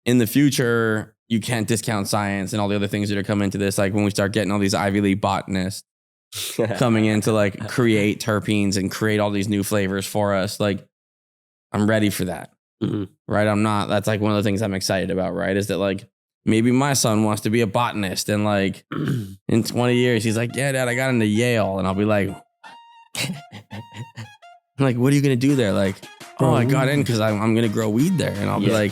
in the future, you can't discount science and all the other things that are coming into this. Like when we start getting all these Ivy League botanists coming in to like create terpenes and create all these new flavors for us. Like I'm ready for that. Right. I'm not. That's like one of the things I'm excited about. Right. Is that like maybe my son wants to be a botanist and like in 20 years, he's like, yeah, Dad, I got into Yale. And I'll be like, what are you going to do there? Like, oh, I got in because I'm going to grow weed there. And I'll be like,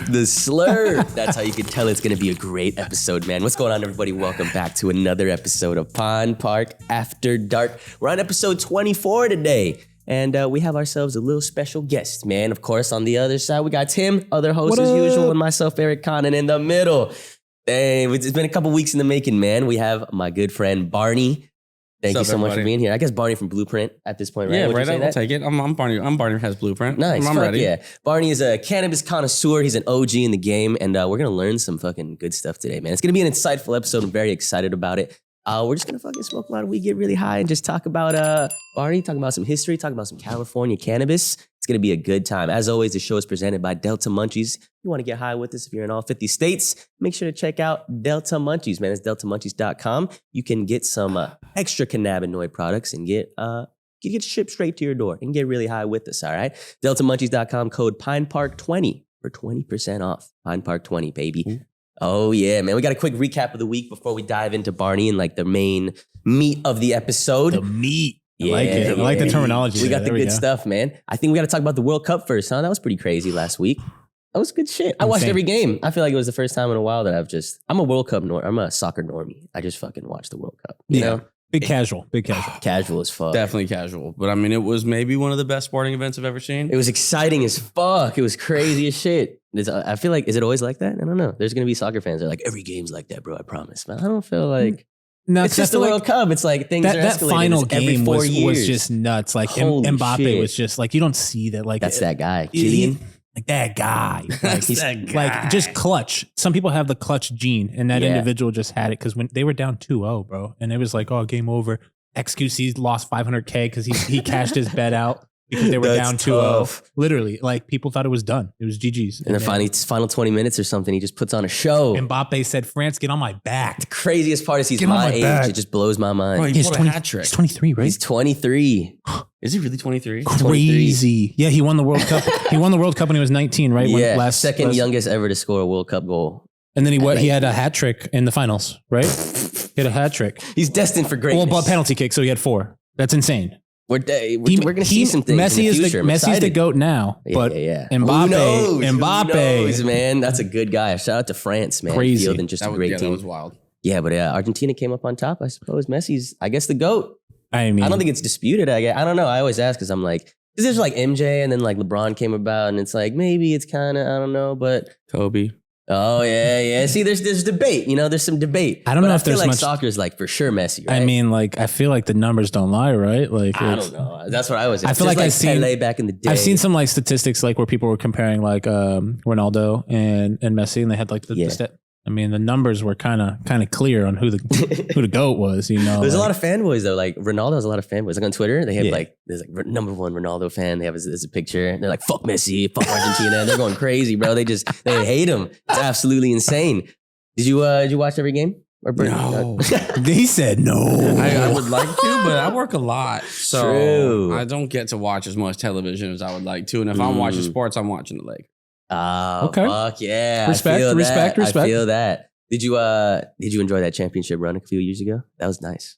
the slur. That's how you can tell it's going to be a great episode, man. What's going on, everybody? Welcome back to another episode of Pond Park After Dark. We're on episode 24 today, and we have ourselves a little special guest, man. Of course, on the other side, we got Tim, other host as usual, and myself, Erick, and in the middle. Dang, it's been a couple weeks in the making, man. We have my good friend, Barney. Thank you so much for being here. I guess Barney from BluePrint at this point, right? Yeah, right. I'll take it. I'm Barney. I'm Barney has BluePrint. Nice. I'm ready. Yeah. Barney is a cannabis connoisseur. He's an OG in the game, and we're gonna learn some fucking good stuff today, man. It's gonna be an insightful episode. I'm very excited about it. We're just gonna fucking smoke a lot of weed, get really high, and just talk about Barney, talk about some history, talk about some California cannabis. It's gonna be a good time. As always, the show is presented by Delta Munchies. If you want to get high with us, if you're in all 50 states, make sure to check out Delta Munchies, man. It's deltamunchies.com. You can get some extra cannabinoid products and get shipped straight to your door and get really high with us, all right? deltamunchies.com, code PinePark20 for 20% off. PinePark20, baby. Mm-hmm. Oh, yeah, man. We got a quick recap of the week before we dive into Barney and like the main meat of the episode. The meat. I like it. I like the terminology. We got the good stuff, man. I think we got to talk about the World Cup first, huh? That was pretty crazy last week. That was good shit. I watched every game. I feel like it was the first time in a while that I'm a World Cup I'm a soccer normie. I just fucking watch the World Cup. You know? Big casual. Casual as fuck. Definitely casual. But I mean, it was maybe one of the best sporting events I've ever seen. It was exciting as fuck. It was crazy as shit. I feel like, is it always like that? I don't know. There's going to be soccer fans that are like, every game's like that, bro. I promise. But I don't feel like... No, it's just the World Cup. It's like things are escalating. That final game was just nuts. Like Mbappe was just like, you don't see that. Like that's that guy. Kylian. Like that guy. Like, he's that guy. Like just clutch. Some people have the clutch gene, and that individual just had it because when they were down 2-0, bro, and it was like, oh, game over. XQC lost $500K because he cashed his bet out because they were down 2-0. Literally, like people thought it was done. It was GG's. In the final 20 minutes or something, he just puts on a show. Mbappe said, France, get on my back. The craziest part is he's my age. Back. It just blows my mind. Bro, he's 23, right? He's 23. Is he really 23? Crazy. Yeah, he won the World Cup. He won the World Cup when he was 19, right? Yeah, second youngest ever to score a World Cup goal. And then he had a hat trick in the finals, right? He had a hat trick. He's destined for greatness. Well, but penalty kick, so he had 4. That's insane. We're going to see some things Messi in the future. Messi's the GOAT now, but Mbappe, Who knows, man? That's a good guy. Shout out to France, man. Crazy. Fielding just a great team. That was wild. Yeah, but Argentina came up on top. I suppose Messi's, I guess, the GOAT. I mean, I don't think it's disputed. I don't know. I always ask because I'm like, because there's like MJ and then like LeBron came about and it's like, maybe it's kind of, I don't know, but Kobe. Oh, yeah. See, there's debate. You know, there's some debate. I don't know if there's like much. Soccer's like for sure Messi, right? I mean, like, I feel like the numbers don't lie, right? Like, I don't know. That's what I was. I feel like I've seen Pele back in the day. I've seen some like statistics like where people were comparing like Ronaldo and Messi, and they had like the stat. I mean, the numbers were kind of clear on who the GOAT was. You know, there's a lot of fanboys though. Like Ronaldo has a lot of fanboys. Like on Twitter, they have there's like number one Ronaldo fan. They have this picture. And they're like, fuck Messi, fuck Argentina. And they're going crazy, bro. They hate him. It's absolutely insane. Did you watch every game? No. He said no. I would like to, but I work a lot. So True. I don't get to watch as much television as I would like to. And if I'm watching sports, I'm watching the Lakers. Oh, okay. Fuck yeah. Respect. I feel that. Did you enjoy that championship run a few years ago? That was nice.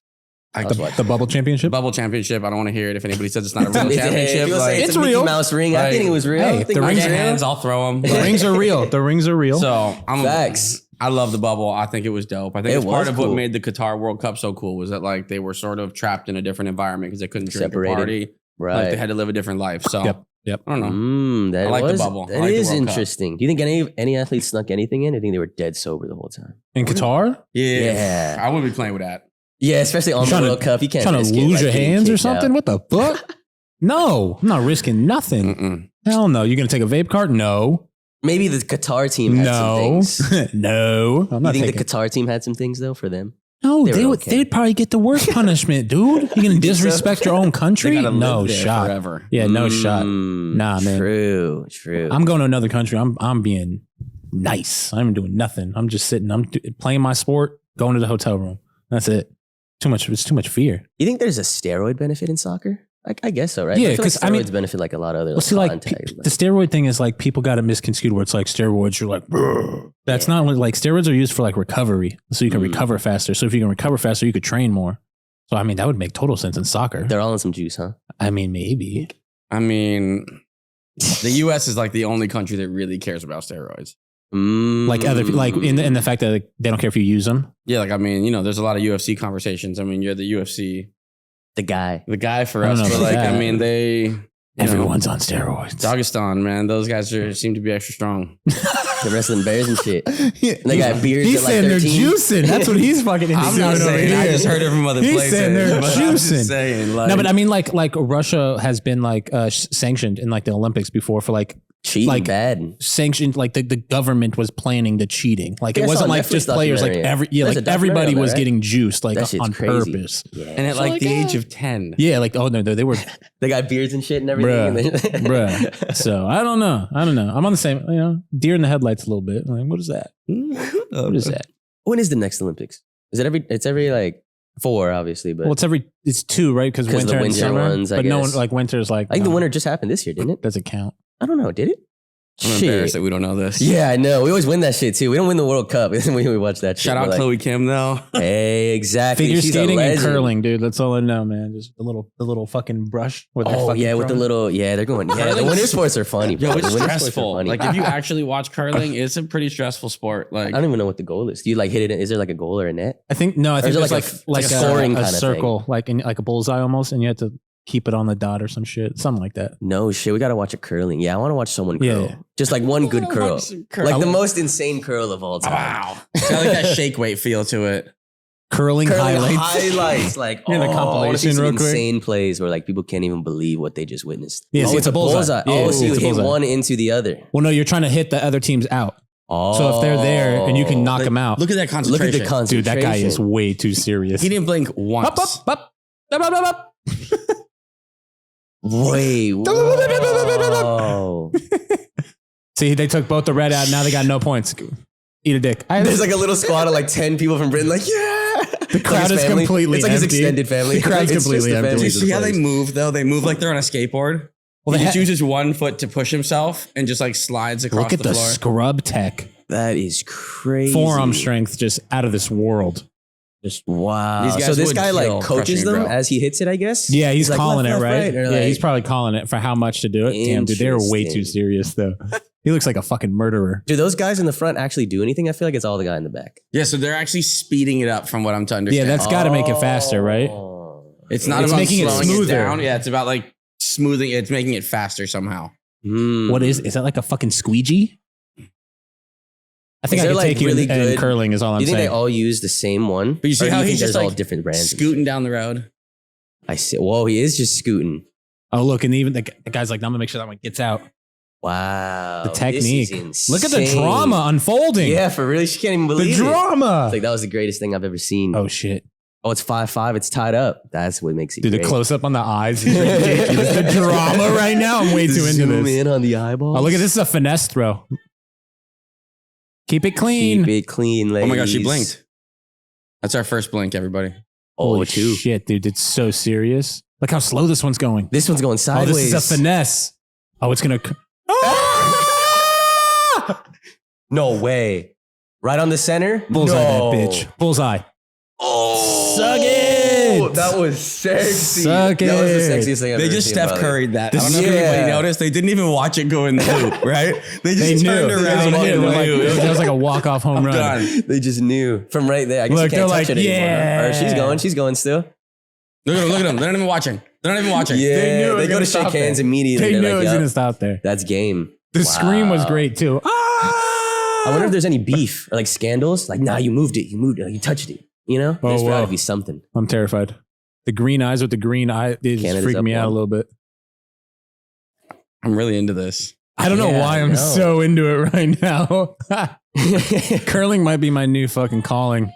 The bubble championship? Bubble championship. I don't want to hear it if anybody says it's not a real championship. It's a Mickey real. Mouse ring. I think it was real. Hey, the rings are hands, I'll throw them. The rings are real. The rings are real. So Facts. I love the bubble. I think it was dope. I think it's part of what made the Qatar World Cup so cool was that like they were sort of trapped in a different environment because they couldn't drink or party. Right. Like they had to live a different life. So Yep. I don't know. I like the bubble. That is interesting. Do you think any athletes snuck anything in? I think they were dead sober the whole time. In Qatar? Yeah. I wouldn't be playing with that. Yeah, especially on the World Cup. You can't trying to lose your hands or something? What the fuck? No, I'm not risking nothing. Hell no. You gonna take a vape card? No. Maybe the Qatar team had some things. No. I'm You not think taking. the Qatar team had some things though for them? No, They were would. okay. They'd probably get the worst punishment, dude. You gonna disrespect your own country? They gotta No live there shot. forever. Yeah, no shot. Nah, man. True. I'm going to another country. I'm being nice. I'm doing nothing. I'm just sitting. I'm playing my sport. Going to the hotel room. That's it. It's too much fear. You think there's a steroid benefit in soccer? I guess so, right? Yeah, I feel like 'cause, I mean- steroids benefit like a lot of other Well, see, like contact. the steroid thing is like people got it misconstrued where it's like steroids. You're like, "Brr." That's not what, like steroids are used for like recovery, so you can recover faster. So if you can recover faster, you could train more. So I mean, that would make total sense in soccer. They're all in some juice, huh? I mean, maybe. I mean, the U.S. is like the only country that really cares about steroids. Like other, like in the fact that like, they don't care if you use them. Yeah, like I mean, there's a lot of UFC conversations. I mean, you're the UFC, the guy. for I don't us, know but about like that. I mean, they. Everyone's on steroids. Dagestan, man, those guys seem to be extra strong. They're wrestling bears and shit. Yeah. They got beards He's at like saying 13. they're juicing. That's what he's fucking into. I'm not doing over saying. I here. just heard it from other He's places. saying they're but I'm just juicing. saying, like, No, but I mean, like Russia has been like sanctioned in like the Olympics before for like Cheating like bad. sanctioned. Like the government was planning the cheating. Like Yeah, it I saw wasn't a like Netflix just players. Like documentary. like There's a everybody documentary on was that, right? getting juiced like That shit's on crazy. purpose. Yeah. and at like the age of 10. Yeah, like oh no, they were They got beards and shit and everything. bruh. So I don't know. I'm on the same. Deer in the headlights a little bit. Like what is that? What is that? When is the next Olympics? Is it it's every like 4, obviously, but Well, it's 2, right? Because 'Cause winter the and winter summer. ones, I but no one guess. like winter's like. I think the winter just happened this year, didn't it? doesn't count. I don't know. Did it? I'm embarrassed that we don't know this. Yeah, I know. We always win that shit too. We don't win the World Cup. we watch that shit. Shout out We're like, Chloe Kim though. Hey, exactly. Figure She's a skating and legend. curling, dude. That's all I know, man. Just the little fucking brush. With their Oh fucking yeah, with the throwing. little they're going. Yeah, the Curling's- winter sports are funny. Yo, bro. it's The winter sports are stressful. funny. Like if you actually watch curling, it's a pretty stressful sport. Like I don't even know what the goal is. Do you like hit it? Is there like a goal or a net? I think no. I think is it there's like like a a scoring a kinda circle, like a bullseye almost, and you have to keep it on the dot or some shit, something like that. No shit. We gotta watch a curling. Yeah, I want to watch someone curl. Yeah. Just like one good curl. Like the I- most insane curl of all time. wow, it's got like that shake weight feel to it. Curling Curling highlights. Like In a I wanna see compilation some real quick. insane plays where like people can't even believe what they just witnessed. Yeah, see, it's a bullseye. Yeah, Oh, so you it's a hit bullseye. one into the other. Well, no, you're trying to hit the other teams out. Oh, So if they're there and you can knock them out, Look at that Look concentration. at the concentration. dude, that guy is way too serious. He didn't blink once. Up. Wait. Whoa. See, they took both the red out. Now they got no points. Eat a dick. There's like a little squad of like 10 people from Britain, like, yeah. The crowd is completely It's like his empty. extended family. The crowd's Like, it's completely just the empty. family Do you see how they just move though? They move like they're on a skateboard. Well, He they just uses one foot to push himself and just like slides across look at the floor. scrub tech. That is crazy. Forearm strength just out of this world. Wow. These guys So this would guy like kill coaches crushing a them girl. as he hits it, I guess? Yeah, he's like, calling left, it, right? or Yeah, like- he's probably calling it for how much to do it. Damn, dude, they're way too Interesting. serious though. He looks like a fucking murderer. Do those guys in the front actually do anything? I feel like it's all the guy in the back. Yeah, so they're actually speeding it up from what I'm to understand. Yeah, that's got to make it faster, right? Oh. It's not It's about making it slowing smoother. down. Yeah, it's about like smoothing. It's making it faster somehow. Hmm. What is that like a fucking squeegee? I think Is I there, can like, take you really in good- curling is all Do I'm you think saying. they all use the same one? But you see Or do how think he's just there's all like different brands? scooting down the road. I see. Whoa, he is just scooting. Oh, look, and even the guy's like, I'm gonna make sure that one gets out. Wow. The this technique. is Look at the insane. drama unfolding. Yeah, for really, she can't even the believe it. drama. It's like that was the greatest thing I've ever seen. Oh shit, Oh, it's 5-5. It's tied up. That's what makes it dude, the great. close up on the eyes is ridiculous. The drama right now. I'm way too into Zoom this. in on the eyeballs. Oh, look at this is a finesse throw. Keep it clean. Keep it clean, ladies. Oh my gosh, she blinked. That's our first blink, everybody. Oh, Holy two. shit, dude, it's so serious. Look how slow this one's going. This one's going Oh, sideways. this is a finesse. Oh, it's gonna. No way. Right on the center? Bullseye, No. that bitch. Bullseye. Oh. Suck it. That was sexy. Suck That was the it. sexiest thing I've They ever just seen Steph about it. Curry'd that. I don't know if Yeah. anybody noticed. They didn't even watch it go in the hoop, right? They They just knew. turned They around knew. and Like, knew. it was like a walk-off home run. Done. They just knew from right there. I guess Look, you can't they're touch like, it anymore. yeah. Or she's going. She's going still. Look at them. Look at them. They're not even watching. They're not even watching. Yeah. They knew it was They go gonna to shake stop hands there. immediately. They They're knew like, it was "Yup, gonna stop there. that's game. The scream was Wow. great too. I wonder if there's any beef or like scandals. Like, nah, you moved it. You moved it. You touched it. You know? There's wow. gotta be something. I'm terrified. The green eyes with the green eye is Canada's freaking up me out a one. little bit. I'm really into this. I don't know why I'm so into it right now. Curling might be my new fucking calling.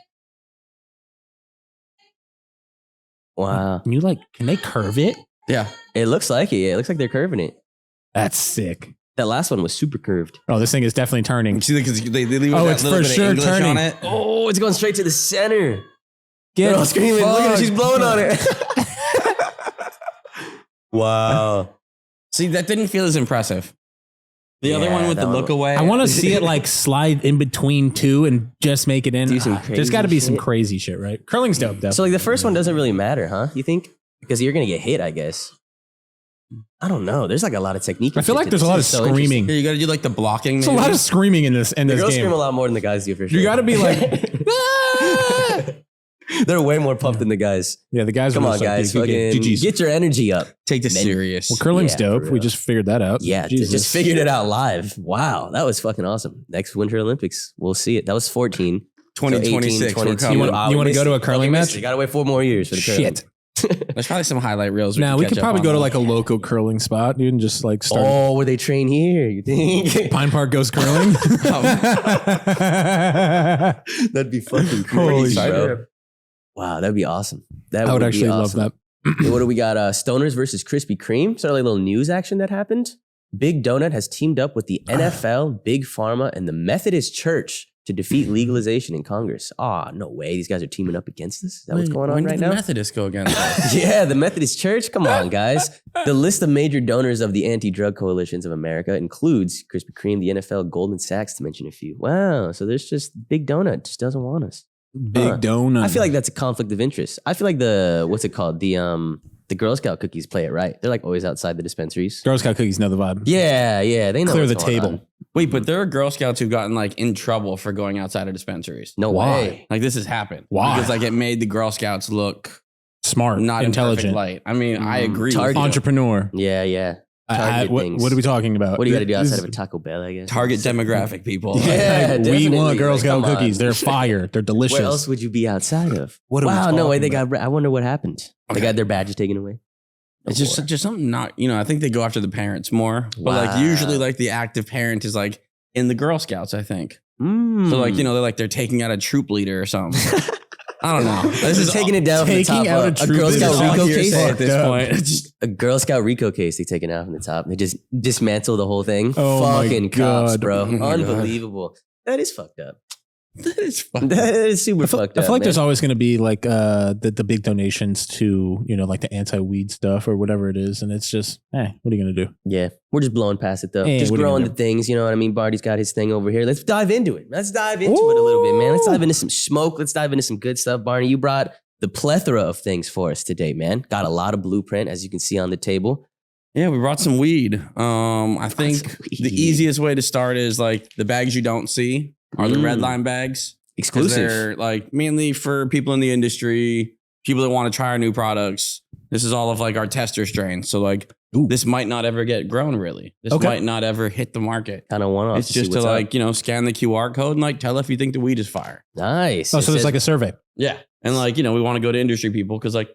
Wow. Can they curve it? Yeah. It looks like it. Yeah, it looks like they're curving it. That's sick. That last one was super curved. Oh, this thing is definitely turning. See, because they leave it's for sure turning. on it. Oh, it's going straight to the center. Get all screaming. Look at her. She's blowing on it. Wow. See, that didn't feel as impressive. The other one with the look away. I want to see it like slide in between two and just make it in. There's got to be some crazy shit, right? Curling's dope, though. So like the first one doesn't really matter, huh? You think? Because you're going to get hit, I guess. I don't know. There's like a lot of technique. I feel like there's a lot of screaming. Yeah, you got to do like the blocking. There's a lot of screaming in this game. The girls scream a lot more than the guys do, for sure. You got to be like... Ah! They're way more pumped than the guys. Yeah, the guys. Come on, guys. Get your energy up. Take this serious. Well, curling's dope. We just figured that out. Yeah, just figured it out live. Wow, that was fucking awesome. Next Winter Olympics, we'll see it. That was 14. 2026. You want to go to a curling match? You got to wait 4 more years for the curling. Shit. There's probably some highlight reels. Now we could probably go to like a local curling spot, dude, and just like start. Oh, where they train here? You think Pine Park goes curling? That'd be fucking crazy, bro. Wow, that'd be awesome. I would actually love that. What do we got? Stoners versus Krispy Kreme. Sort of like a little news action that happened. Big Donut has teamed up with the NFL, Big Pharma, and the Methodist Church to defeat legalization in Congress. No way. These guys are teaming up against us? Is that what's going on right now? When did the Methodists go against us? Yeah, the Methodist Church. Come on, guys. The list of major donors of the Anti-Drug Coalitions of America includes Krispy Kreme, the NFL, Goldman Sachs, to mention a few. Wow. So there's just Big Donut just doesn't want us. Big Donut. I feel like that's a conflict of interest. I feel like what's it called? The Girl Scout cookies play it right. They're like always outside the dispensaries. Girl Scout cookies know the vibe. Yeah, they know. Clear the table. On. Wait, but there are Girl Scouts who've gotten like in trouble for going outside of dispensaries. No way. Like this has happened. Why? Because like it made the Girl Scouts look smart, not intelligent. Light. I mean, I agree. Target. Entrepreneur. Yeah. What are we talking about? What do you got to do outside of a Taco Bell, I guess? Target demographic people. Yeah, we want Girl Scout cookies. They're fire. They're delicious. Where else would you be outside of? What are we no way. about? I wonder what happened. They got their badges taken away. It's just something not, I think they go after the parents more. But like usually like the active parent is like in the Girl Scouts, I think. So like, they're taking out a troop leader or something. I don't know. This is taking it down from the top. Taking out a Girl Scout Rico case at this point. A Girl Scout Rico case they taking out from the top. They just dismantle the whole thing. Oh fucking cops, bro. Oh my Unbelievable. That is fucked up. That is fucked That is super fucked up. I feel like man. there's always going to be like the big donations to, like the anti-weed stuff or whatever it is. And it's just, what are you going to do? Yeah, we're just blowing past it though. Hey, just what are you growing gonna the things, you know what I mean? Barney's got his thing over here. Let's dive into it. Let's dive into it a little bit, man. Let's dive into some smoke. Let's dive into some good stuff. Barney, you brought the plethora of things for us today, man. Got a lot of blueprint, as you can see on the table. Yeah, we brought some weed. I think the easiest way to start is like the bags you don't see are the red line bags. Exclusive. They're like mainly for people in the industry, people that want to try our new products. This is all of like our tester strains. So like this might not ever get grown really. This might not ever hit the market. Kind of one off. It's just to like, scan the QR code and like tell if you think the weed is fire. Nice. Oh, so there's like a survey. Yeah. And like, we want to go to industry people because like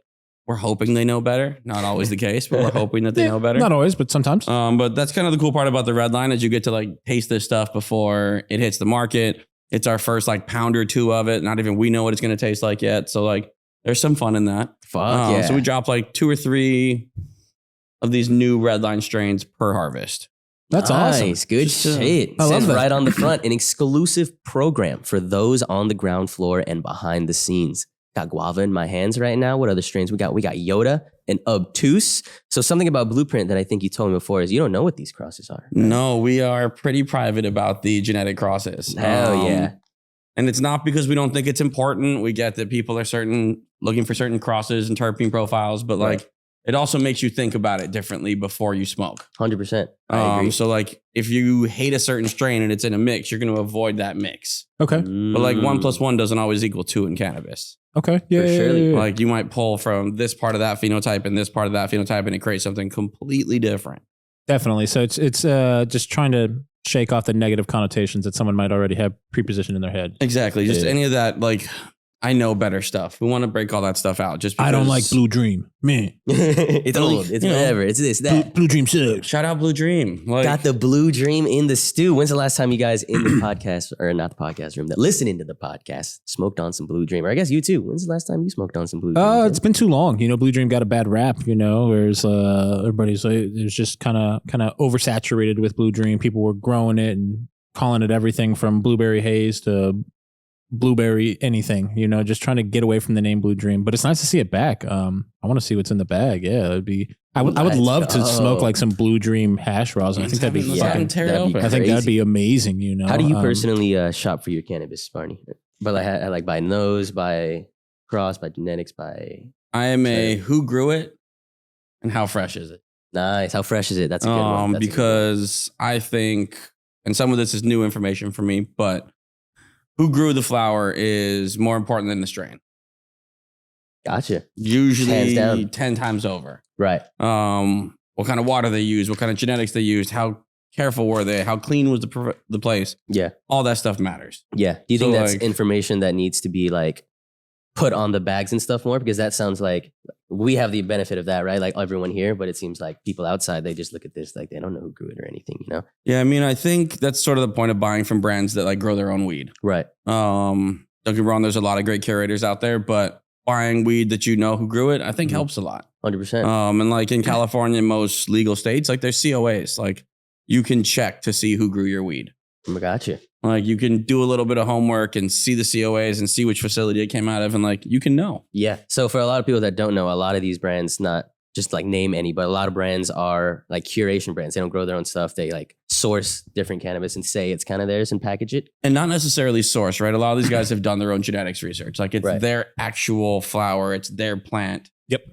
we're hoping they know better. Not always the case, but we're hoping that they know better. Not always, but sometimes. But that's kind of the cool part about the red line is you get to like taste this stuff before it hits the market. It's our first like pound or two of it. Not even we know what it's going to taste like yet. So like there's some fun in that. Fuck yeah. So we drop like 2 or 3 of these new red line strains per harvest. That's awesome. Good shit. I love that. Right on the front, an exclusive program for those on the ground floor and behind the scenes. Got guava in my hands right now. What other strains we got? We got Yoda and Obtuse. So something about Blueprint that I think you told me before is you don't know what these crosses are. Right? No, we are pretty private about the genetic crosses. Hell yeah. And it's not because we don't think it's important. We get that people are looking for certain crosses and terpene profiles, but like it also makes you think about it differently before you smoke. 100%. I agree. So like if you hate a certain strain and it's in a mix, you're going to avoid that mix. Okay. But like 1 + 1 doesn't always equal 2 in cannabis. Okay. Yeah. surely. Like you might pull from this part of that phenotype and this part of that phenotype and it creates something completely different. Definitely. So it's just trying to shake off the negative connotations that someone might already have prepositioned in their head. Exactly. Just any of that, like, I know better stuff. We want to break all that stuff out. Just because I don't like Blue Dream, man. It's old. It's whatever. It's this, that. Blue Dream sucks. Shout out Blue Dream. Like, Got the Blue Dream in the stew. When's the last time you guys in the podcast, or not the podcast room, that listening to the podcast, smoked on some Blue Dream? Or I guess you too. When's the last time you smoked on some Blue Dream? It's been too long. Blue Dream got a bad rap. Whereas everybody's like, there's just kind of oversaturated with Blue Dream. People were growing it and calling it everything from blueberry haze to blueberry anything, just trying to get away from the name Blue Dream. But it's nice to see it back. I want to see what's in the bag. Yeah, it'd be. I would love to smoke like some Blue Dream hash rosin. I think that'd be fucking. I think that'd be amazing. How do you personally shop for your cannabis, Barney? But like by nose, by cross, by genetics, by. I am a who grew it, and how fresh is it? Nice. How fresh is it? That's a good one. Because I think, and some of this is new information for me, but. Who grew the flower is more important than the strain. Gotcha. Usually 10 times over. Right. What kind of water they used, what kind of genetics they used, how careful were they, how clean was the place. Yeah. All that stuff matters. Yeah. Do you think that's information that needs to be like put on the bags and stuff more? Because that sounds like we have the benefit of that, right? Like everyone here, but it seems like people outside, they just look at this like they don't know who grew it or anything, Yeah, I mean, I think that's sort of the point of buying from brands that like grow their own weed. Right. Don't get me wrong, there's a lot of great curators out there, but buying weed that you know who grew it, I think helps a lot. 100%. And like in California, most legal states, like there's COAs. Like you can check to see who grew your weed. I gotcha. Like you can do a little bit of homework and see the COAs and see which facility it came out of, and like you can know. Yeah. So for a lot of people that don't know, a lot of these brands, not just like name any, but a lot of brands are like curation brands. They don't grow their own stuff. They like source different cannabis and say it's kind of theirs and package it. And not necessarily source, right? A lot of these guys have done their own genetics research. Like it's their actual flower. It's their plant. Yep.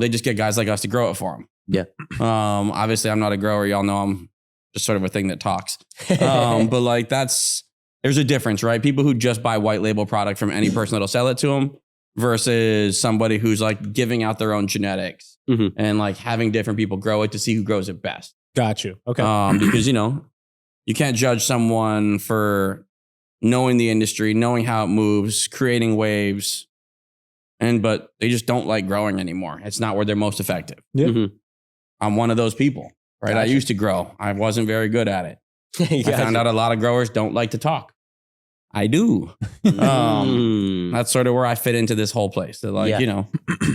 They just get guys like us to grow it for them. Yeah. Obviously I'm not a grower. Y'all know I'm just sort of a thing that talks. But like there's a difference, right? People who just buy white label product from any person that'll sell it to them versus somebody who's like giving out their own genetics and like having different people grow it to see who grows it best. Got you. Okay. Because, you can't judge someone for knowing the industry, knowing how it moves, creating waves, but they just don't like growing anymore. It's not where they're most effective. Yeah. I'm one of those people. Right. Gotcha. I used to grow. I wasn't very good at it. I found out a lot of growers don't like to talk. I do. That's sort of where I fit into this whole place. That like,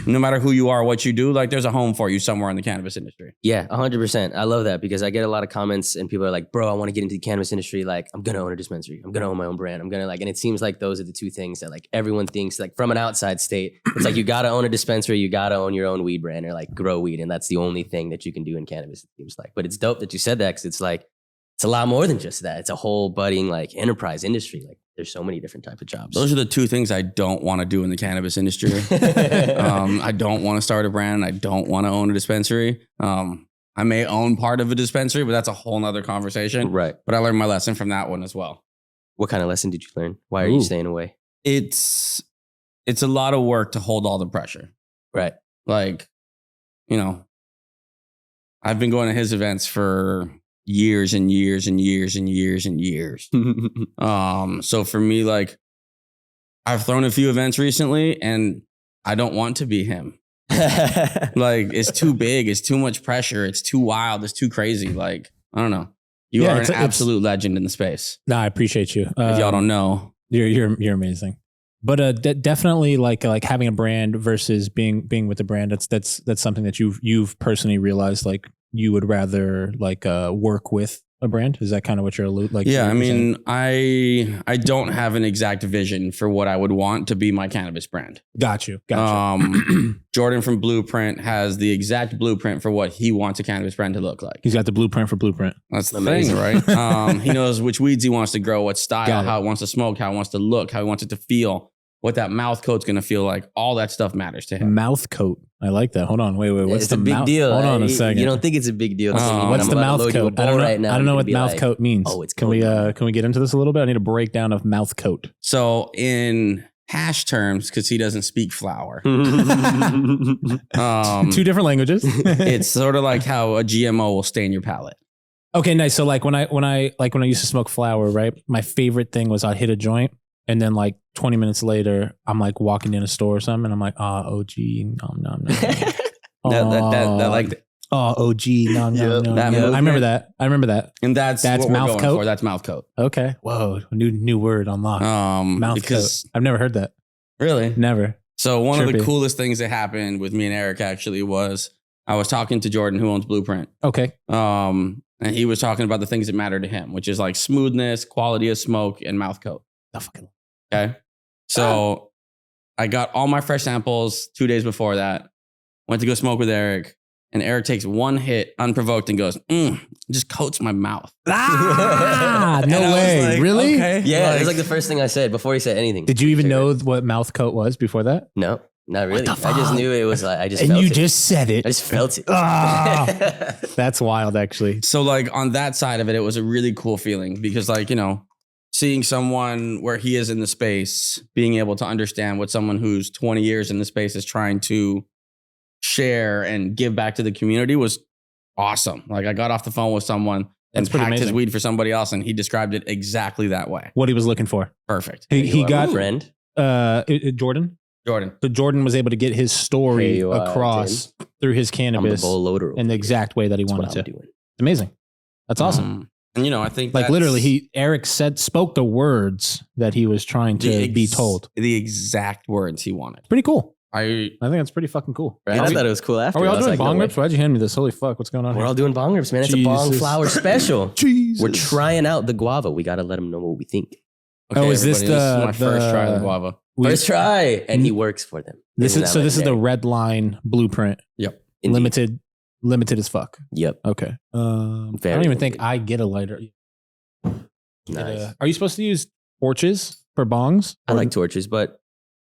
no matter who you are, what you do, like there's a home for you somewhere in the cannabis industry. Yeah, 100%. I love that because I get a lot of comments and people are like, bro, I want to get into the cannabis industry. Like, I'm going to own a dispensary. I'm going to own my own brand. I'm going to and it seems like those are the two things that like everyone thinks like from an outside state. It's like you got to own a dispensary. You got to own your own weed brand or like grow weed. And that's the only thing that you can do in cannabis, it seems like. But it's dope that you said that because it's like, it's a lot more than just that. It's a whole budding like enterprise industry. Like there's so many different types of jobs. Those are the two things I don't want to do in the cannabis industry. I don't want to start a brand. I don't want to own a dispensary. I may own part of a dispensary, but that's a whole nother conversation. Right. But I learned my lesson from that one as well. What kind of lesson did you learn? Why are you staying away? It's a lot of work to hold all the pressure. Right. Like, I've been going to his events for years and years and years and years and years. So for me, like I've thrown a few events recently and I don't want to be him. Like it's too big. It's too much pressure. It's too wild. It's too crazy. Like, I don't know. You are an absolute legend in the space. No, I appreciate you. If y'all don't know, you're amazing. But definitely like having a brand versus being with a brand. That's something that you've personally realized like you would rather like work with a brand. Is that kind of what you're like? Yeah, I mean, I don't have an exact vision for what I would want to be my cannabis brand. Got you. Jordan from BluePrint has the exact blueprint for what he wants a cannabis brand to look like. He's got the blueprint for BluePrint. That's the thing, right? He knows which weeds he wants to grow, what style, how it wants to smoke, how it wants to look, how he wants it to feel, what that mouth coat's going to feel like. All that stuff matters to him. Mouth coat. I like that. Hold on. Wait. What's the big deal? Hold on a second. You don't think it's a big deal? What's the mouth coat? I don't know what mouth coat means. Oh, it's can we get into this a little bit? I need a breakdown of mouth coat. So in hash terms, because he doesn't speak flower, 2 different languages. It's sort of like how a GMO will stain your palate. Okay, nice. So like when I used to smoke flower, right? My favorite thing was I'd hit a joint And then like 20 minutes later, I'm like walking in a store or something, and I'm like, OG, nom nom nom. that like OG, nom nom nom. That I remember that. and that's That's what we're mouth going coat? for. That's mouth coat. Okay. Whoa, new word unlocked. Mouth Because coat. I've never heard that. really, Never. so one of the Trippy. coolest things that happened with me and Eric actually was I was talking to Jordan, who owns Blueprint. Okay. And he was talking about the things that matter to him, which is like smoothness, quality of smoke, and mouth coat. Oh, fucking. Okay. So I got all my fresh samples 2 days before that. Went to go smoke with Eric. And Eric takes one hit unprovoked and goes, just coats my mouth. No And I was way. like, Really? okay. Yeah, it was like the first thing I said before he said anything. Did you even know what mouth coat was before that? No, not really. the I fuck? just knew it was like, I just And felt you it. just said it. I just felt it. Ah. That's wild, actually. So like on that side of it, it was a really cool feeling because like, you know, seeing someone where he is in the space, being able to understand what someone who's 20 years in the space is trying to share and give back to the community was awesome. Like I got off the phone with someone and That's pretty packed his amazing. weed for somebody else and he described it exactly that way. What he was looking for. Perfect. He You are got my friend. Jordan. Jordan. So Jordan was able to get his Here story you are, across through his I'm the cannabis bowl loader. in the exact way that he That's wanted what to. I'm doing. It's amazing. That's awesome. And you know, I think Like that's literally, Eric spoke the words that he was trying to be told. the exact words he wanted. Pretty cool. I think that's pretty fucking cool. Right? I thought it was cool after. Are we I all was doing like, bong no way. rips? Why'd you hand me this? Holy fuck, what's going on We're here? all doing bong rips, man. It's a bong Jesus. flower special. Jesus. We're trying out the guava. We got to let them know what we think. Oh, is this everybody, the- is my first try of the the- guava? First try, and he works for them. This Isn't is that this is the legendary? red line blueprint. Indeed. Limited as fuck. Yep. Okay. I Very don't even think limited. I get a lighter. Nice. Are you supposed to use torches for bongs? I like torches, but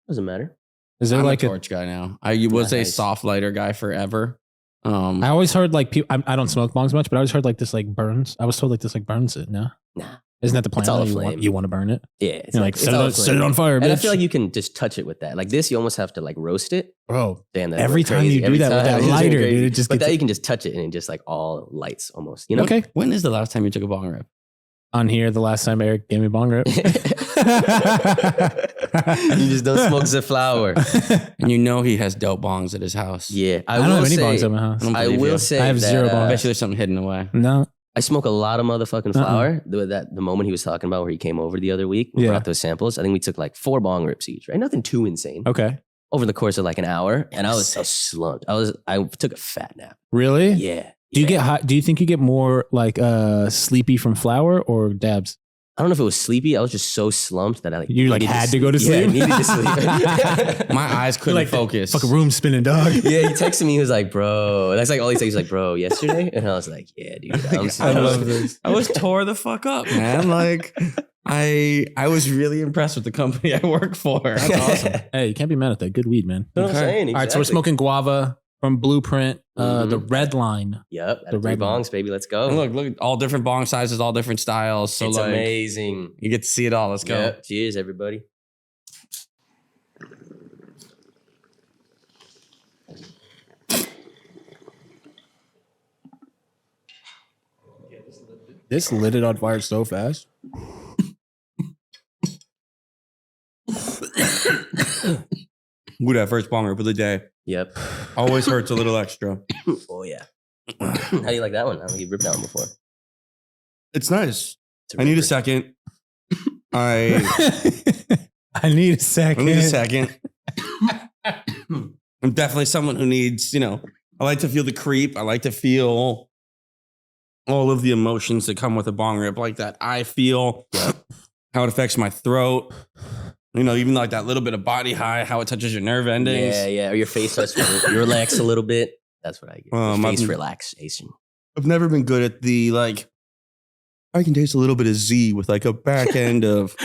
doesn't matter. Is there I'm like a torch guy now. I was a Nice. soft lighter guy forever. I always heard like people. I don't smoke bongs much, but I always heard like this like burns. I was told like this like burns it. No, Nah. isn't that the plan? It's all a You flame. want to burn it? Yeah. It's You're like it's set all it flame. on fire, bitch. And I feel like you can just touch it with that. Like this, you almost have to like roast it. bro. Damn, that Every goes time crazy. you do that with that It's lighter, crazy. dude, it just But gets that you can just touch it and it just like all lights almost. You know? okay. When is the last time you took a bong rip? On here, the last time Eric gave me bong rip. You just don't smoke the flower. And you know he has dope bongs at his house. Yeah, I don't will have any say, bongs at my house. don't I believe will you. say I have that, zero bongs. I bet you there's something hidden away. No, I smoke a lot of motherfucking flower. The moment he was talking about where he came over the other week, we Yeah. brought those samples. I think we took like 4 bong rips each, right? Nothing too insane. okay, Over the course of like an hour, and I was so slumped. I took a fat nap. really? Yeah. Do you yeah. get hot? Do you think you get more like sleepy from flour or dabs? I don't know if it was sleepy. I was just so slumped that I like You like needed had to go to Yeah, I sleep. needed to sleep. My eyes couldn't Like, focus. Fucking room spinning, dog. Yeah, he texted me. He was like, "Bro," that's like all he said. He's like, "Bro, yesterday," and I was like, "Yeah, dude." I love this. I was tore the fuck up, man. Like I was really impressed with the company I work for. That's awesome. Hey, you can't be mad at that. Good weed, man. You know what I'm Okay. saying? All right, so we're Exactly. smoking guava from Blueprint, the Mhm. red line. Yep, the the red red one. bongs, baby. Let's go. And look, all different bong sizes, all different styles. So it's like amazing. you get to see it all. Let's go. Yep. Cheers, everybody. This lit it on fire so fast. Ooh, that first bong rip of the day Yep. always hurts a little extra. Oh yeah. How do you like that one? I don't think you've ripped that one before. It's nice. It's I need a ripper. second. I I need a second. need a second. I'm definitely someone who needs, you know, I like to feel the creep. I like to feel all of the emotions that come with a bong rip, like that. I feel how it affects my throat. You know, even like that little bit of body high, how it touches your nerve endings. Yeah, yeah. Or your face starts to relax a little bit. That's what I get. Face I've- relaxation. I've never been good at the like, I can taste a little bit of Z with like a back end of.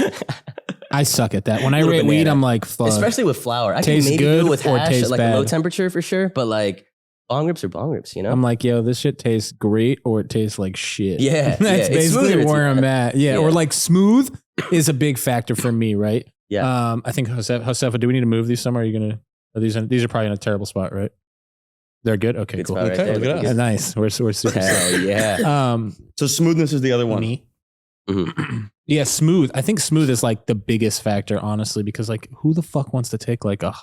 I suck at that. When I Little rate weed, banana. I'm like, fuck. Especially with flour. I Tastes can maybe good do it with or hash tastes at like a low bad? temperature for sure, but like bong rips are bong rips, you know? I'm like, yo, this shit tastes great or it tastes like shit. Yeah, That's yeah. It's basically smoother, where it's- I'm at. Yeah, Yeah. or like smooth is a big factor for me, right? Yeah. I think Josefa, do we need to move these somewhere? Are you gonna? Are these are probably in a terrible spot, right? They're good. Okay, Good cool. spot right Okay, there. look at Look us. Nice. We're super. Hell yeah. Um, So smoothness is the other one. me. Yeah, smooth. I think smooth is like the biggest factor, honestly, because like who the fuck wants to take like a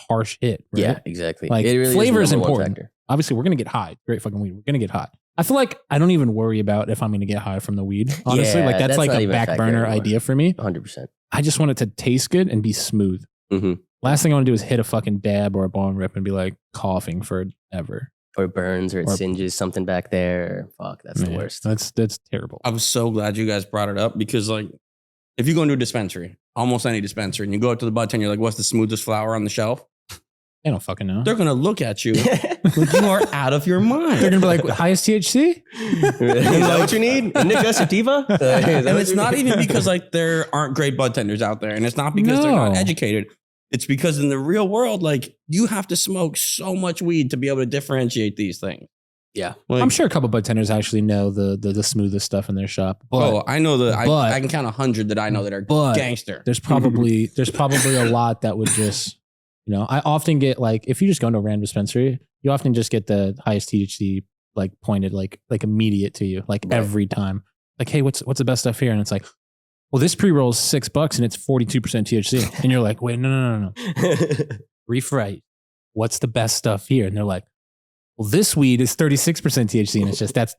harsh hit? Right? Yeah, exactly. Like it really flavor is the number one important. factor. Obviously, we're gonna get high. Great fucking weed. We're gonna get high. I feel like I don't even worry about if I'm gonna get high from the weed. Honestly, Yeah, like that's like not a even a back factor burner anymore. idea for me. 100%. I just want it to taste good and be smooth. Last thing I want to do is hit a fucking dab or a bong rip and be like coughing forever. Or it burns or it singes something back there. Fuck, that's the worst. That's terrible. I'm so glad you guys brought it up because like if you go into a dispensary, almost any dispensary, and you go up to the bud tender, you're like, what's the smoothest flower on the shelf? They don't fucking know. They're gonna look at you like you are out of your mind. They're gonna be like, highest THC? Is that what you need? Indica sativa? And it's not even because like there aren't great bud tenders out there, and it's not because they're not educated. It's because in the real world, like you have to smoke so much weed to be able to differentiate these things. Yeah, like, I'm sure a couple bud tenders actually know the smoothest stuff in their shop. But, I know I can count 100 that I know that are gangster. There's probably a lot that would just, I often get like if you just go into a random dispensary, you often just get the highest THC like pointed like immediate to you like every time. Like, hey, what's the best stuff here? And it's like, well, this pre-roll is $6 and it's 42% THC. And you're like, wait, no. Rephrase. What's the best stuff here? And they're like, well, this weed is 36% THC. And it's just, that's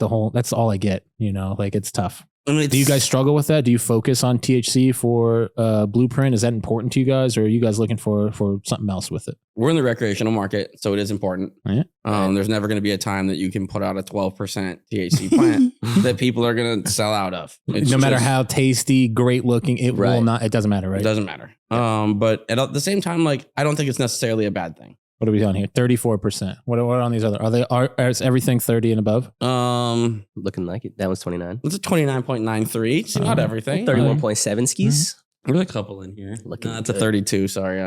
all I get, like it's tough. Do you guys struggle with that? Do you focus on THC for BluePrint? Is that important to you guys? Or are you guys looking for something else with it? We're in the recreational market, so it is important. Yeah. There's never going to be a time that you can put out a 12% THC plant that people are going to sell out of. No matter how tasty, great looking, it will not, it doesn't matter, right? It doesn't matter. But at the same time, like, I don't think it's necessarily a bad thing. What are we on here? 34%. What are on these other? Is everything 30 and above? Looking like it. That was 29. It's a 29.93. It's not everything. 31.7 skis. There's a couple in here. That's a good. 32. Sorry.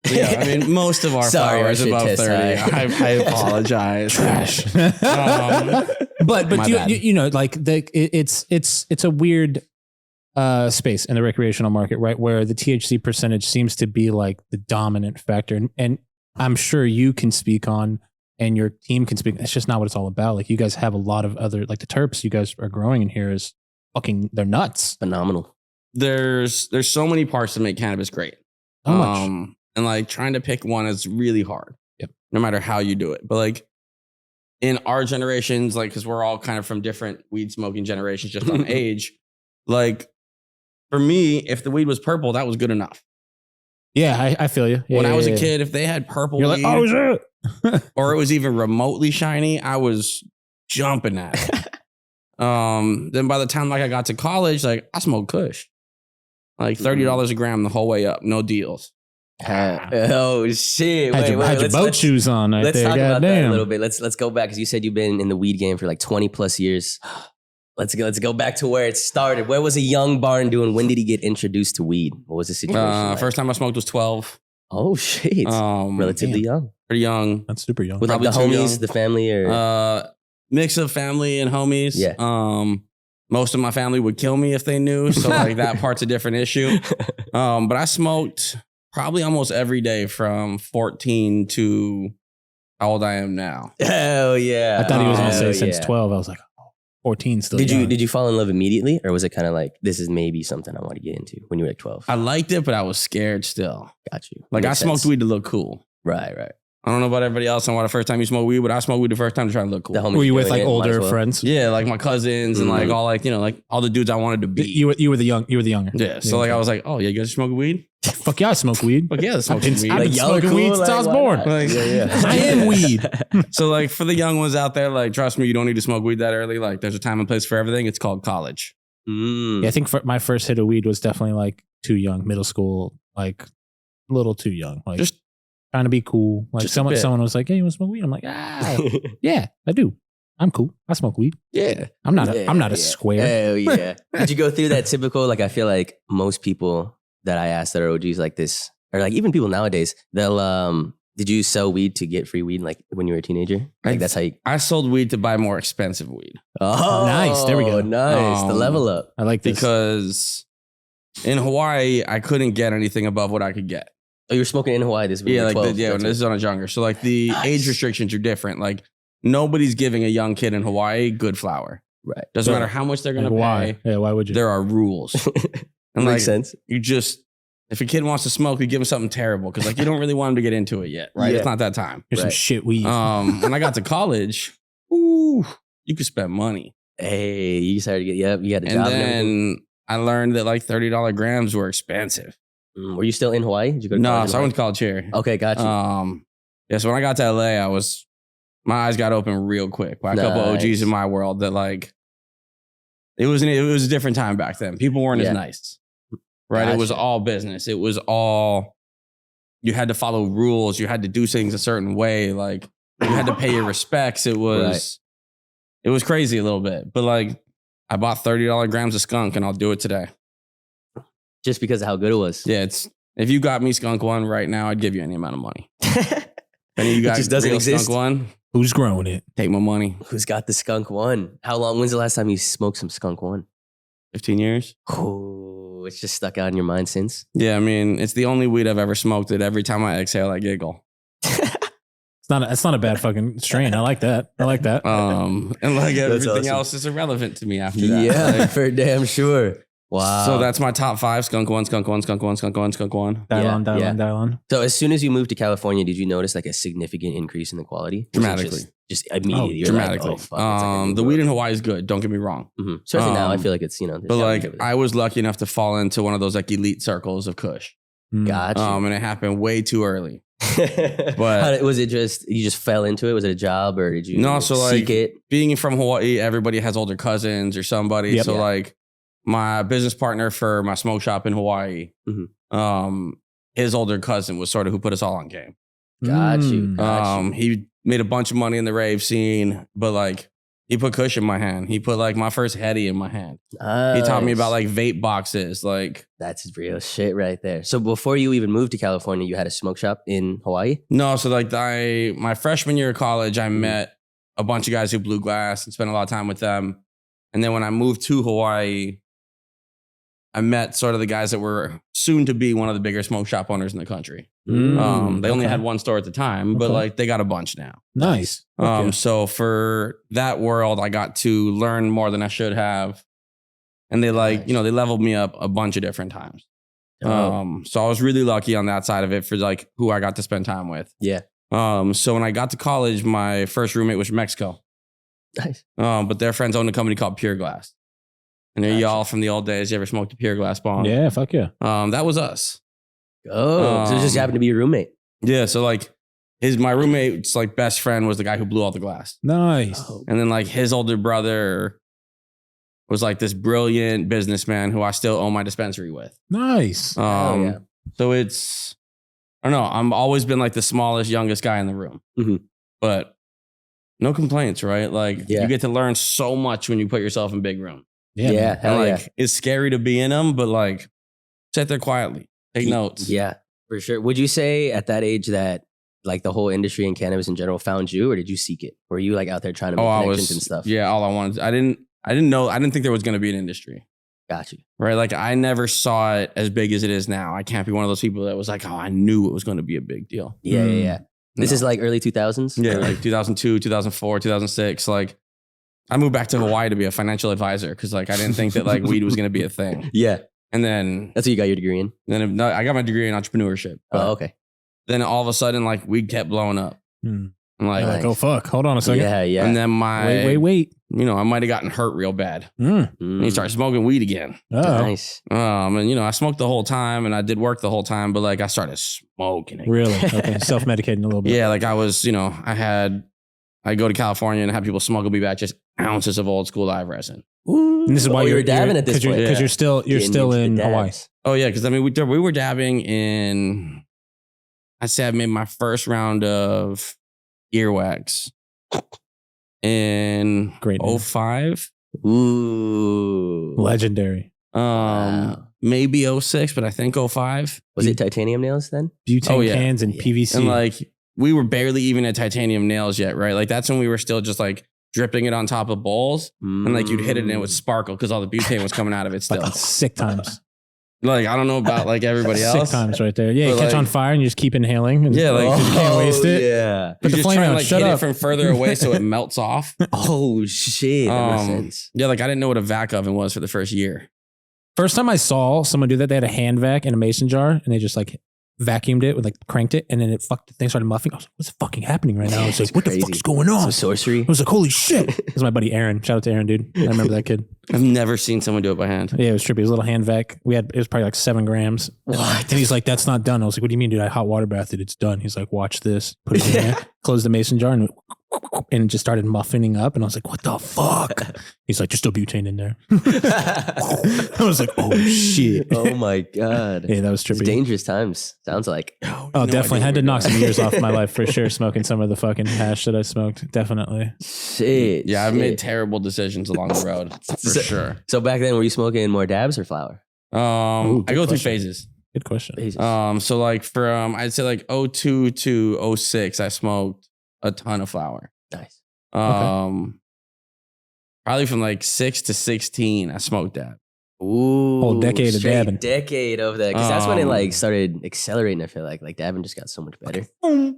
Yeah, I mean, most of our flowers above 30. I apologize. Trash. But like it's a weird space in the recreational market, right? Where the THC percentage seems to be like the dominant factor. And I'm sure you can speak on and your team can speak. It's just not what it's all about. Like you guys have a lot of other, like the terps you guys are growing in here is fucking, they're nuts. Phenomenal. There's so many parts to make cannabis great. How much? And like trying to pick one is really hard. Yep. No matter how you do it. But like in our generations, like, cause we're all kind of from different weed smoking generations just on age. Like for me, if the weed was purple, that was good enough. Yeah, I feel you. Yeah, when I was a kid, if they had purple you're weed, like, oh shit. or it was even remotely shiny, I was jumping at it. Then by the time like I got to college, like I smoked Kush. Like $30 a gram the whole way up, no deals. Oh shit! Had your boat shoes on. Right let's there. talk God about that damn. a little bit. Let's go back because you said you've been in the weed game for like 20 plus years. Let's go back to where it started. Where was a young Barn doing? When did he get introduced to weed? What was the situation? Like? First time I smoked was 12. Oh shit! Relatively young. Pretty young. That's super young. With like the homies, the family, or mix of family and homies. Yeah. Most of my family would kill me if they knew. So like that part's a different issue. But I smoked probably almost every day from 14 to how old I am now. Hell yeah! I thought he was going to say since 12. I was like, 14 still. Did you fall in love immediately, or was it kind of like this is maybe something I want to get into when you were like 12? I liked it, but I was scared still. Got you. Like Makes I smoked sense. weed to look cool. Right. I don't know about everybody else and why the first time you smoke weed, but I smoked weed the first time to try to look cool. Were you with like older friends? Yeah, like my cousins and like all like, like all the dudes I wanted to be. You were the younger. Yeah. So like I was like, oh yeah, you guys smoking weed? Fuck yeah, I smoke weed. Fuck yeah, smoking weed. I've been Like, smoking cool, weed since I was born. Like, I am weed. So like for the young ones out there, like trust me, you don't need to smoke weed that early. Like there's a time and place for everything. It's called college. Yeah, I think my first hit of weed was definitely like too young, middle school, like a little too young. Like Just trying to be cool. Like just a bit. someone was like, hey, you want to smoke weed? I'm like, yeah, I do. I'm cool. I smoke weed. Yeah. I'm not a square. Hell yeah. Did you go through that typical, like I feel like most people that I ask that are OGs like this, or like even people nowadays, they'll did you sell weed to get free weed like when you were a teenager? Like that's how you I sold weed to buy more expensive weed. Oh Nice. There we go. Nice. The level up. I like this. Because in Hawaii, I couldn't get anything above what I could get. Oh, you were smoking in Hawaii this week. Yeah, like 12. when this is on a younger. So like the age restrictions are different. Like nobody's giving a young kid in Hawaii good flower. Right. Doesn't matter how much they're going to Why? pay. Yeah, why would you? There are rules. And Makes sense. You just, if a kid wants to smoke, you give him something terrible because like you don't really want him to get into it yet, right? Yeah. It's not that time. Here's some shit weed. When I got to college, ooh, you could spend money. Hey, you started to get, you got a And job. then I learned that like $30 grams were expensive. Were you still in Hawaii? Did you go to No, college in so I Hawaii? went to college here. Okay, got you. Yeah, so when I got to LA, my eyes got open real quick by a couple Nice. OGs in my world that like, it was a different time back then. People weren't as nice, right? It was Gotcha. all business. It was all, you had to follow rules. You had to do things a certain way. Like you had to pay your respects. It was crazy a little bit, but like I bought $30 grams of skunk and I'll do it today. Just because of how good it was. Yeah, if you got me skunk one right now, I'd give you any amount of money. And you got just doesn't real exist. skunk one, Who's growing it? take my money. Who's got the skunk one? How long? When's the last time you smoked some skunk one? 15 years. Oh, it's just stuck out in your mind since. Yeah, I mean, it's the only weed I've ever smoked that every time I exhale, I giggle. It's not a bad fucking strain. I like that. And like everything awesome. else is irrelevant to me after that. Yeah, Like, for damn sure. Wow. so that's my top 5: skunk one, skunk one, skunk one, skunk one, skunk one. Dial Yeah, on, dial yeah. on, dial on. So as soon as you moved to California, did you notice like a significant increase in the quality? Was it Dramatically. Just immediately. You're Dramatically. Like, oh, fuck, it's like a new The world. weed in Hawaii is good. Don't get me wrong. Mhm. Especially now, I um, feel like it's, there's But gotta like, be over there. I was lucky enough to fall into one of those like elite circles of Kush. Gotcha. And it happened way too early. But was it just, you just fell into it? Was it a job or did you No, so like seek it? being from Hawaii, everybody has older cousins or somebody. Yep. So Yeah. like my business partner for my smoke shop in Hawaii, his older cousin was sort of who put us all on game. Got you. He made a bunch of money in the rave scene, but like he put Kush in my hand. He put like my first heady in my hand. He taught me about like vape boxes. Like That's real shit right there. So before you even moved to California, you had a smoke shop in Hawaii? no, so like my freshman year of college, I met a bunch of guys who blew glass and spent a lot of time with them. And then when I moved to Hawaii, I met sort of the guys that were soon to be one of the bigger smoke shop owners in the country. They only had one store at the time, but Okay. like they got a bunch now. Nice. Okay. So for that world, I got to learn more than I should have. And they like, Nice. they leveled me up a bunch of different times. Oh. So I was really lucky on that side of it for like who I got to spend time with. Yeah. So when I got to college, my first roommate was from Mexico. Nice. But their friends owned a company called Pure Glass. And Gotcha. y'all from the old days, you ever smoked a Pure Glass bong? Yeah, fuck yeah. That was us. Oh, so it just happened to be your roommate. Yeah. So like my roommate's like best friend was the guy who blew all the glass. Nice. Oh, And then like his older brother was like this brilliant businessman who I still own my dispensary with. Nice. yeah. So it's, I don't know. I'm always been like the smallest, youngest guy in the room, Mhm. but no complaints, right? Like Yeah. you get to learn so much when you put yourself in big room. Yeah. Yeah. man. Hell And yeah. like it's scary to be in them, but like sit there quietly, take notes. Yeah, for sure. Would you say at that age that like the whole industry and cannabis in general found you, or did you seek it? Were you like out there trying to make I connections was and stuff? Yeah, all I wanted. I didn't think there was going to be an industry. Got you. Right. Like I never saw it as big as it is now. I can't be one of those people that was like, oh, I knew it was going to be a big deal. Yeah, yeah, yeah. This No. is like early 2000s? Yeah, Or- like 2002, 2004, 2006. Like I moved back to Hawaii to be a financial advisor because like I didn't think that like weed was going to be a thing. yeah. And then That's what you got your degree in? I got my degree in entrepreneurship. But Oh, okay. then all of a sudden, like weed kept blowing up. Hmm. I'm like, You're like, oh fuck. Hold on a second. Yeah, yeah. and then Wait. I might have gotten hurt real bad. Mm. And he started smoking weed again. Oh. Nice. And I smoked the whole time and I did work the whole time, but like I started smoking it. Really? Okay. Self-medicating a little bit. Yeah, like I was, I go to California and have people smuggle me back just ounces of old school live resin. Ooh. And this is why you you're were dabbing at this point. because you're still Getting still into in the Hawaii. dabs. Oh yeah, because I mean we were dabbing in. I'd say I made my first round of earwax in Great name. 05. Ooh. Legendary. Wow. Maybe 06, but I think 05. Was it titanium nails then? Butane Oh, yeah. cans and Yeah. PVC. And like we were barely even at titanium nails yet, right? Like that's when we were still just like dripping it on top of bowls, and like you'd hit it and it would sparkle because all the butane was coming out of it still. Fucking sick times. Like, I don't know about like everybody Sick else. times right there. Yeah, you But, catch like- on fire and you just keep inhaling. And, Yeah, like- you can't waste it. Yeah. Put the You're just flame trying to out. like Shut hit up. it from further away so it melts off. Oh shit. That makes sense. Yeah, like I didn't know what a vac oven was for the first year. First time I saw someone do that, they had a hand vac in a mason jar and they just like vacuumed it with like cranked it and then the thing started muffing. I was like, what's fucking happening right now? I was like, It's what the crazy. fuck is going on? Some sorcery. I was like, holy shit. This is my buddy Aaron. Shout out to Aaron, dude. I remember that kid. I've never seen someone do it by hand. Yeah, it was trippy. It was a little hand vac. It was probably like 7 grams. What? And he's like, that's not done. I was like, what do you mean, dude? I hot water bathed it. It's done. He's like, watch this. Put it in there. Close the mason jar and it just started muffining up. And I was like, what the fuck? He's like, just throw butane in there. I was like, oh shit. Oh my god. Yeah, that was It's trippy. dangerous times. Sounds like. Oh, definitely. Had to knock some years off my life for sure. Smoking some of the fucking hash that I smoked. Definitely. Shit. Yeah, I've shit. made terrible decisions along the road for sure. So back then, were you smoking more dabs or flower? Ooh, I good go through question. phases. Good question. Jesus. So like from I'd say like 02 to 06, I smoked a ton of flower. Nice. Probably from like 6 to 16, I smoked that. Ooh, Whole decade of straight dabbing. Decade of that, because that's when it like Um, started accelerating. I feel like dabbing just got so much better.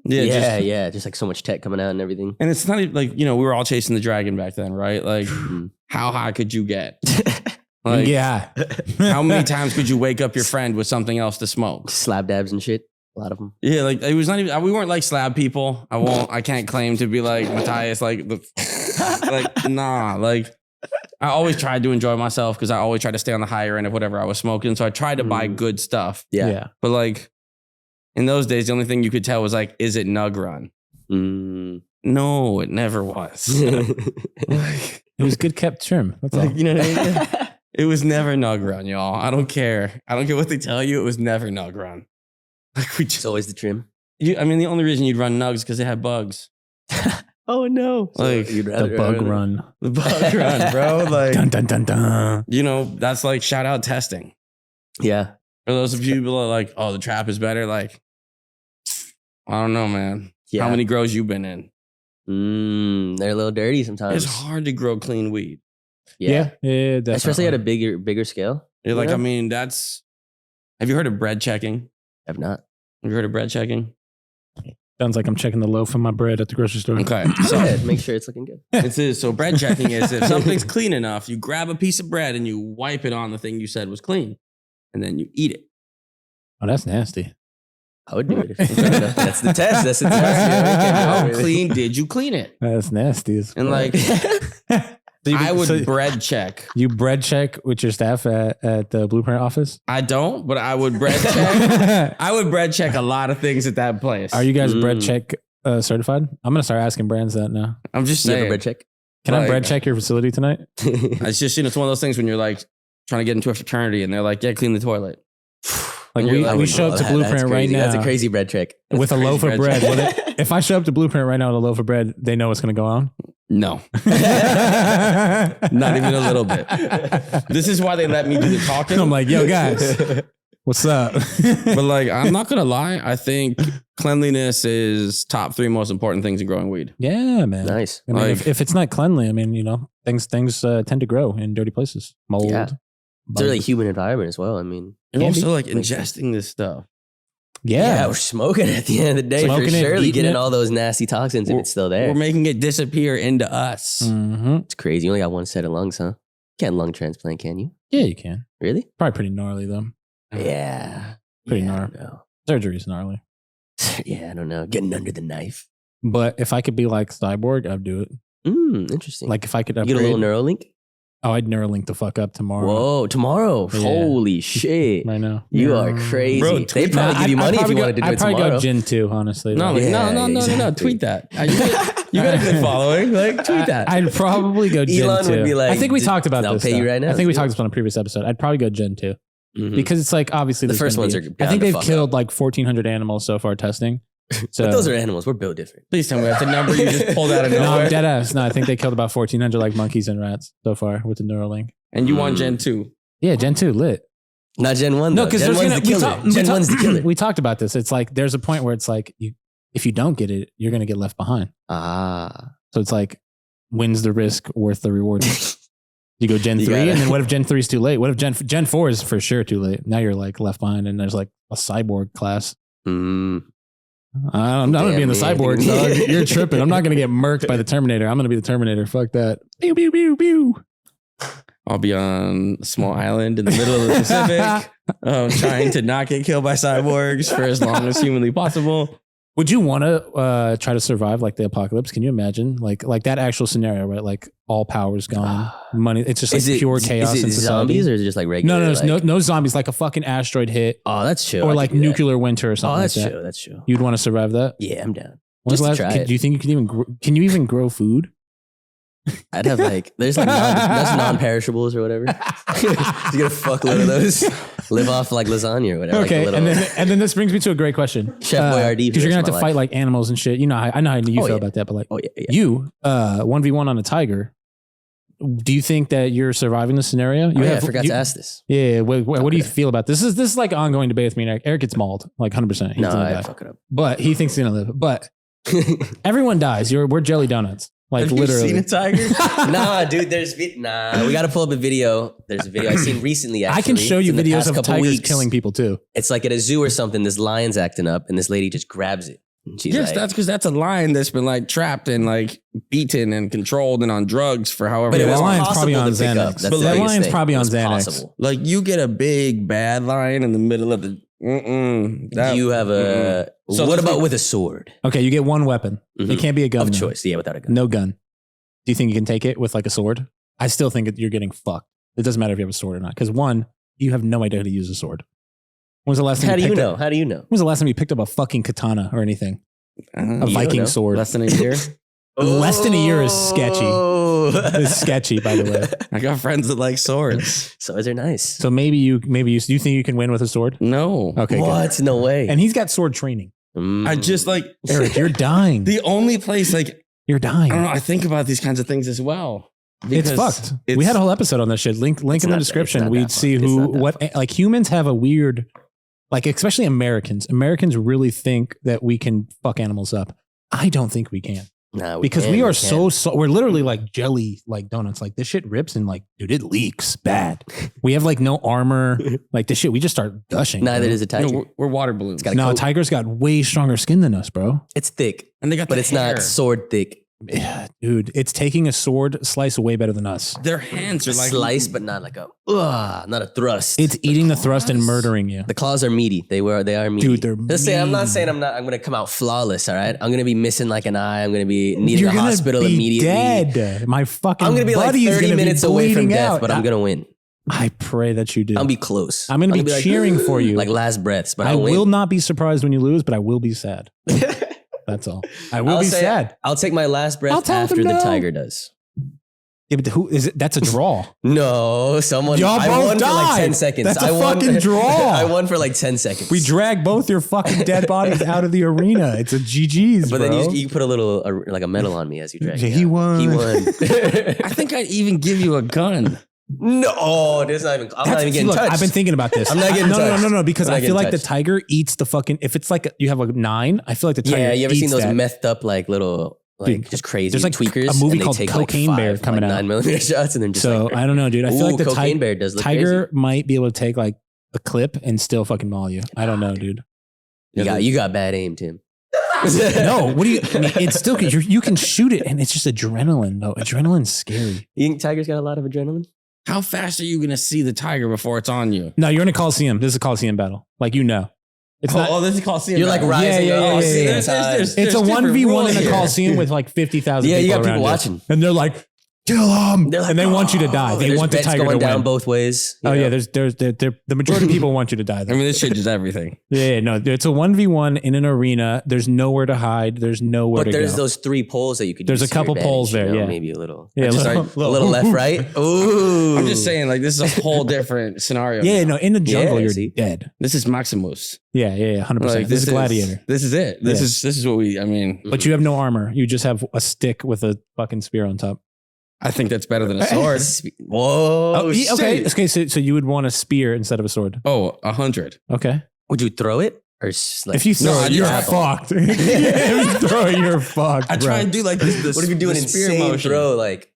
Yeah, Yeah, just like so much tech coming out and everything. And it's not even like, we were all chasing the dragon back then, right? Like, Mhm. how high could you get? Like, Yeah. how many times could you wake up your friend with something else to smoke? Slab dabs and shit. A lot of them. Yeah, like it was not even. We weren't like slab people. I can't claim to be like Matthias. Like nah. Like I always tried to enjoy myself because I always tried to stay on the higher end of whatever I was smoking. So I tried to buy good stuff. Yeah. But like in those days, the only thing you could tell was like, is it Nug Run? Mm. No, it never was. Like, It was good kept trim. That's all. you know what I mean? It was never Nug Run, y'all. I don't care. I don't care what they tell you. It was never Nug Run. Like we It's just, always the trim. I mean, the only reason you'd run Nugs because they had bugs. Oh no! Like, you'd The bug run. The bug run, bro. Like, Dun, dun, dun, dun. that's like shout out testing. Yeah. For those of you people that are like, oh, the trap is better. Like, I don't know, man. Yeah. How many grows you been in? They're a little dirty sometimes. It's hard to grow clean weed. Yeah. Definitely. Especially at a bigger scale. You're like, Yeah. I mean, have you heard of bread checking? I've not. Have you heard of bread checking? Sounds like I'm checking the loaf of my bread at the grocery store. Okay. So So make sure it's looking good. it is. So bread checking is if something's clean enough, you grab a piece of bread and you wipe it on the thing you said was clean, and then you eat it. Oh, that's nasty. I would do it. If that's the test. That's the test. How clean did you clean it? That's nasty. And like, I would bread check. You bread check with your staff at the Blueprint office? I don't, but I would bread check. I would bread check a lot of things at that place. Are you guys bread check certified? I'm going to start asking brands that now. I'm just You have a saying. bread check? Can I Like- bread check your facility tonight? It's just, it's one of those things when you're like trying to get into a fraternity and they're like, yeah, clean the toilet. Like You're like, we show up to That's Blueprint right crazy. now That's a crazy bread check. with a crazy loaf of bread bread. check. Will it- if I show up to Blueprint right now with a loaf of bread, they know what's going to go on? No, not even a little bit. This is why they let me do the talking. I'm like, yo, guys, what's up? But like, I'm not going to lie. I think cleanliness is top 3 most important things in growing weed. Yeah, man. Nice. I mean, Like- if it's not cleanly, I mean, things tend to grow in dirty places. Mold. Yeah. It's a really human environment as well. I mean, And Candy? also like Makes sense. ingesting this stuff. we're smoking at the end of the day Smoking for it, surely eating getting it. all those nasty toxins if it's still there. We're making it disappear into us. Mm-hmm. It's crazy. You only got one set of lungs, huh? Can't lung transplant, can you? Yeah, you can. Really? Probably pretty gnarly though. Yeah. Pretty yeah, I gnarly. don't know. Surgery's gnarly. Yeah, I don't know. Getting under the knife. But if I could be like Cyborg, I'd do it. Interesting. Like if I could you upgrade, get a little Neuralink? oh, I'd Neuralink the fuck up tomorrow. Whoa, tomorrow. Yeah. Holy shit. Right now. You are crazy. Bro, They'd probably give you money if you wanted to do I'd it probably tomorrow. go Gen 2, honestly. No, though. no, exactly. Tweet that. You got a good following. Like, tweet that. I'd probably go Gen Elon 2. would be like, I think we talked about I'll this. pay you though. right now. I think we Yeah. talked about on a previous episode. I'd probably go Gen 2 Mhm. because it's like obviously The there's first gonna ones be- are I bound think to they've fuck killed like 1,400 animals so far testing. So But those are animals. We're built different. Please tell me that's a number you just pulled out of no, I'm nowhere. dead ass. No, I think they killed about 1,400 like monkeys and rats so far with the Neuralink. And you want Gen 2. Yeah, Gen 2 lit. Not Gen 1, No, though. because Gen there's 1's gonna the killer. Gen 1's the killer. We talked about this. It's like there's a point where it's like if you don't get it, you're gonna get left behind. Ah. So it's like, when's the risk worth the reward? You go Gen You 3, gotta- and then what if Gen 3 is too late? What if Gen 4 is for sure too late? Now you're like left behind, and there's like a cyborg class. Mm. I'm not gonna be in the Damn, cyborg. man. Dog. You're tripping. I'm not gonna get murked by the Terminator. I'm gonna be the Terminator. Fuck that. Pew pew pew pew. I'll be on a small island in the middle of the Pacific, trying to not get killed by cyborgs for as long as humanly possible. Would you want to try to survive like the apocalypse? Can you imagine like that actual scenario, right? Like all power's gone, money. It's just like pure chaos. Is it in society. zombies or is it just like regular? No, like, no zombies. Like a fucking asteroid hit, Oh, that's chill. or I like could do that. nuclear winter or something. Oh, that's like that. chill. That's chill. You'd want to survive that? Yeah, I'm down. When's Just the to last- try it. Do you think you can even? Can you even grow food? I'd have like there's non-perishables or whatever. Just get a fuckload of those. Live off like lasagna or whatever. Okay, like the little, and then this brings me to a great question. Chef Boyardee. Because you're gonna have to my fight life. like animals and shit. You know, I know how you Oh, feel yeah. about that, but like Oh yeah. you, 1v1 on a tiger. Do you think that you're surviving the scenario? You I forgot to ask this. Yeah. What do you Okay. feel about this? This is like ongoing debate with me and Eric. Eric gets mauled like 100%. He's No, gonna I die. fuck it up. But he thinks he's gonna live. But everyone dies. We're jelly donuts. Like Have literally. you seen a tiger? Nah, dude. We gotta pull up a video. There's a video I seen recently. Actually, I can show you in the videos past of couple tigers weeks. killing people too. It's like at a zoo or something. This lion's acting up, and this lady just grabs it. And she's Yes, like, that's because that's a lion that's been like trapped and like beaten and controlled and on drugs for however but it that was long. lion's probably possible on to pick Xanax. up. That's But the that biggest lion's thing. probably It on was Xanax. possible. Like you get a big bad lion in the middle of the. You have a. So what this about thing- with a sword Okay, you get one weapon. It Mhm. can't be a gun of though. choice? Yeah, without a gun. No gun. Do you think you can take it with like a sword? I still think that you're getting fucked. It doesn't matter if you have a sword or not. Because one, you have no idea how to use a sword. When's the last time How do you picked know? up- How do you know? When's the last time you picked up a fucking katana or anything? A You don't Viking know. sword. Less than a year. Less than a year is sketchy. Oh. It's sketchy, by the way. I got friends that like swords. Swords are nice. So maybe you do you think you can win with a sword? No, Okay, good. What? No way. And he's got sword training. Mm. I just like Eric, you're dying. the only place like You're dying. I don't know. I think about these kinds of things as well. It's Because fucked. it's- We had a whole episode on this shit. Link It's in not the that- description. it's not We'd that see fucked. It's who not that what like humans have a weird like especially Americans. Americans really think that we can fuck animals up. I don't think we can. Nah, Because can, we are can. so we're literally like jelly like donuts. Like this shit rips and like dude, it leaks bad. We have like no armor. Like this shit, we just start gushing. Neither bro. does a tiger. no, we're water balloons, got a No, coat. tiger's got way stronger skin than us, bro. It's thick, and they got, but the it's hair. not sword thick. Yeah, dude, it's taking a sword slice way better than us. Their hands A are like slice, but not like not a thrust. It's eating the thrust and claws? murdering you. The claws are meaty. They are meaty. Dude, they're Just saying, I'm not meaty. saying I'm gonna come out flawless. All right, I'm gonna be missing like an eye. I'm gonna be needing You're a gonna hospital be immediately. dead. My fucking I'm gonna be like buddy is 30 gonna be minutes away from bleeding death, out. but I'm gonna win. I pray that you do. I'll be close. I'm gonna be like, cheering for you. like last breaths, but I I'll will win. not be surprised when you lose, but I will be sad. That's all. I will I'll be say sad. I'll take my last I'll breath tell after them the no. tiger does. Yeah, but who is it? That's a draw. No, someone. Y'all I both won for like died. 10 seconds. That's a I won, fucking draw. I won for like 10 seconds. We drag both your fucking dead bodies out of the arena. It's a GG's, But bro. then you put a little like a medal on me as you drag. Yeah, me he out. won. He won. I think I'd even give you a gun. No, there's not even. I'm not even getting Look, touched. I've been thinking about this. I'm not getting no, touched. no, because I'm not I feel getting like the touched. tiger eats the fucking. If it's like you have a 9, I feel like the tiger. Yeah, you ever eats seen those that. methed up like little like Dude, just crazy there's like tweakers? a movie and they called take Cocaine like Bear 5, coming like out. 9mm shots and then just So like, I don't know, dude. I feel ooh, like the Cocaine Bear does look tiger crazy. might be able to take like a clip and still fucking maul you. I don't know, dude. You got bad aim, Tim. No, what do you? I mean, it's still you can shoot it, and it's just adrenaline. Though adrenaline's scary. You think tigers got a lot of adrenaline? How fast are you going to see the tiger before it's on you? No, you're in a Coliseum. This is a Coliseum battle. Like you know, it's not. this is Coliseum. You're like Battle. rising. yeah, up. yeah, Oh, yeah, see, yeah. there's- It's a different 1v1 rules in a here. Coliseum with like 50,000 Yeah, you people got people around watching. and they're like, kill him, They're like, and they want you to die. They there's want the bets tiger going to down win. both ways. you Oh know? yeah, there's the majority of people want you to die. I Though. mean, this changes everything. Yeah, no, it's a 1v1 in an arena. There's nowhere to hide. There's nowhere But to there's go. those 3 poles that you could There's use a to your couple poles advantage, there, you know, yeah. maybe a little. Yeah, just little, like- A little left, right? Ooh. I'm just saying, like, this is a whole different scenario. Yeah, now. no, in the jungle Yeah, you're see? dead. This is Maximus. Yeah, 100%. Like, This is Gladiator. This is it. This Yeah. is what we. I mean, But you have no armor. You just have a stick with a fucking spear on top. I think that's better than a sword. Whoa. Oh, okay. shit. Okay. So you would want a spear instead of a sword. Oh, 100. Okay. Would you throw it? Or just, like, If you throw No, it, I you're just- fucked. If you throw it, you're fucked. I bro. try and do like this. what if you do an spear insane motion. throw like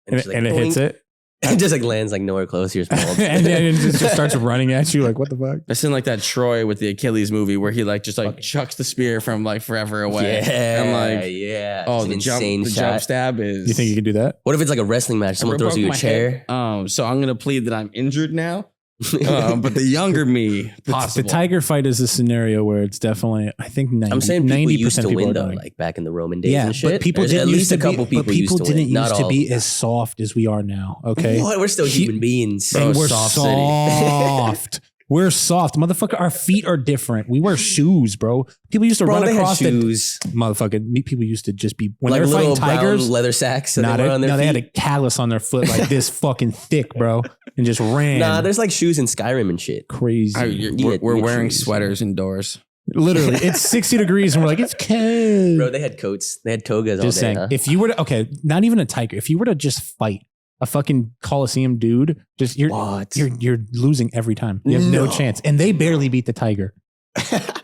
and, just, like, and it hits boing? it. It just like lands like nowhere close to your small. And then it just starts running at you like, what the fuck? I seen like that Troy with the Achilles movie where he like just like chucks the spear from like forever away. Yeah, and like Oh, the jump stab is. You think you can do that? What if it's like a wrestling match? Someone throws you a chair. So I'm gonna plead that I'm injured now. But the younger me, possible. The tiger fight is a scenario where it's definitely, I think 90%. I'm saying people used to win though, dying. like back in the Roman days Yeah, and shit. but people There's didn't at used least to a couple be, but people people used to didn't win. Not used to all. be as soft as we are now. Okay, What? We're still human beings. and Bro, we're soft soft. city. We're soft, motherfucker. Our feet are different. We wear shoes, bro. People used to Bro, run they had across shoes. motherfucker. People used to just be when Like they were little fighting tigers. brown leather sacks. That Nah, they wore on their they had a feet. callus on their foot like this fucking thick, bro, and just ran. Nah, there's like shoes in Skyrim and shit. Crazy. We're wearing shoes. sweaters indoors. Literally, it's 60 degrees, and we're like, it's cold. Bro, they had coats. They had togas Just all day. saying, Huh? if you were to, okay, not even a tiger, if you were to just fight a fucking Coliseum dude, just What? you're losing every time. You have no chance, and they barely beat the tiger.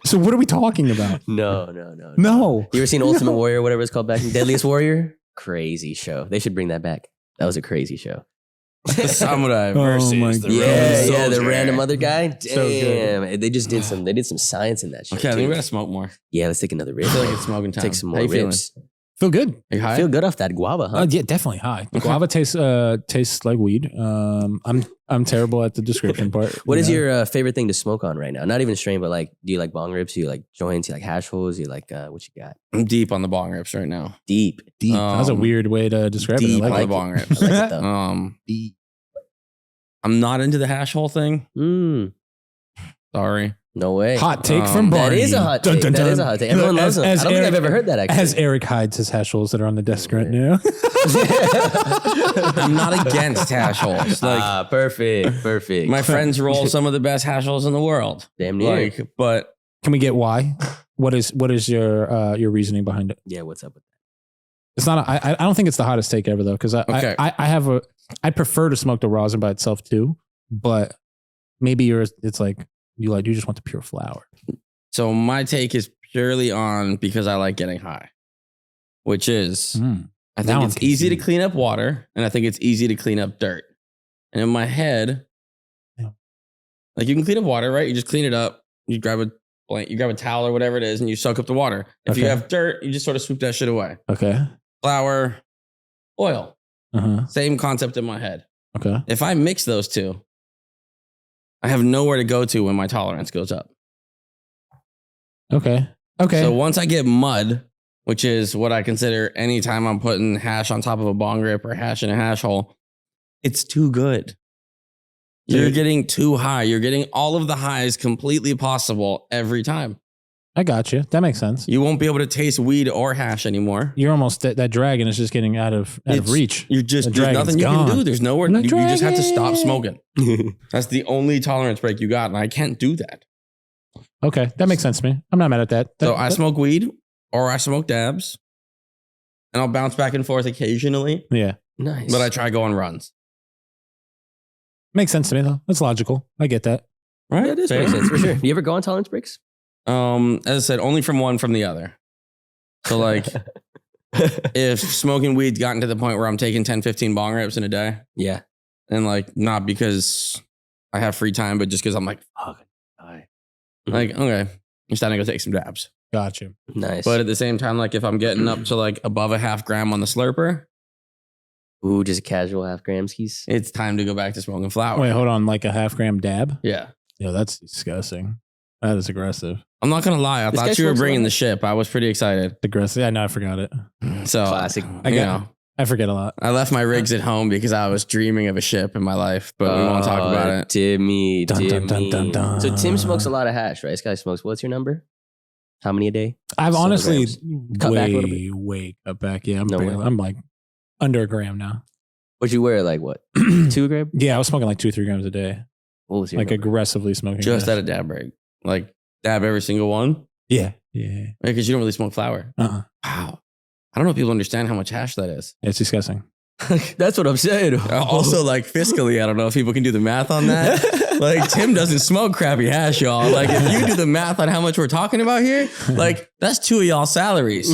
So what are we talking about? No. No, You ever seen Ultimate Warrior, whatever it's called back in Deadliest Warrior? Crazy show. They should bring that back. That was a crazy show. The samurai Oh versus my the God. Roman Yeah, the soldier. random other guy. Damn, So good. they just did some science in that shit. Okay, I think too. we gotta smoke more. Yeah, let's take another rip. I feel like it's smoking time. Take some How more you feeling? rips. feel good. Are you high? Feel good off that guava, huh? Yeah, definitely high. The guava tastes like weed. I'm terrible at the description part. What is Yeah. your favorite thing to smoke on right now? Not even strain, but like, do you like bong rips? Do you like joints? Do you like hash holes? Do you like what you got? I'm deep on the bong rips right now. Deep. That's a weird way to describe deep, it. I On like the it. bong I rips. like it though. Deep. I'm not into the hash hole thing. Mm, Sorry. no way. Hot take from That Barney. is a hot Dun, take. dun, That dun. is a hot take. Everyone loves them. I don't think I've ever heard that actually. As Erick hides his hash holes that are on the desk right now. I'm not against hash holes. Like Perfect. my friends roll some of the best hash holes in the world. Damn near. Like, but Can we get why? What is your reasoning behind it? Yeah, what's up with that? It's not. I don't think it's the hottest take ever though, because Okay. I prefer to smoke the rosin by itself too, but maybe yours it's like you just want the pure flower. so my take is purely on because I like getting high, which is I think Now it's I'm easy to confused. clean up water, and I think it's easy to clean up dirt. And in my head, Yeah. like you can clean up water, right? You just clean it up. You grab a towel or whatever it is, and you soak up the water. If you Okay. have dirt, you just sort of sweep that shit away. Okay. Flour, oil, Uh-huh. same concept in my head. Okay. If I mix those two, I have nowhere to go to when my tolerance goes up. Okay. Okay. So once I get mud, which is what I consider anytime I'm putting hash on top of a bong rip or hash in a hash hole, it's too good. You're getting too high. You're getting all of the highs completely possible every time. I got you. That makes sense. You won't be able to taste weed or hash anymore. You're almost that dragon is just getting out of reach. You're just The there's dragon's nothing you gone. can do. There's nowhere. The You just have to stop dragon. smoking. That's the only tolerance break you got, and I can't do that. Okay, that makes sense to me. I'm not mad at that. So I smoke weed or I smoke dabs, and I'll bounce back and forth occasionally. Yeah, Nice. But I try go on runs. makes sense to me though. That's logical. I get that. Right? Yeah, it does make sense for sure. You ever go on tolerance breaks? As I said, only from one from the other. So like if smoking weed's gotten to the point where I'm taking 10, 15 bong rips in a day, Yeah. and like not because I have free time, but just because I'm like, fuck, like, okay, I'm starting to go take some dabs. Gotcha. Nice. But at the same time, like if I'm getting up to like above a half gram on the slurper, Ooh, just a casual half gram skis. it's time to go back to smoking flower. Wait, hold on. Like a half gram dab? Yeah. Yo, that's disgusting. That is aggressive. I'm not going to lie. I This guy thought you were smokes a bringing lot. the ship. I was pretty excited. Aggressive. Yeah, no, I forgot it. So, Classic. I forget a lot. I left my rigs at home because I was dreaming of a ship in my life, but we won't talk about it. Timmy, Dun, dun, Timmy. dun, dun, dun. So Tim smokes a lot of hash, right? This guy smokes. What's your number? How many a day? I've Seven honestly grams. Cut back a little bit. way cut back. Yeah, No way. I'm like under a gram now. What'd you wear? Like what? 2 gram? Yeah, I was smoking like 2-3 grams a day. What was your Like number? aggressively smoking. Just hash. at a dab rig. Like dab every single one. Yeah. Yeah. Because you don't really smoke flower. Uh-uh. Wow. I don't know if people understand how much hash that is. It's disgusting. That's what I'm saying. Also, like fiscally, I don't know if people can do the math on that. Like Tim doesn't smoke crappy hash, y'all. Like if you do the math on how much we're talking about here, like that's 2 of y'all salaries.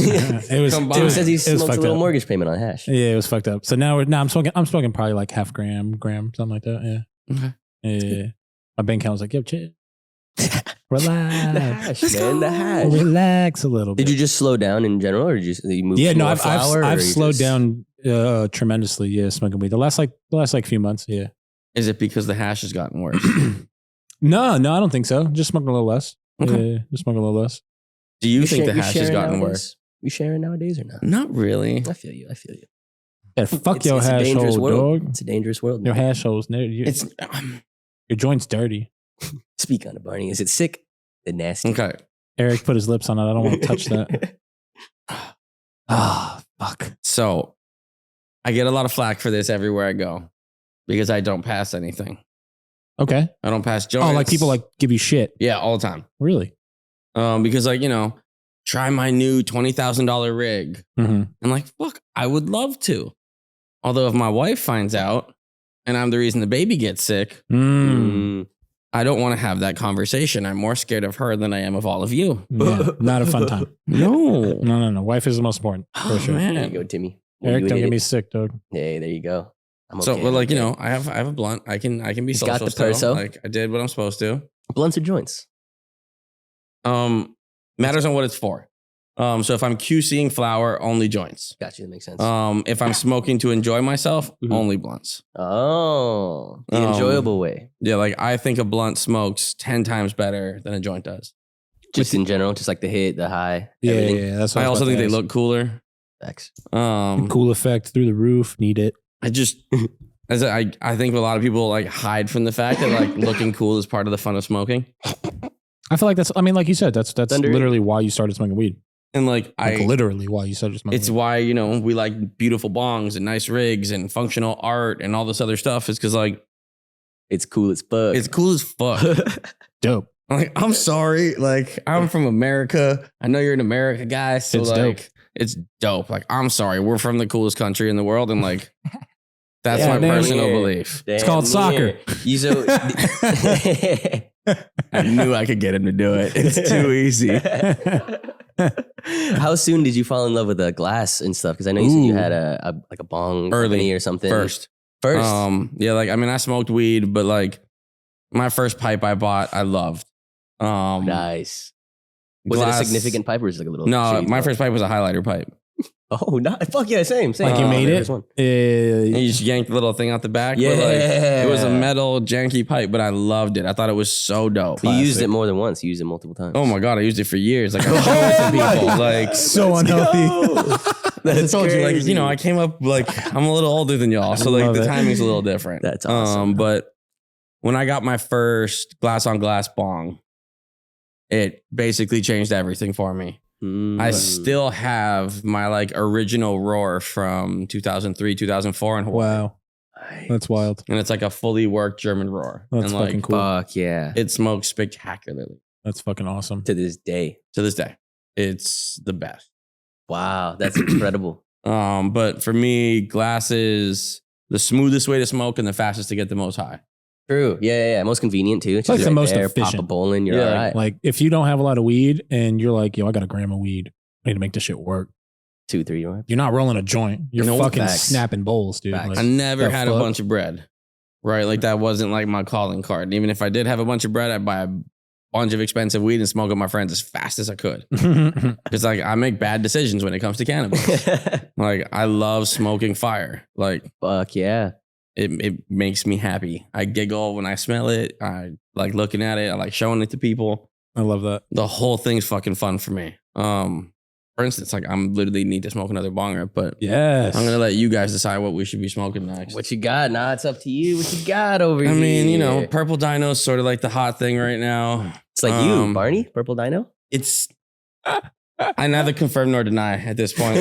It was. Tim says he smokes a little up. mortgage payment on hash. Yeah, it was fucked up. So now I'm smoking probably like half gram, something like that. Yeah. Okay. Yeah. My bank account was like, yo, chill. Relax. The hash, man. The hash. Relax a little bit. Did you just slow down in general, or did you move? Yeah, to no, more I've flower, or I've you slowed just- down tremendously. Yeah, smoking weed. The last few months. Yeah. Is it because the hash has gotten worse? No, I don't think so. Just smoking a little less. Okay. Yeah, just smoking a little less. Do you think the hash has sharing gotten nowadays? worse? You sharing nowadays or not? Not really. I feel you. Yeah, fuck It's your a hash dangerous hole, world. dog. It's a dangerous world. Your man. hash holes. It's Your joint's dirty. Speak on it, Barney. Is it sick? The nasty. okay. Eric put his lips on it. I don't want to touch that. Ah, fuck. So I get a lot of flack for this everywhere I go because I don't pass anything. Okay. I don't pass joints. Oh, like people like give you shit. yeah, all the time. Really? Because like try my new $20,000 rig. Mm-hmm. I'm like, fuck, I would love to. Although if my wife finds out and I'm the reason the baby gets sick, I don't want to have that conversation. I'm more scared of her than I am of all of you. Yeah, not a fun time. No. No. Wife is the most important. For Oh, sure. man. There you go, Timmy. Eric, You don't hit get me it. sick, dog. Hey, there you go. I'm So, okay, but I'm like, okay. I have a blunt. I can be He's social got the still. perso. Like I did what I'm supposed to. Blunts or joints? Matters on what it's for. So if I'm QCing flower, only joints. Gotcha. That makes sense. If I'm smoking to enjoy myself, Mhm. only blunts. Oh, the Um, enjoyable way. Yeah, like I think a blunt smokes 10 times better than a joint does. Just in general, just like the hit, the high, Yeah, everything. yeah. That's what I was also about think to they ask. look cooler. Facts. Cool effect through the roof. Need it. I just, I think a lot of people like hide from the fact that like looking cool is part of the fun of smoking. I feel like that's. I mean, like you said, that's Underrated. literally why you started smoking weed. And like Like literally why you started smoking. it's weed. why, we like beautiful bongs and nice rigs and functional art and all this other stuff is because like It's cool as fuck. it's cool as fuck. dope. Like, I'm sorry. Like, I'm from America. I know you're an America guy. So, It's like, dope. it's dope. Like, I'm sorry. We're from the coolest country in the world. And, like, that's Yeah, my man. personal Yeah. belief. It's called soccer. You so. I knew I could get him to do it. It's too easy. How soon did you fall in love with the glass and stuff? Because I know you said you Ooh. had a bong Early. company or something. First. Yeah, like, I mean, I smoked weed, but, like, my first pipe I bought, I loved. Nice. Was it a significant pipe or was it like a little? No, shady my pipe? first pipe was a highlighter pipe. Oh, not fuck yeah, same. Like you made There's it. one. And you just yanked the little thing out the back. Yeah, But, like, it was a metal janky pipe, but I loved it. I thought it was so dope. You used it more than once. You used it multiple times. Oh my god, I used it for years. Like I showed it to people. Like So unhealthy. I told you, like I came up like I'm a little older than y'all, so like Love the it. timing's a little different. That's awesome. But when I got my first glass on glass bong, it basically changed everything for me. I still have my like original roar from 2003, 2004 in Hawaii. Wow, that's wild. And it's like a fully worked German roar. That's and fucking like cool. Fuck yeah. it smokes spectacularly That's fucking awesome. To this day. to this day. It's the best. Wow, that's incredible. But for me, glass is the smoothest way to smoke and the fastest to get the most high. True. Yeah. Most convenient too. It's like just the right most there, Pop a efficient. bowl in, you're Yeah, all right. Like if you don't have a lot of weed and you're like, yo, I got a gram of weed. I need to make this shit work. 2, 3, right? You're not rolling a joint. You're No, fucking facts. snapping bowls, dude. Facts. Like, I never the had a fuck? bunch of bread, right? Like that wasn't like my calling card. And even if I did have a bunch of bread, I'd buy a bunch of expensive weed and smoke with my friends as fast as I could. Because like I make bad decisions when it comes to cannabis. Like I love smoking fire. Like Fuck yeah. it makes me happy. I giggle when I smell it. I like looking at it. I like showing it to people. I love that. The whole thing's fucking fun for me. For instance, like I'm literally need to smoke another bonger, but Yes. I'm gonna let you guys decide what we should be smoking next. What you got? Nah, it's up to you. What you got over I here? mean, purple dino's sort of like the hot thing right now. It's like you, um, Barney, Purple Dino. It's I neither confirm nor deny at this point.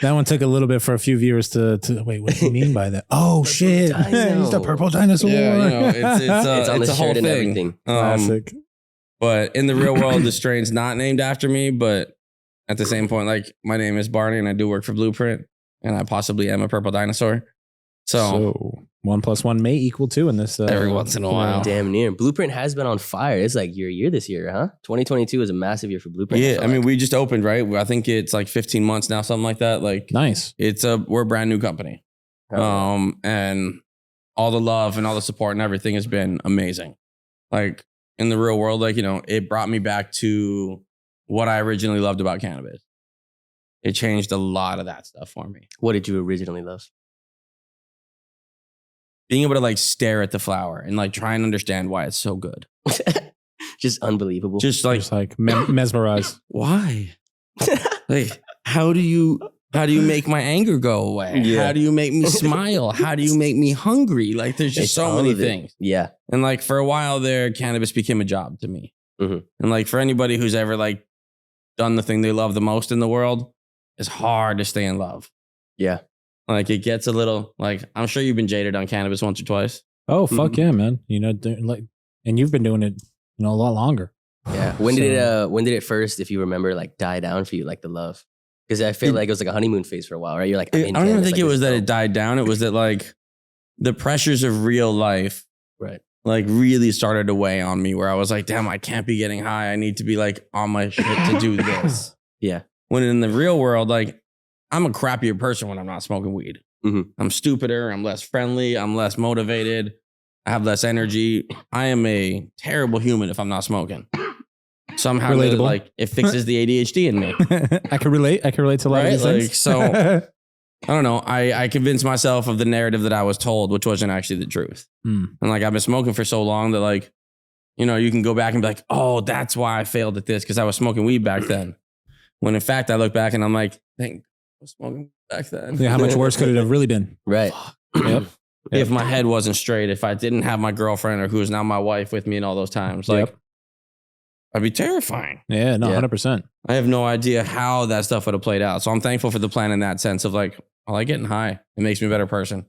That one took a little bit for a few viewers to wait. What do you mean by that? Oh shit! dino. He's the purple dinosaur. Yeah, it's It's on the a whole shirt and thing. everything. Classic. But in the real world, the strain's not named after me. But at the same point, like my name is Barney, and I do work for BluePrint, and I possibly am a purple dinosaur. So 1 + 1 may equal 2 in this. every once in a while. Damn near. Blueprint has been on fire. It's like your year this year, huh? 2022 is a massive year for Blueprint. Yeah, I mean, we just opened, right? I think it's like 15 months now, something like that. Like, Nice. we're a brand new company. And all the love and all the support and everything has been amazing. Like in the real world, like, it brought me back to what I originally loved about cannabis. It changed a lot of that stuff for me. What did you originally love? Being able to like stare at the flower and like try and understand why it's so good. Just unbelievable. Just like mesmerized. Why? Like, how do you make my anger go away? Yeah. How do you make me smile? How do you make me hungry? Like, there's just so many things. Yeah. And like for a while there, cannabis became a job to me. Mm-hmm. And like for anybody who's ever like done the thing they love the most in the world, it's hard to stay in love. Yeah. Like it gets a little like, I'm sure you've been jaded on cannabis once or twice. Oh, fuck yeah, man. Like, and you've been doing it, a lot longer. Yeah. When did it first, if you remember, like die down for you, like the love? Because I feel like it was like a honeymoon phase for a while, right? You're like, I don't even think it was that it died down. It was that like the pressures of real life, right, like really started to weigh on me where I was like, damn, I can't be getting high. I need to be like on my shit to do this. Yeah. When in the real world, like I'm a crappier person when I'm not smoking weed. Mm-hmm. I'm stupider. I'm less friendly. I'm less motivated. I have less energy. I am a terrible human if I'm not smoking. Somehow, Relatable. like it fixes the ADHD in me. I can relate to a lot of these things. Like, so I don't know. I convinced myself of the narrative that I was told, which wasn't actually the truth. And like I've been smoking for so long that like, you can go back and be like, oh, that's why I failed at this because I was smoking weed back then. When in fact I look back and I'm like, thank God I was smoking back then. Yeah, how much worse could it have really been? Right. Yep. If my head wasn't straight, if I didn't have my girlfriend or who is now my wife with me in all those times, like. Yep. I'd be terrifying. Yeah, no, 100%. I have no idea how that stuff would have played out. So I'm thankful for the plan in that sense of like, I like getting high. It makes me a better person.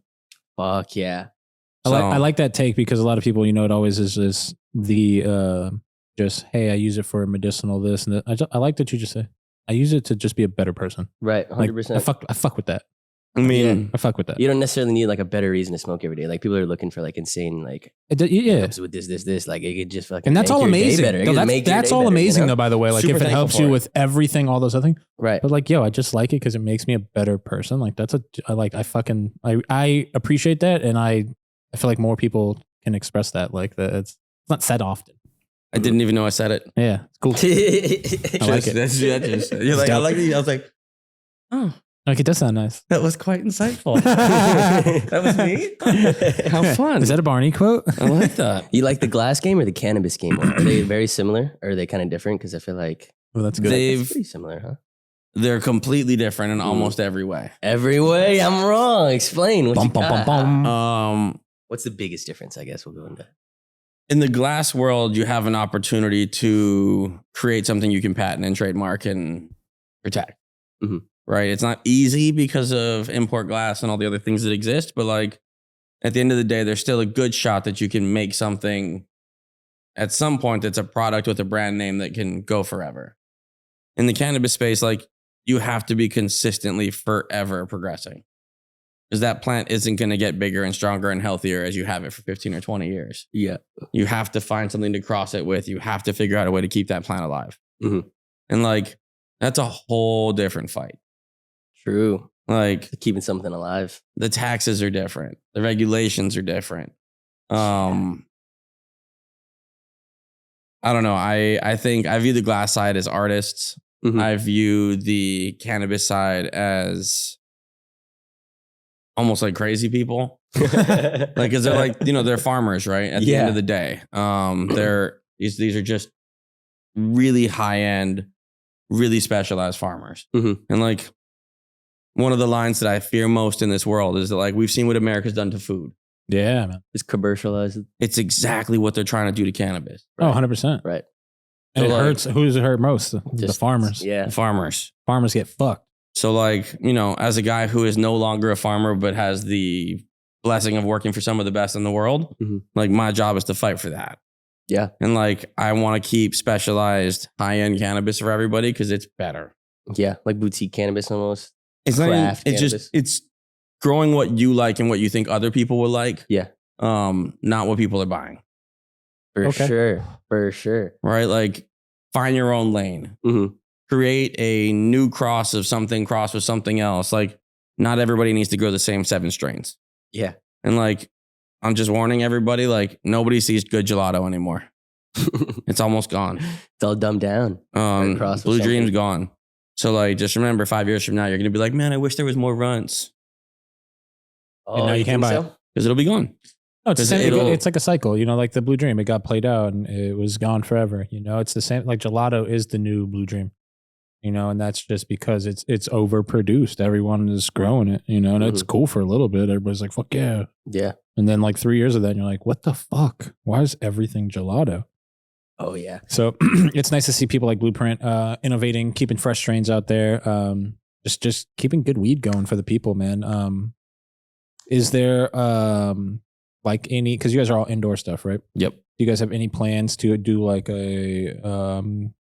Fuck yeah. I like that take because a lot of people, it always is just the just, hey, I use it for medicinal this and that. I like that you just say, I use it to just be a better person. Right, 100%. Like, I fuck with that. I mean, I fuck with that. You don't necessarily need like a better reason to smoke every day. Like people are looking for like insane, like yeah. helps with this. Like it could just fucking And that's make all your day amazing. better. It No, could make your that's day all better, amazing though, by the way. Like Super if it thankful helps for you it. with everything, all those other things. Right. But like, I just like it because it makes me a better person. Like I appreciate that. And I feel like more people can express that. Like that it's not said often. I didn't even know I said it. Yeah. It's cool. I like it. You're like, I like it. I was like, oh, Like it does sound nice. that was quite insightful. That was me. How fun. Is that a Barney quote? I like that. You like the glass game or the cannabis game? Are they very similar or are they kind of different? Because I feel like Oh, that's good. it's pretty similar, huh? They're completely different in almost every way. Every way, I'm wrong. Explain what Bum, you bum, got. bum, bum. What's the biggest difference? I guess we'll go into. In the glass world, you have an opportunity to create something you can patent and trademark and protect. Mhm. Right? It's not easy because of import glass and all the other things that exist, but like at the end of the day, there's still a good shot that you can make something at some point that's a product with a brand name that can go forever. In the cannabis space, like you have to be consistently forever progressing because that plant isn't going to get bigger and stronger and healthier as you have it for 15 or 20 years. Yeah. You have to find something to cross it with. You have to figure out a way to keep that plant alive. Mhm. And like, that's a whole different fight. True. Like Keeping something alive. the taxes are different. The regulations are different. I don't know. I think I view the glass side as artists. Mhm. I view the cannabis side as almost like crazy people. Like, cause they're like, they're farmers, right? At the end of the day. These are just really high end, really specialized farmers. Mhm. And like one of the lines that I fear most in this world is that like, we've seen what America's done to food. Yeah, man. It's commercialized. It's exactly what they're trying to do to cannabis. Oh, 100%. Right. And So, it like- hurts. Who does it hurt most? The Just- farmers. Yeah. The farmers. Farmers get fucked. So like, as a guy who is no longer a farmer, but has the blessing of working for some of the best in the world, Mhm. like my job is to fight for that. Yeah. And like, I want to keep specialized high-end cannabis for everybody because it's better. Yeah. Like boutique cannabis almost. It's not even, Craft it's cannabis. just, it's growing what you like and what you think other people will like. Yeah. Not what people are buying. For sure. Right? Like find your own lane. Mm-hmm. Create a new cross of something, cross with something else. Like not everybody needs to grow the same 7 strains. Yeah. And like, I'm just warning everybody, like nobody sees good gelato anymore. It's almost gone. It's all dumbed down. Blue Dream's gone. So like, just remember 5 years from now, you're going to be like, man, I wish there was more runts. Oh, and now you can't buy it. Because it'll be gone. No, it's like a cycle, you know, like the Blue Dream. It got played out and it was gone forever. You know, it's the same. Like gelato is the new Blue Dream, you know, and that's just because it's overproduced. Everyone is growing it, you know, and it's cool for a little bit. Everybody's like, fuck yeah. Yeah. And then like 3 years of that, and you're like, what the fuck? Why is everything gelato? Oh, yeah. So it's nice to see people like BluePrint innovating, keeping fresh strains out there, just keeping good weed going for the people, man. Is there like any, because you guys are all indoor stuff, right? Yep. Do you guys have any plans to do like a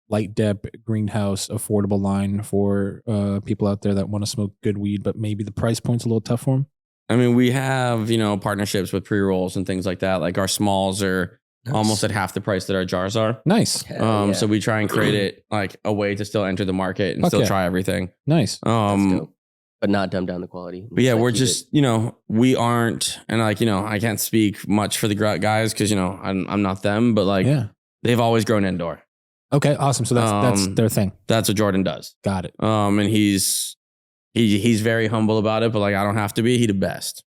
light dep greenhouse affordable line for people out there that want to smoke good weed, but maybe the price point's a little tough for them? I mean, we have, you know, partnerships with pre-rolls and things like that. Like our smalls are almost at half the price that our jars are. Nice. So we try and create it like a way to still enter the market and still try everything. Nice. But not dumb down the quality. But yeah, we're just, you know, we aren't, and like, you know, I can't speak much for the guys because, you know, I'm not them, but like, they've always grown indoor. Okay, awesome. So that's their thing. That's what Jordan does. Got it. And he's very humble about it, but like, I don't have to be. He the best.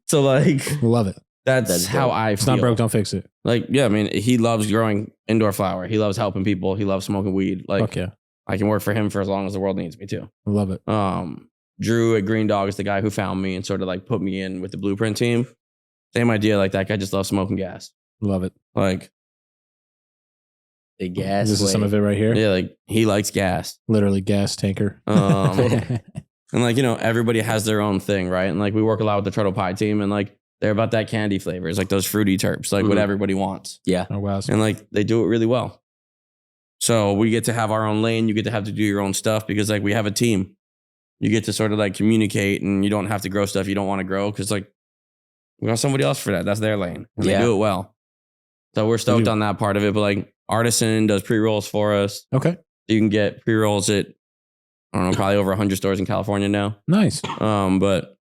So like, love it. That's how I feel. It's not broke, don't fix it. Like, yeah, I mean, he loves growing indoor flower. He loves helping people. He loves smoking weed. Like, okay. I can work for him for as long as the world needs me to. I love it. Drew at Green Dog is the guy who found me and sort of like put me in with the BluePrint team. Same idea. Like that guy just loves smoking gas. Love it. Like the gas. This is some of it right here. Yeah, like he likes gas. Literally gas tanker. And like, you know, everybody has their own thing, right? And like we work a lot with the Turtle Pie team and like they're about that candy flavors, like those fruity terps, like what everybody wants. Yeah. Oh wow. And like they do it really well. So we get to have our own lane. You get to have to do your own stuff because like we have a team. You get to sort of like communicate and you don't have to grow stuff you don't want to grow because like we got somebody else for that. That's their lane. And they do it well. So we're stoked on that part of it. But like Artisan does pre-rolls for us. Okay. You can get pre-rolls at, I don't know, probably over 100 stores in California now. Nice. But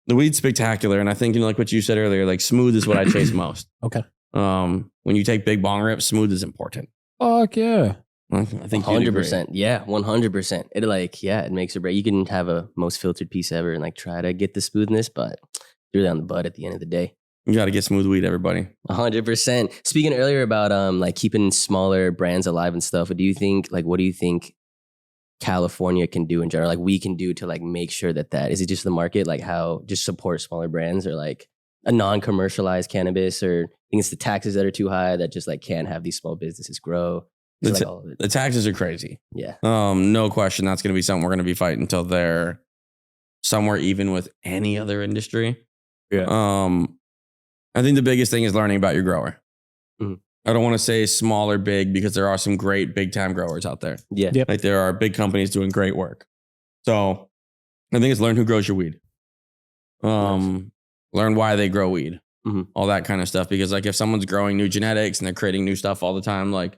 the weed's spectacular. And I think, you know, like what you said earlier, like smooth is what I chase most. Okay. When you take big bong rips, smooth is important. Fuck yeah. I think 100%. Yeah, 100%. It like, it makes or break. You can have a most filtered piece ever and like try to get the smoothness, but you're down the butt at the end of the day. You got to get smooth weed, everybody. 100%. Speaking earlier about like keeping smaller brands alive and stuff, what do you think California can do in general? Like we can do to like make sure that is it just the market? Like how just support smaller brands or like a non-commercialized cannabis, or think it's the taxes that are too high that just like can't have these small businesses grow? The taxes are crazy. Yeah. No question. That's going to be something we're going to be fighting until they're somewhere even with any other industry. Yeah. I think the biggest thing is learning about your grower. Mm-hmm. I don't want to say small or big because there are some great big time growers out there. Yeah. Yep. Like there are big companies doing great work. So I think it's learn who grows your weed. Learn why they grow weed. All that kind of stuff. Because like if someone's growing new genetics and they're creating new stuff all the time, like,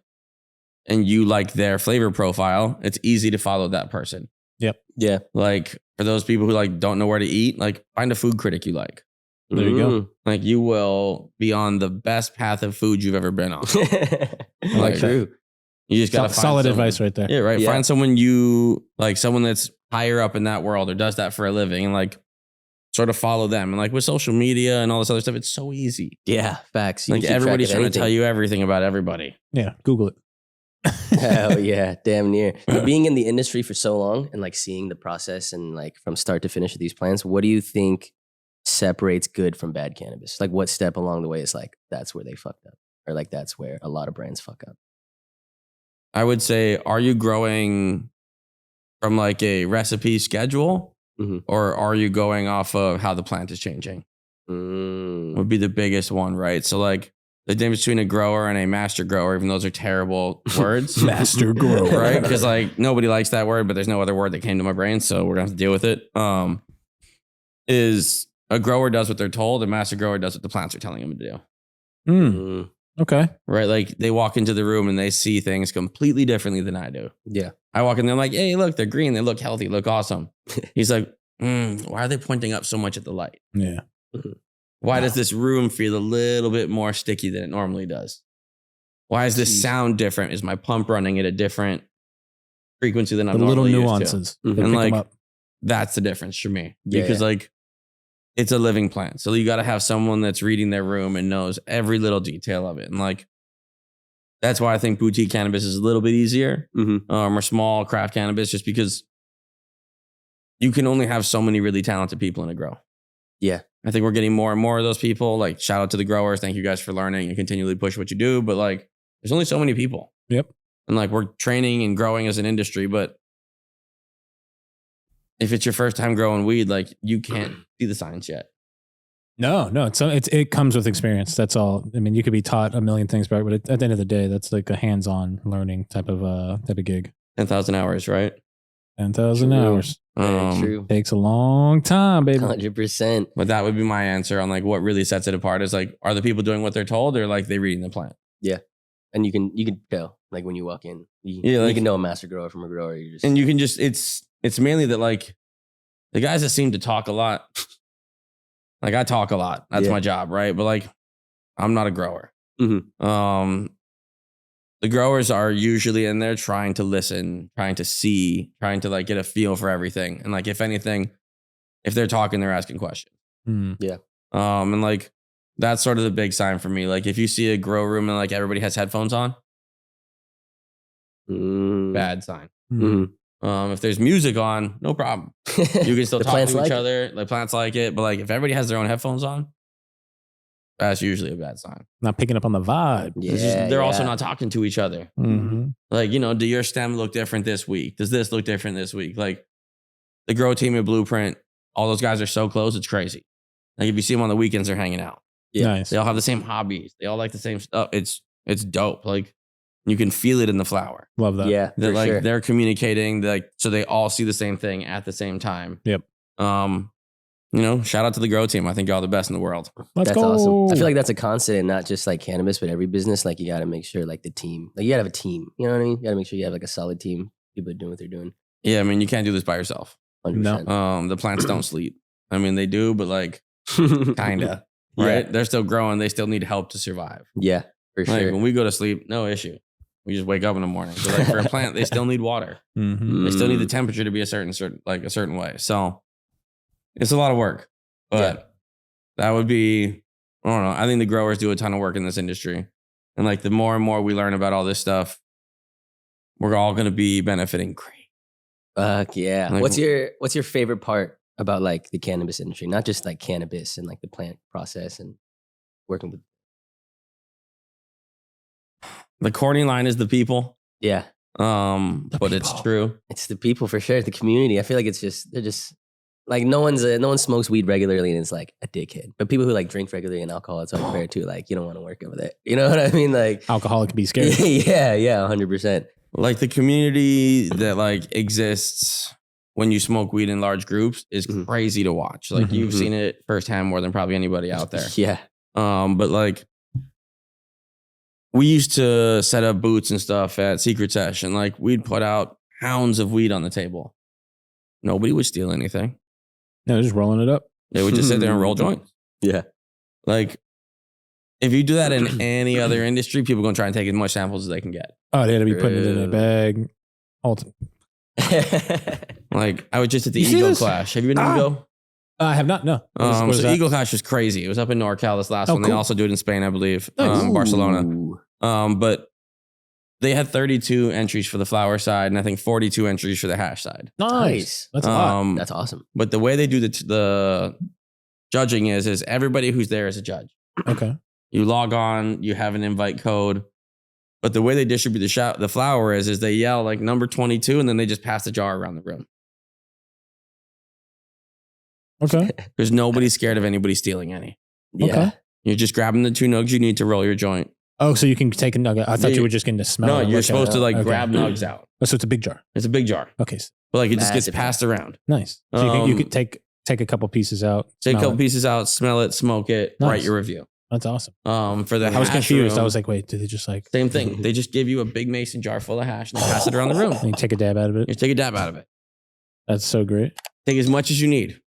and you like their flavor profile, it's easy to follow that person. Yep. Yeah. Like for those people who like don't know where to eat, like find a food critic you like. There you go. Like you will be on the best path of food you've ever been on. Like true. You just got to find solid advice right there. Yeah, right. Yeah. Find someone you like, someone that's higher up in that world or does that for a living, and like sort of follow them. And like with social media and all this other stuff, it's so easy. Yeah, facts. Like everybody's trying to tell you everything about everybody. Yeah, Google it. Hell yeah, damn near. But being in the industry for so long and like seeing the process and like from start to finish of these plants, what do you think separates good from bad cannabis? Like what step along the way is like, that's where they fucked up? Or like that's where a lot of brands fuck up? I would say, are you growing from like a recipe schedule or are you going off of how the plant is changing? Would be the biggest one, right? So like the difference between a grower and a master grower, even though those are terrible words. Master grower. Right? Because like nobody likes that word, but there's no other word that came to my brain, so we're gonna have to deal with it. Is a grower does what they're told, a master grower does what the plants are telling them to do. Mm. Okay. Right? Like they walk into the room and they see things completely differently than I do. Yeah. I walk in there, I'm like, hey, look, they're green, they look healthy, look awesome. He's like, why are they pointing up so much at the light? Yeah. Why does this room feel a little bit more sticky than it normally does? Why is this sound different? Is my pump running at a different frequency than I'm The little normally nuances. used to? And like, that's the difference for me. Yeah. Because like, it's a living plant. So you got to have someone that's reading their room and knows every little detail of it. And like, that's why I think boutique cannabis is a little bit easier, or small craft cannabis, just because you can only have so many really talented people in a grow. Yeah. I think we're getting more and more of those people. Like, shout out to the growers. Thank you guys for learning and continually push what you do. But like, there's only so many people. Yep. And like, we're training and growing as an industry. But if it's your first time growing weed, like you can't see the science yet. No, it comes with experience. That's all. I mean, you could be taught a million things, but at the end of the day, that's like a hands-on learning type of gig. 10,000 hours, right? 10,000 hours. Very true. Takes a long time, baby. 100%. But that would be my answer on like what really sets it apart is like, are the people doing what they're told or like they reading the plant? Yeah. And you can tell like when you walk in, you can know a master grower from a grower. You just and you can just it's mainly that like the guys that seem to talk a lot. Like I talk a lot. That's my job, right? But like I'm not a grower. The growers are usually in there trying to listen, trying to see, trying to like get a feel for everything. And like if anything, if they're talking, they're asking questions. Yeah. And like that's sort of the big sign for me. Like if you see a grow room and like everybody has headphones on, bad sign. If there's music on, no problem. You can still talk to each other. The plants like it. But like if everybody has their own headphones on, that's usually a bad sign. Not picking up on the vibe. Yeah, they're also not talking to each other. Like, you know, do your stem look different this week? Does this look different this week? Like the grow team at BluePrint, all those guys are so close. It's crazy. Like if you see them on the weekends, they're hanging out. Yeah. Nice. They all have the same hobbies. They all like the same stuff. It's dope. Like you can feel it in the flower. Love that. Yeah. That like sure. they're communicating, like so they all see the same thing at the same time. Yep. You know, shout out to the grow team. I think y'all the best in the world. Let's That's go. awesome. I feel like that's a constant in not just like cannabis, but every business. Like you got to make sure like the team, like you got to have a team. You know what I mean? You got to make sure you have like a solid team. People are doing what they're doing. Yeah, I mean, you can't do this by yourself. 100%. The plants don't sleep. I mean, they do, but like kinda. Right? Yeah. They're still growing. They still need help to survive. Yeah, for Like sure. when we go to sleep, no issue. We just wake up in the morning. But like for a plant, they still need water. They still need the temperature to be a certain way. So it's a lot of work. But that would be, I don't know. I think the growers do a ton of work in this industry. And like the more and more we learn about all this stuff, we're all going to be benefiting great. Fuck yeah. Like, What's your favorite part about like the cannabis industry? Not just like cannabis and like the plant process and working with. The corny line is the people. Yeah. But it's true. It's the people for sure. The community. I feel like they're just like no one smokes weed regularly and it's like a dickhead. But people who like drink regularly and alcohol, it's unfair too. Like you don't want to work with it. You know what I mean? Like Alcoholic can be scary. yeah, 100%. Like the community that like exists when you smoke weed in large groups is crazy to watch. Like you've seen it firsthand more than probably anybody out there. Yeah. But like we used to set up booths and stuff at Secret Session. Like we'd put out pounds of weed on the table. Nobody would steal anything. No, just rolling it up. They would just sit there and roll joints. Yeah. Like if you do that in any other industry, people are going to try and take as much samples as they can get. Oh, they had to be putting it in a bag. Like I was just at the You see Eagle this? Clash. Have you been to Eagle? I have not. No. What is So that? Eagle Clash was crazy. It was up in NorCal this last one. They cool. also do it in Spain, I believe. Nice. Barcelona. Ooh. But they had 32 entries for the flower side and I think 42 entries for the hash side. Nice. That's a lot. That's awesome. But the way they do the judging is everybody who's there is a judge. Okay. You log on, you have an invite code. But the way they distribute the flower is they yell like number 22 and then they just pass the jar around the room. Okay. Because nobody's scared of anybody stealing any. Yeah. Okay. You're just grabbing the 2 nugs you need to roll your joint. Oh, so you can take a nugget. I thought you were just getting to smell No, it. you're Okay. supposed to like Okay. grab nugs out. Oh, so it's a big jar. It's a big jar, Okay. but like it just gets Massive. passed around. Nice. So you could take a couple pieces out. Take a smell couple it. pieces out, smell it, smoke it, Nice. write your review. That's awesome. For the I was hash confused. room, I was like, wait, did they just like same thing. They just give you a big mason jar full of hash and they pass it around the room. and you take a dab out of it? You take a dab out of it. That's so great. Take as much as you need.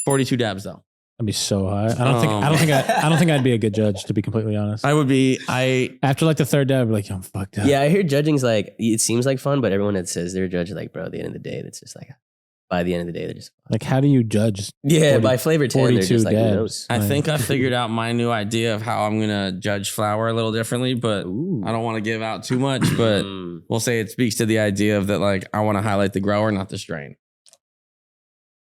42 dabs though. I'd be so high. I don't think I'd be a good judge, to be completely honest. I would be. After like the third dab, I'd be like, I'm fucked up. Yeah, I hear judging's like, it seems like fun, but everyone that says they're a judge, like, bro, at the end of the day, it's just like, by the end of the day, they're just. Like, how do you judge? Yeah, 40 by flavor 10, they're 42 just like, who dabs. knows? I think I figured out my new idea of how I'm gonna judge flour a little differently, but Ooh. I don't want to give out too much. But Mm. we'll say it speaks to the idea of that, like, I want to highlight the grower, not the strain.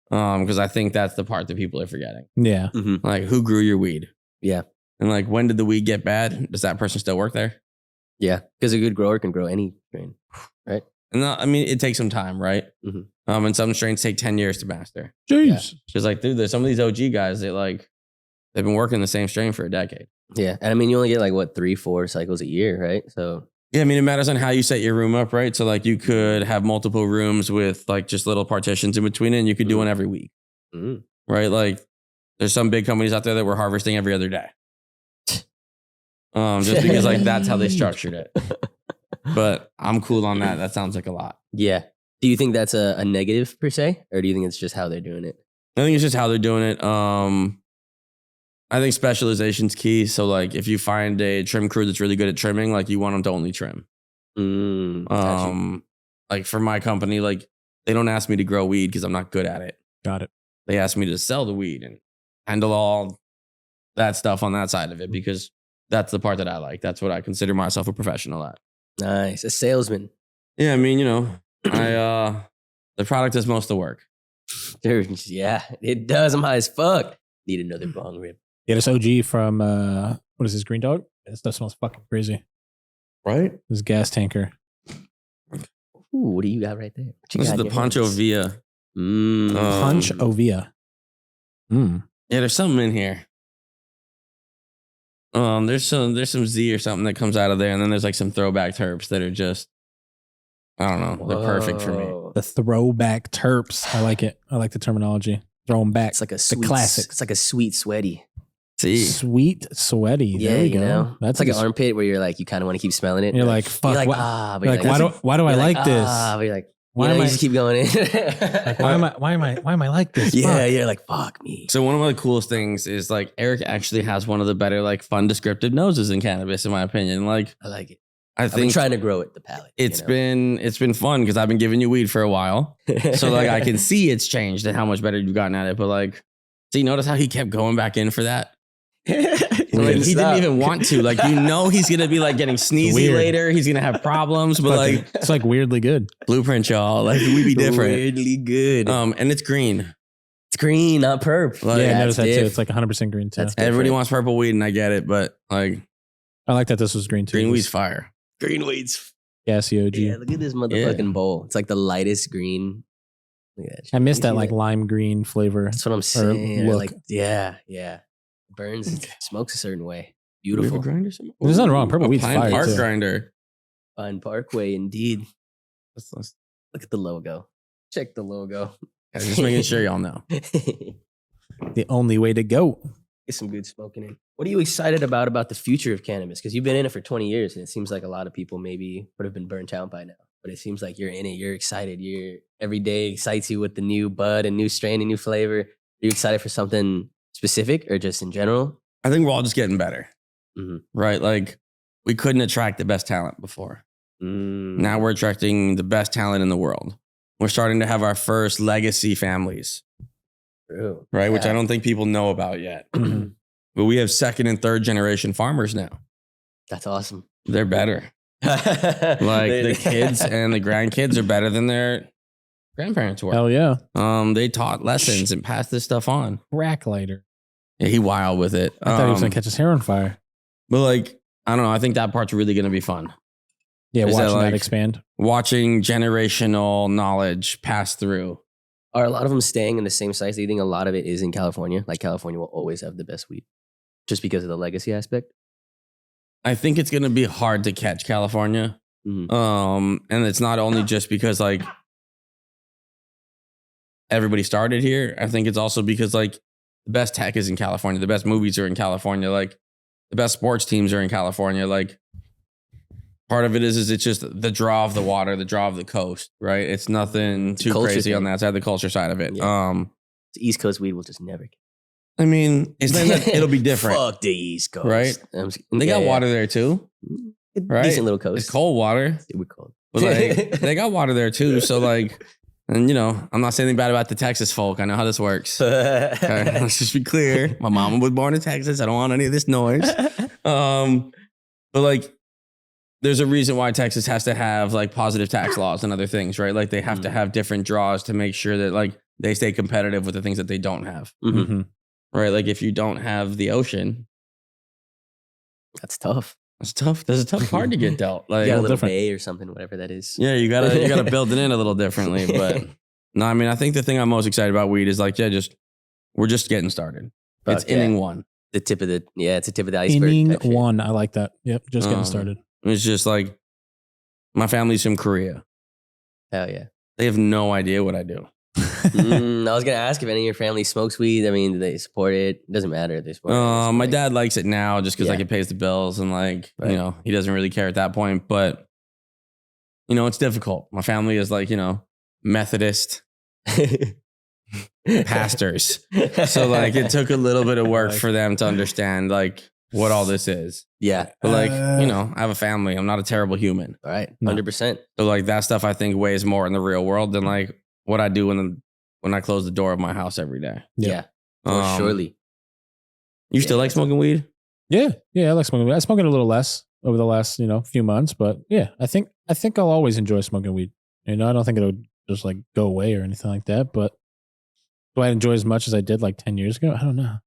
Because I think that's the part that people are forgetting. Yeah. Like, who grew your weed? Yeah. And like, when did the weed get bad? Does that person still work there? Yeah, because a good grower can grow any grain. And I mean, it takes some time, right? Mhm. And some strains take 10 years to master. Jeez. Just like, dude, there's some of these OG guys that like, they've been working the same strain for a decade. Yeah, and I mean, you only get like, what, 3-4 cycles a year, right? So, Yeah, I mean, it matters on how you set your room up, right? So like, you could have multiple rooms with like just little partitions in between it, and you could do one every week, right? Like, there's some big companies out there that were harvesting every other day. Just because like that's how they structured it. But I'm cool on that. That sounds like a lot. yeah. Do you think that's a negative per se, or do you think it's just how they're doing it? I think it's just how they're doing it. I think specialization's key. So like, if you find a trim crew that's really good at trimming, like you want them to only trim. Gotcha. Like for my company, like they don't ask me to grow weed because I'm not good at it. Got it. They ask me to sell the weed and handle all that stuff on that side of it because that's the part that I like. That's what I consider myself a professional at. Nice, a salesman. Yeah, I mean, you know, the product does most of the work. Dude, yeah, it does. I'm high as fuck. Need another bong rib. Yeah, this OG from what is this, Green Dog? That stuff smells fucking crazy. Right? This gas tanker. Ooh, what do you got right there? What you This got is in the your Pancho hands? Villa. Punch Ovia. Yeah, there's something in here. There's some Z or something that comes out of there, and then there's like some throwback terps that are just, I don't know, they're perfect for me. Whoa. The throwback terps. I like it. I like the terminology. Throw them back. It's like a sweet, classic. It's like a sweet sweaty. See, Sweet, sweaty. Yeah, there we you go. know, That's it's like an armpit where you're like, you kind of want to keep smelling it. And you're like, fuck. You're like, why, but like, you're why do I you're like this? But you're like, Why you am know, I- you just keep going in. Like, why am I like this? Yeah, Fuck. you're like, fuck me. so one of the coolest things is like Erick actually has one of the better like fun descriptive noses in cannabis, in my opinion. Like I like it. I I've been think trying to grow it, the palate. it's been fun because I've been giving you weed for a while, so like I can see it's changed and how much better you've gotten at it. But like, see, notice how he kept going back in for that. Like, he didn't even want to. Like, you know, he's gonna be like getting sneezy Weird. later. He's gonna have problems, but like it's like weirdly good. BluePrint, y'all, like we be different. Weirdly good. And it's green. It's green, not perp. Like, Yeah, I that's noticed that too. diff. It's like 100% green too. That's Everybody different. wants purple weed, and I get it, but like I like that this was green too. green It was weed's fire. green weeds. gassy OG. Yeah, look at this motherfucking bowl. It's like the lightest green. Look at that shit. I miss You that see like lime green flavor. That's what I'm saying. look. Like, yeah. Burns, it smokes a certain way. Do we have a Beautiful. grinder somewhere? There's nothing wrong. Purple A weed's Pine fire, Park too. grinder. Pine Parkway, indeed. Let's- Look at the logo. Check the logo. just making sure y'all know. Get The only way to go. some good smoking in. What are you excited about the future of cannabis? Because you've been in it for 20 years, and it seems like a lot of people maybe would have been burnt out by now. But it seems like you're in it. You're excited. You're every day excites you with the new bud and new strain and new flavor. Are you excited for something specific or just in general? I think we're all just getting better, Mhm. right? Like we couldn't attract the best talent before. Now we're attracting the best talent in the world. We're starting to have our first legacy families, True. right? Which Yeah. I don't think people know about yet. But we have second and third generation farmers now. That's awesome. They're better. Like the kids and the grandkids are better than their grandparents were. Hell yeah. They taught lessons and passed this stuff on. Rack lighter. Yeah, he wild with it. I thought he was going to catch his hair on fire. But like, I don't know. I think that part's really going to be fun. Yeah, Is that watching that like- expand. Watching generational knowledge pass through. Are a lot of them staying in the same sites? Do you think a lot of it is in California? Like California will always have the best weed. Just because of the legacy aspect? I think it's going to be hard to catch California. And it's not only just because like everybody started here. I think it's also because like the best tech is in California. The best movies are in California. Like the best sports teams are in California. Like part of it is it's just the draw of the water, the draw of the coast, right? It's nothing too crazy thing on that side, the culture side of it. Yeah. The East Coast weed will just never. I mean, it'll be different. Fuck the East Coast. Right? They got water there too. Right? Decent little coast. It's cold water. We're cold. But like, they got water there too. So like, and you know, I'm not saying anything bad about the Texas folk. I know how this works. Okay, let's just be clear. My mama was born in Texas. I don't want any of this noise. But like, there's a reason why Texas has to have like positive tax laws and other things, right? Like they have to have different draws to make sure that like they stay competitive with the things that they don't have. Right? Like if you don't have the ocean, that's tough. It's tough. There's a tough card to get dealt. Like you got a little bay or something, whatever that is. Yeah, you gotta build it in a little differently. But no, I mean, I think the thing I'm most excited about weed is like, we're just getting started. It's inning one. It's a tip of the iceberg. Inning one. I like that. Yep, just getting started. It's just like my family's from Korea. Hell yeah. They have no idea what I do. I was gonna ask if any of your family smokes weed. I mean, do they support it? It doesn't matter if they support it. My dad likes it now just because like it pays the bills and like you know he doesn't really care at that point. But you know it's difficult. My family is like Methodist pastors, so like it took a little bit of work for them to understand like what all this is. Yeah, but like I have a family. I'm not a terrible human. All right, 100%. So like that stuff I think weighs more in the real world than like what I do when I close the door of my house every day. Yeah, surely. You still like smoking weed? Yeah, I like smoking weed. I smoke it a little less over the last few months, but yeah, I think I'll always enjoy smoking weed. I don't think it'll just like go away or anything like that. But do I enjoy as much as I did like 10 years ago? I don't know.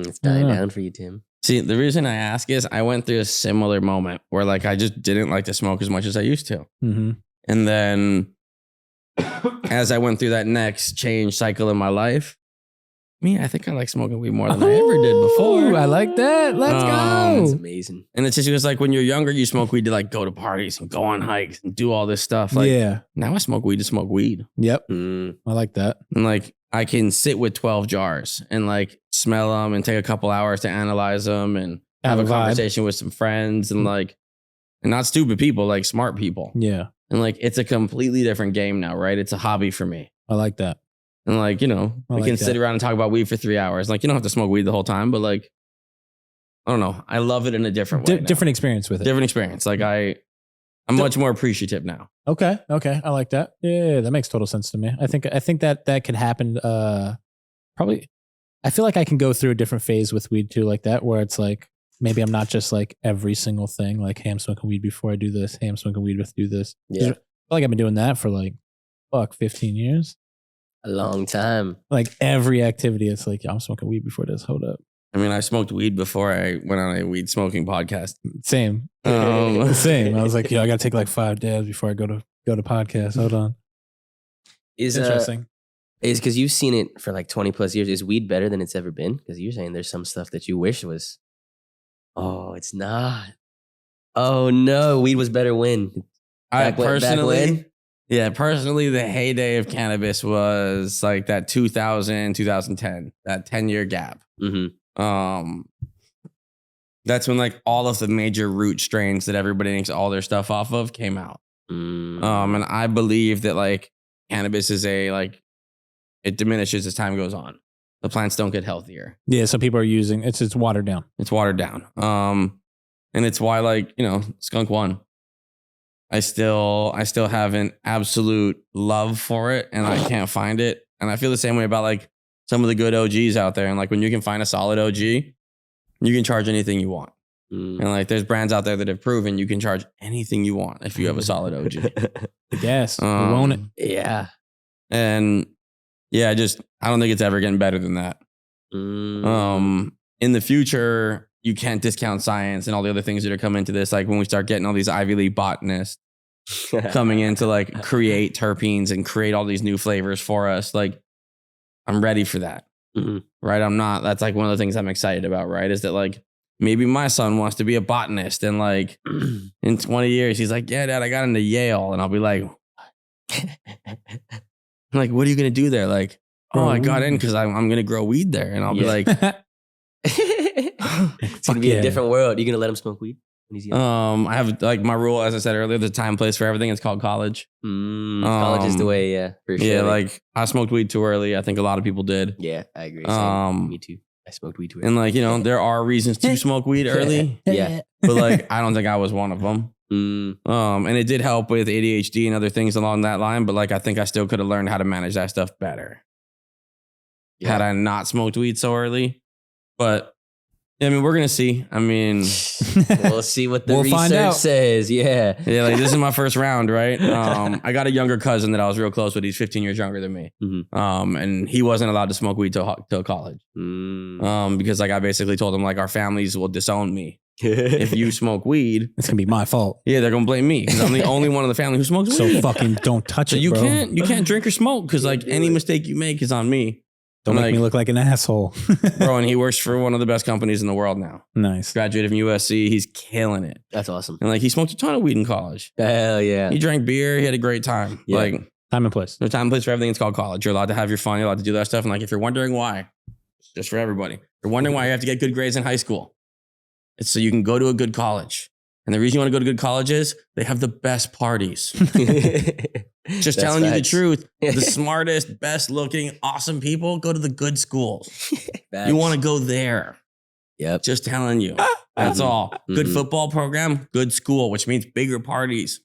It's dying down for you, Tim. See, the reason I ask is I went through a similar moment where like I just didn't like to smoke as much as I used to, and then. As I went through that next change cycle in my life, I think I like smoking weed more than I ever did before. I like that. Let's go. That's amazing. And it's just because like when you're younger, you smoke weed to like go to parties and go on hikes and do all this stuff. Like now I smoke weed to smoke weed. Yep. I like that. And like I can sit with 12 jars and like smell them and take a couple hours to analyze them and have a conversation with some friends and like, and not stupid people, like smart people. Yeah. And like, it's a completely different game now, right? It's a hobby for me. I like that. And like, we can sit around and talk about weed for 3 hours. Like, you don't have to smoke weed the whole time, but like, I don't know. I love it in a different way. Different experience with it. Different experience. Like I'm much more appreciative now. Okay. I like that. Yeah, that makes total sense to me. I think that could happen. Probably, I feel like I can go through a different phase with weed too, like that, where it's like, maybe I'm not just like every single thing, like, hey, I'm smoking weed before I do this. Hey, I'm smoking weed with do this. Yeah. I feel like I've been doing that for like, 15 years. A long time. Like every activity, it's like, I'm smoking weed before this. Hold up. I mean, I smoked weed before I went on a weed smoking podcast. Same. Same. I was like, I got to take like 5 days before I go to podcast. Hold on. Is interesting. Is because you've seen it for like 20 plus years. Is weed better than it's ever been? Because you're saying there's some stuff that you wish was. Oh, it's not. Oh no, weed was better when. Personally, the heyday of cannabis was like that 2000, 2010, that 10-year gap. That's when like all of the major root strains that everybody makes all their stuff off of came out. And I believe that like cannabis is it diminishes as time goes on. The plants don't get healthier. Yeah, so people are using it's watered down. It's watered down. And it's why like, Skunk won. I still have an absolute love for it and I can't find it. And I feel the same way about like some of the good OGs out there. And like when you can find a solid OG, you can charge anything you want. And like there's brands out there that have proven you can charge anything you want if you have a solid OG. Yes, we want it. Yeah. And yeah, I don't think it's ever getting better than that. In the future, you can't discount science and all the other things that are coming into this. Like when we start getting all these Ivy League botanists coming in to like create terpenes and create all these new flavors for us. Like I'm ready for that. right? I'm not. That's like one of the things I'm excited about, right? Is that like maybe my son wants to be a botanist and like in 20 years, he's like, yeah, Dad, I got into Yale. And I'll be like, what are you going to do there? Like, oh, I got in because I'm going to grow weed there. And I'll be like, it's going to be a different world. You're going to let him smoke weed when he's young? I have like my rule, as I said earlier, the time, place for everything. It's called college. College is the way, yeah, for sure. Yeah, like I smoked weed too early. I think a lot of people did. Yeah, I agree. Same. Me too. I smoked weed too early. And like, there are reasons to smoke weed early. Yeah. But like, I don't think I was one of them. And it did help with ADHD and other things along that line. But like, I think I still could have learned how to manage that stuff better had I not smoked weed so early. But I mean, we're going to see. I mean, we'll see what the research says. Yeah. Yeah. Like this is my first round, right? I got a younger cousin that I was real close with. He's 15 years younger than me. And he wasn't allowed to smoke weed till college. Because like I basically told him like our families will disown me. If you smoke weed, it's gonna be my fault. Yeah, they're gonna blame me because I'm the only one in the family who smokes weed. So fucking don't touch it, you bro. You can't drink or smoke because like any mistake you make is on me. Don't make me look like an asshole. Bro, and he works for one of the best companies in the world now. Nice. Graduated from USC. He's killing it. That's awesome. And like he smoked a ton of weed in college. Hell yeah. He drank beer. He had a great time. Yeah. Like time and place. There's time and place for everything. It's called college. You're allowed to have your fun. You're allowed to do that stuff. And like if you're wondering why, it's just for everybody. You're wondering why you have to get good grades in high school. It's so you can go to a good college. And the reason you want to go to good college is they have the best parties. Just telling you the truth. The smartest, best looking, awesome people go to the good schools. You want to go there. Yep. Just telling you. That's all. Good football program, good school, which means bigger parties.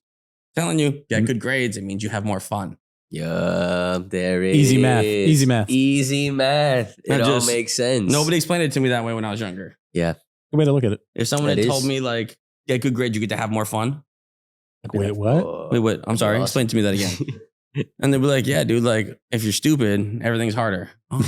Telling you, get good grades. It means you have more fun. Yeah, there it Easy is. math. Easy math. Easy math. It all makes sense. Nobody explained it to me that way when I was younger. Yeah. Good way to look at it. If someone had told me like, get good grades, you get to have more fun. Wait, what? Wait, what? I'm sorry. Explain to me that again. And they'd be like, yeah, dude, like, if you're stupid, everything's harder. Like,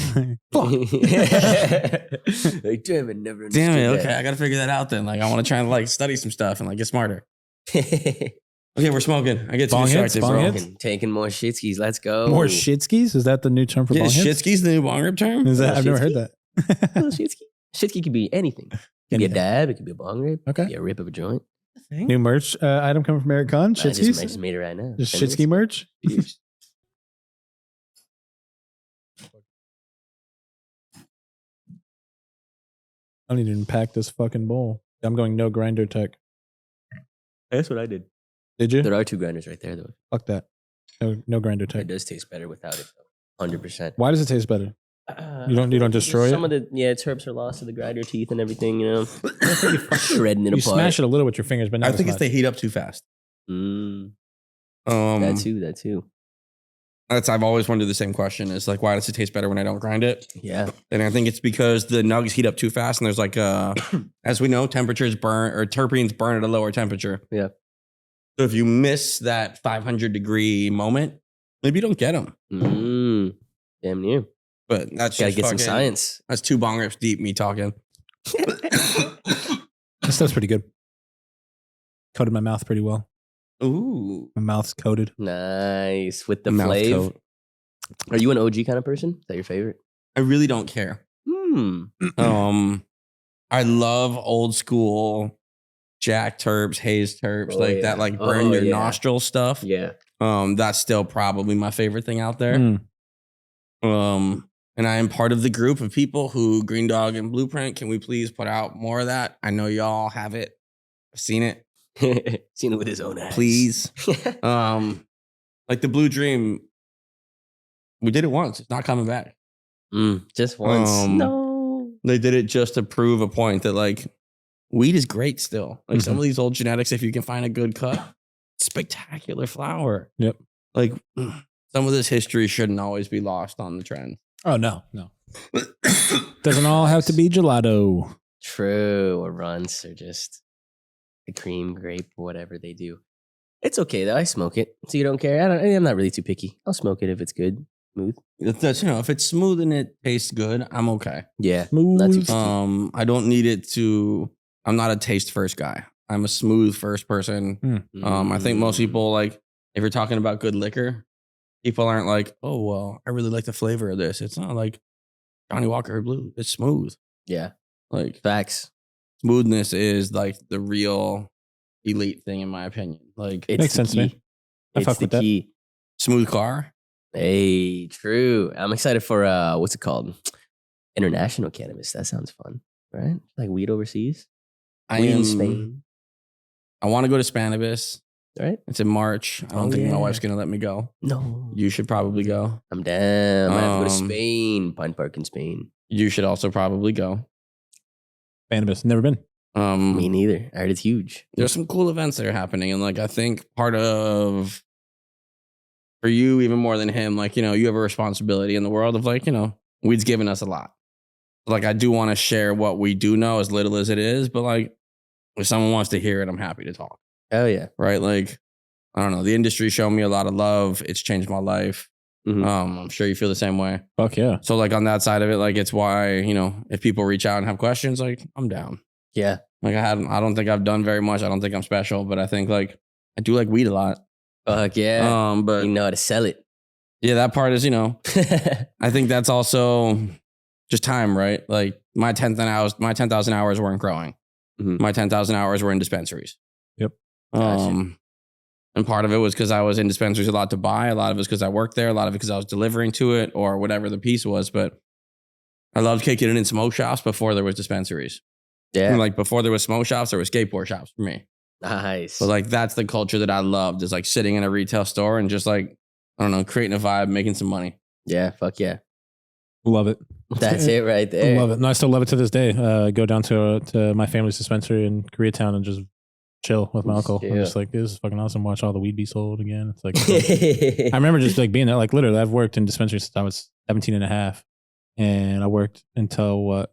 damn it, never understood Damn it, that. okay, I gotta figure that out then. Like, I want to try and like study some stuff and like get smarter. Okay, we're smoking. I get too distracted, bro. Taking more shitskis. Let's go. More shitskis? Is that the new term for bong hits? Shitski's the new bong rip term? Is that? I've never heard that. Shitski. Shitski could be anything. It could be a dab. It could be a bong rip. Okay. It could be a rip of a joint. New merch item coming from Erick Khan. I just made it right now. Just Shitski merch. I don't even pack this fucking bowl. I'm going no grinder tech. That's what I did. Did you? There are two grinders right there, though. Fuck that. No grinder tech. It does taste better without it, though. 100%. Why does it taste better? You don't destroy it? Some of the terps are lost to the grinder teeth and everything, you know. Shredding it apart. You smash it a little with your fingers, but not I think it's they heat up too fast. That too. I've always wondered the same question. Is like, why does it taste better when I don't grind it? Yeah. And I think it's because the nugs heat up too fast, and there's like as we know, temperatures burn or terpenes burn at a lower temperature. Yeah. So if you miss that 500-degree moment, maybe you don't get them. Damn near. But that's gotta just get some science. That's 2 bong rips deep. Me talking. This stuff's pretty good. Coated my mouth pretty well. Ooh, my mouth's coated. Nice with the flavor. Are you an OG kind of person? Is that your favorite? I really don't care. I love old school Jack terps, haze terps, that like burn your nostril stuff. Yeah. That's still probably my favorite thing out there. And I am part of the group of people who Green Dog and Blueprint. Can we please put out more of that? I know y'all have it. I've seen it. Seen it with his own eyes. Please. Like the Blue Dream, we did it once. It's not coming back. Just once. No. They did it just to prove a point that like weed is great still. Like some of these old genetics, if you can find a good cut, spectacular flower. Yep. Like some of this history shouldn't always be lost on the trend. Oh, no. Doesn't all have to be gelato. True. Or runts or just the cream, grape, whatever they do. It's okay though. I smoke it. So you don't care? I'm not really too picky. I'll smoke it if it's good. Smooth. That's, if it's smooth and it tastes good, I'm okay. Yeah. Smooth. Not too picky. I don't need it to, I'm not a taste first guy. I'm a smooth first person. I think most people like, if you're talking about good liquor, people aren't like, oh, well, I really like the flavor of this. It's not like Johnny Walker Blue. It's smooth. Yeah. Like Facts. smoothness is like the real elite thing in my opinion. Like It's Makes the sense to key. me. I It's fuck the with that. key. smooth car. Hey, true. I'm excited for what's it called? International cannabis. That sounds fun, right? Like weed overseas. Weed in Spain, I want to go to Spanibus. right? It's in March. I don't Oh, think my yeah. wife's gonna let me go. No, You should probably go. I'm down. I have to go to Um, Spain. Pine Park in Spain. You should also probably go. Cannabis. Never been. Me neither. I heard it's huge. There's some cool events that are happening, and like I think part of for you even more than him, like you have a responsibility in the world of like weed's given us a lot. Like I do want to share what we do know, as little as it is, but like if someone wants to hear it, I'm happy to talk. Oh yeah. Right? Like I don't know, the industry showed me a lot of love. It's changed my life. Mhm. I'm sure you feel the same way. Fuck yeah. So like on that side of it, like it's why if people reach out and have questions, like I'm down. Yeah. Like I don't think I've done very much. I don't think I'm special, but I think like I do like weed a lot. Fuck yeah. But You know how to sell it. yeah, that part is I think that's also just time, right? Like my 10,000 hours weren't growing. Mhm. My 10,000 hours were in dispensaries. Yep. Gotcha. And part of it was because I was in dispensaries a lot to buy. A lot of it was because I worked there. A lot of it because I was delivering to it or whatever the piece was. But I loved kicking it in smoke shops before there was dispensaries. Yeah. And like before there was smoke shops, there was skateboard shops for me. Nice. But like that's the culture that I loved, is like sitting in a retail store and just like, I don't know, creating a vibe, making some money. Yeah. Fuck yeah. Love it. That's it right I there. love it. No, I still love it to this day. Go down to my family's dispensary in Koreatown and just chill with my uncle. I'm just like, this is fucking awesome. Watch all the weed be sold again. It's like, I remember just like being there, like literally I've worked in dispensaries since I was 17 and a half. And I worked until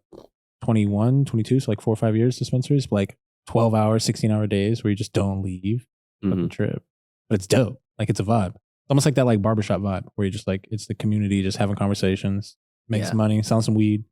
21, 22. So like 4 or 5 years dispensaries, like 12 hours, 16-hour days where you just don't leave. Fucking trip. But it's dope. Like it's a vibe. It's almost like that like barbershop vibe where you just like, it's the community just having conversations, making some money, selling some weed.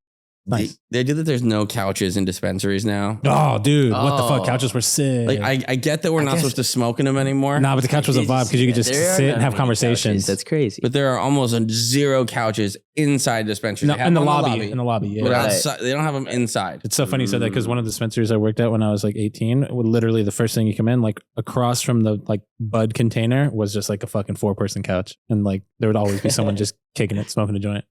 Nice. The idea that there's no couches in dispensaries now. Oh, dude, what the Oh. fuck? Couches were sick. Like I get that we're not supposed to smoke in them anymore. Nah, but the couch was a vibe because you could just There are sit not and have many conversations. couches. That's crazy. But there are almost zero couches inside dispensaries. No, They have in the them lobby. In the lobby, yeah. But Right. outside, they don't have them inside. It's so funny you said that because one of the dispensaries I worked at when I was like 18, literally the first thing you come in, like across from the like bud container was just like a fucking 4-person couch. And like there would always be someone just kicking it, smoking a joint.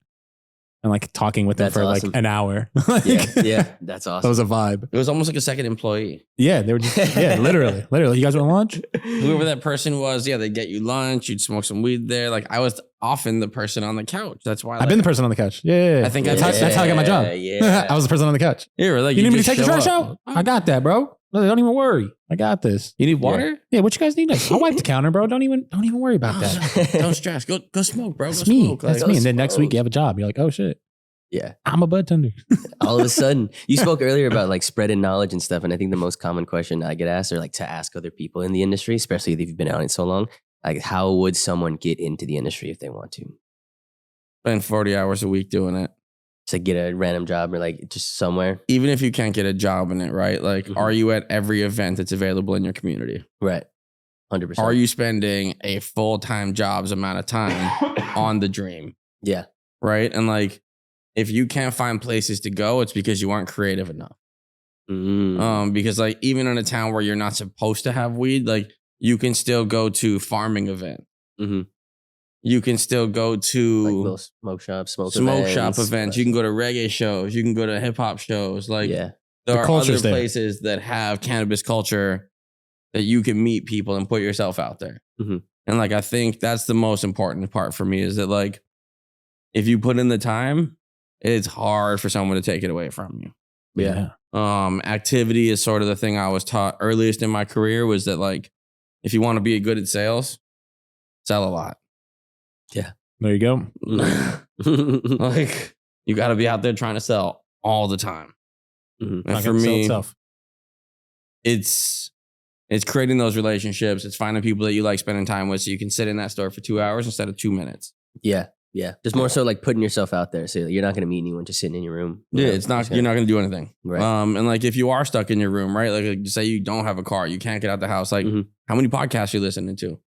And like talking with them That's for awesome. like an hour. Yeah. That's That awesome. was a vibe. It was almost like a second employee. Yeah, they were just, yeah, literally. You guys want lunch? Whoever that person was, yeah, they'd get you lunch. You'd smoke some weed there. Like I was often the person on the couch. That's why I've been the person on the couch. Yeah. I think that's, that's- that's how I got my job. Yeah. I was the person on the couch. Yeah, like You need me to just take the show trash up. out? I got that, bro. No, don't even worry. I got this. You need water? Yeah, what you guys need? I'll wipe the counter, bro. Don't even worry about that. Don't stress. Go smoke, bro. That's go me. smoke. That's Like, me. And then next week you have a job. You're like, oh shit, Yeah. I'm a bud tender. All of a sudden, you spoke earlier about like spreading knowledge and stuff. And I think the most common question I get asked, or like to ask other people in the industry, especially if you've been out in it so long, like how would someone get into the industry if they want to? Spend 40 hours a week doing it. To get a random job or like just somewhere. Even if you can't get a job in it, right? Like, Mhm. are you at every event that's available in your community? Right. 100%. Are you spending a full-time job's amount of time on the dream? Yeah. Right? And like, if you can't find places to go, it's because you aren't creative enough. Because like even in a town where you're not supposed to have weed, like you can still go to farming event. Mhm. You can still go Like to little smoke shop shop events. You can go to reggae shows. You can go to hip hop shows. Like yeah. there The are other culture's there. places that have cannabis culture that you can meet people and put yourself out there. Mhm. And like I think that's the most important part for me is that like if you put in the time, it's hard for someone to take it away from you. Yeah. Activity is sort of the thing I was taught earliest in my career was that like, if you want to be good at sales, sell a lot. There you go. Like you got to be out there trying to sell all the time. Mhm. And Not for gonna sell me, itself. it's creating those relationships. It's finding people that you like spending time with so you can sit in that store for 2 hours instead of 2 minutes. Yeah. Yeah. Just more so like putting yourself out there. So you're not going to meet anyone just sitting in your room. You Yeah, know? it's not. Just You're gonna- not going to do anything. Right. And like if you are stuck in your room, right? Like say you don't have a car, you can't get out the house. Like Mhm. how many podcasts are you listening to?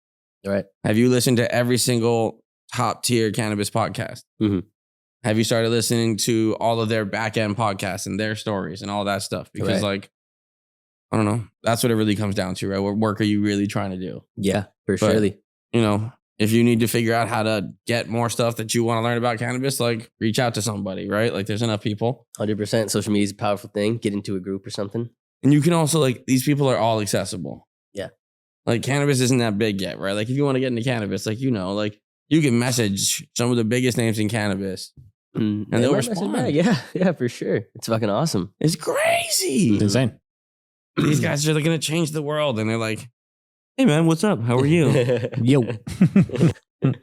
Right. Have you listened to every single top tier cannabis podcast? Mhm. Have you started listening to all of their back end podcasts and their stories and all that stuff? Because like, I don't know. That's what it really comes down to, right? What work are you really trying to do? Yeah, for surely. You know, if you need to figure out how to get more stuff that you want to learn about cannabis, like reach out to somebody, right? Like there's enough people. 100%. Social media is a powerful thing. Get into a group or something. And you can also like, these people are all accessible. Yeah. Like cannabis isn't that big yet, right? Like if you want to get into cannabis, like, you know, like you can message some of the biggest names in cannabis and they'll respond. Yeah, for sure. It's fucking awesome. It's crazy. It's insane. These guys are going to change the world. And they're like, hey man, what's up? How are you? Yo.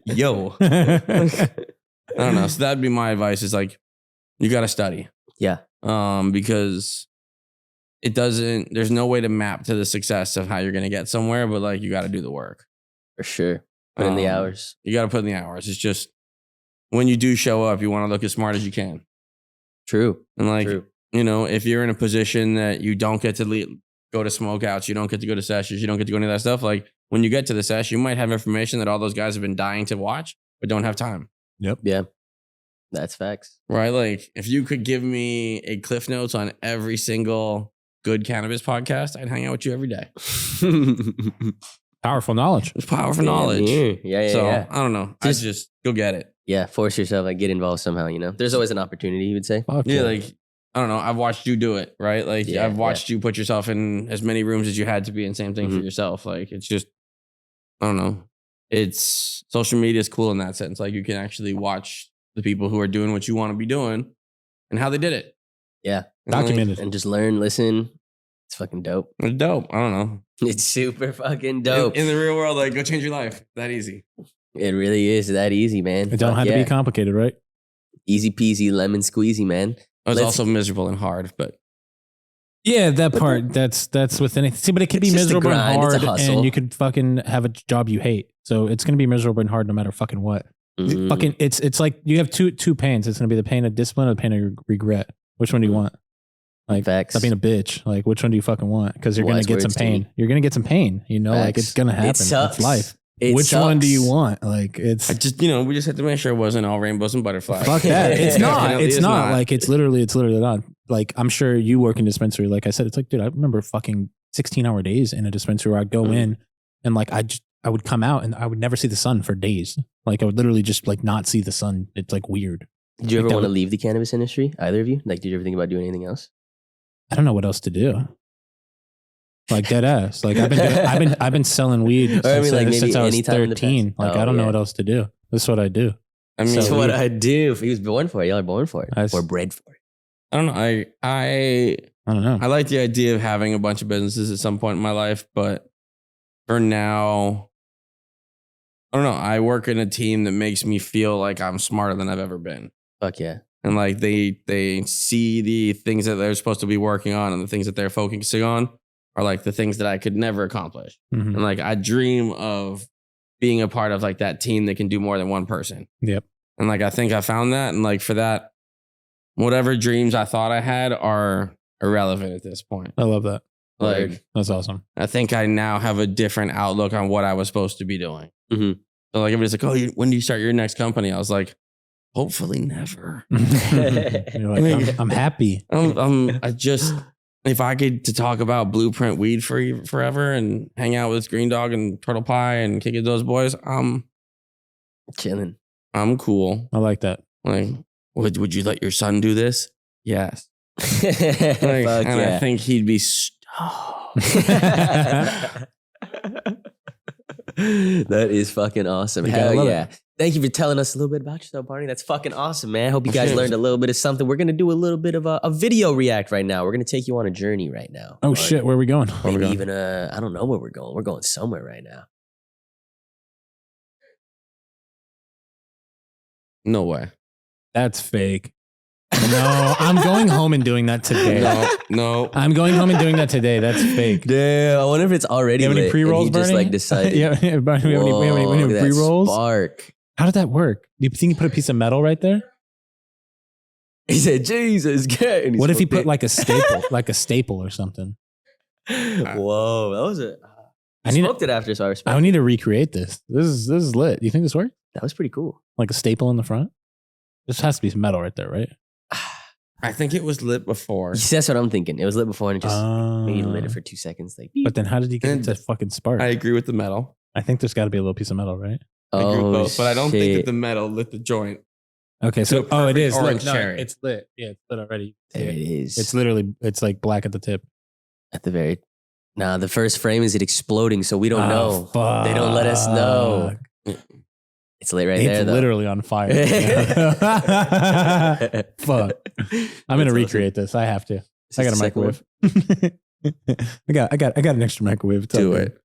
Yo. I don't know. So that'd be my advice is like, you got to study. Yeah. Because there's no way to map to the success of how you're going to get somewhere, but like you got to do the work. For sure. Put in the hours. You got to put in the hours. It's just when you do show up, you want to look as smart as you can. True. And like, you know, if you're in a position that you don't get to go to smokeouts, you don't get to go to sessions, you don't get to go any of that stuff. Like when you get to the sesh, you might have information that all those guys have been dying to watch, but don't have time. Yep. Yeah. That's facts. Right? Like if you could give me a cliff notes on every single good cannabis podcast, I'd hang out with you every day. Powerful knowledge. It's powerful knowledge. Yeah. So I don't know. Just go get it. Yeah. Force yourself, like get involved somehow, you know? There's always an opportunity, you would say. Yeah, like, I don't know. I've watched you do it, right? Like I've watched you put yourself in as many rooms as you had to be, and same thing for yourself. Like it's just, I don't know. It's social media is cool in that sense. Like you can actually watch the people who are doing what you want to be doing and how they did it. Yeah. Documented. And just learn, listen. It's fucking dope. It's dope. I don't know. It's super fucking dope. In the real world, like go change your life. That easy. It really is that easy, man. It don't have to be complicated, right? Easy peasy, lemon squeezy, man. It's also miserable and hard, but yeah, that part that's with anything. See, but it could be miserable and hard, and you could fucking have a job you hate. So it's gonna be miserable and hard no matter fucking what. Mm-hmm. Fucking, it's like you have two pains. It's gonna be the pain of discipline or the pain of regret. Which one do you want? Like, stop being a bitch. Like, which one do you fucking want? Because you're gonna get some pain. You're gonna get some pain. You know, like it's gonna happen. It's life. Which one do you want? Like it's we just had to make sure it wasn't all rainbows and butterflies. Fuck that. It's not. It's not. Like it's literally not. Like I'm sure you work in dispensary. Like I said, it's like, dude, I remember fucking 16-hour days in a dispensary where I'd go in and like I would come out and I would never see the sun for days. Like I would literally just like not see the sun. It's like weird. Did you ever want to leave the cannabis industry? Either of you? Like, did you ever think about doing anything else? I don't know what else to do. Like dead ass. Like I've been selling weed since I was 13. Like I don't know what else to do. This is what I do. I mean, that's what I do. He was born for it. Y'all are born for it. Or bred for it. I don't know. I don't know. I like the idea of having a bunch of businesses at some point in my life, but for now, I don't know. I work in a team that makes me feel like I'm smarter than I've ever been. Fuck yeah. And like they see the things that they're supposed to be working on and the things that they're focusing on are like the things that I could never accomplish. Mm-hmm. And like I dream of being a part of like that team that can do more than one person. Yep. And like I think I found that. And like for that, whatever dreams I thought I had are irrelevant at this point. I love that. Like that's awesome. I think I now have a different outlook on what I was supposed to be doing. Mm-hmm. So like everybody's like, oh, when do you start your next company? I was like, hopefully never. You're like, I'm happy. I just, if I get to talk about BluePrint weed forever and hang out with this Green Dog and Turtle Pie and kick it those boys, I'm chilling. I'm cool. I like that. Like, would you let your son do this? Yes. I think he'd be That is fucking awesome. Hell yeah. Thank you for telling us a little bit about yourself, Barney. That's fucking awesome, man. Hope you guys learned a little bit of something. We're going to do a little bit of a video react right now. We're going to take you on a journey right now. Oh, shit. Where are we going? Maybe even, I don't know where we're going. We're going somewhere right now. No way. That's fake. No, I'm going home and doing that today. No. I'm going home and doing that today. That's fake. Damn, I wonder if it's already you have any pre-rolls, Barney? Just like decided. yeah, Barney, we have any pre-rolls? Spark. How did that work? Do you think he put a piece of metal right there? He said, Jesus, get. What if he put like a staple or something? Whoa, that was a... I smoked it after, so I respect it. I need to recreate this. This is lit. Do you think this worked? That was pretty cool. Like a staple in the front? This has to be some metal right there, right? I think it was lit before. That's what I'm thinking. It was lit before and it just maybe lit it for 2 seconds. Like, but then how did he get it to fucking spark? I agree with the metal. I think there's got to be a little piece of metal, right? I agree with both, but I don't think that the metal lit the joint. Okay, so it is orange lit. cherry. No, it's lit. Yeah, it's lit already. There it is. It's literally, it's like black at the tip. At the very... Nah, the first frame is it exploding, so we don't know. Fuck. They don't let us know. It's lit right there, It's though. literally on fire. Fuck. I'm going to recreate this. I have to. I got a microwave. I got an extra microwave. It's Do okay. it.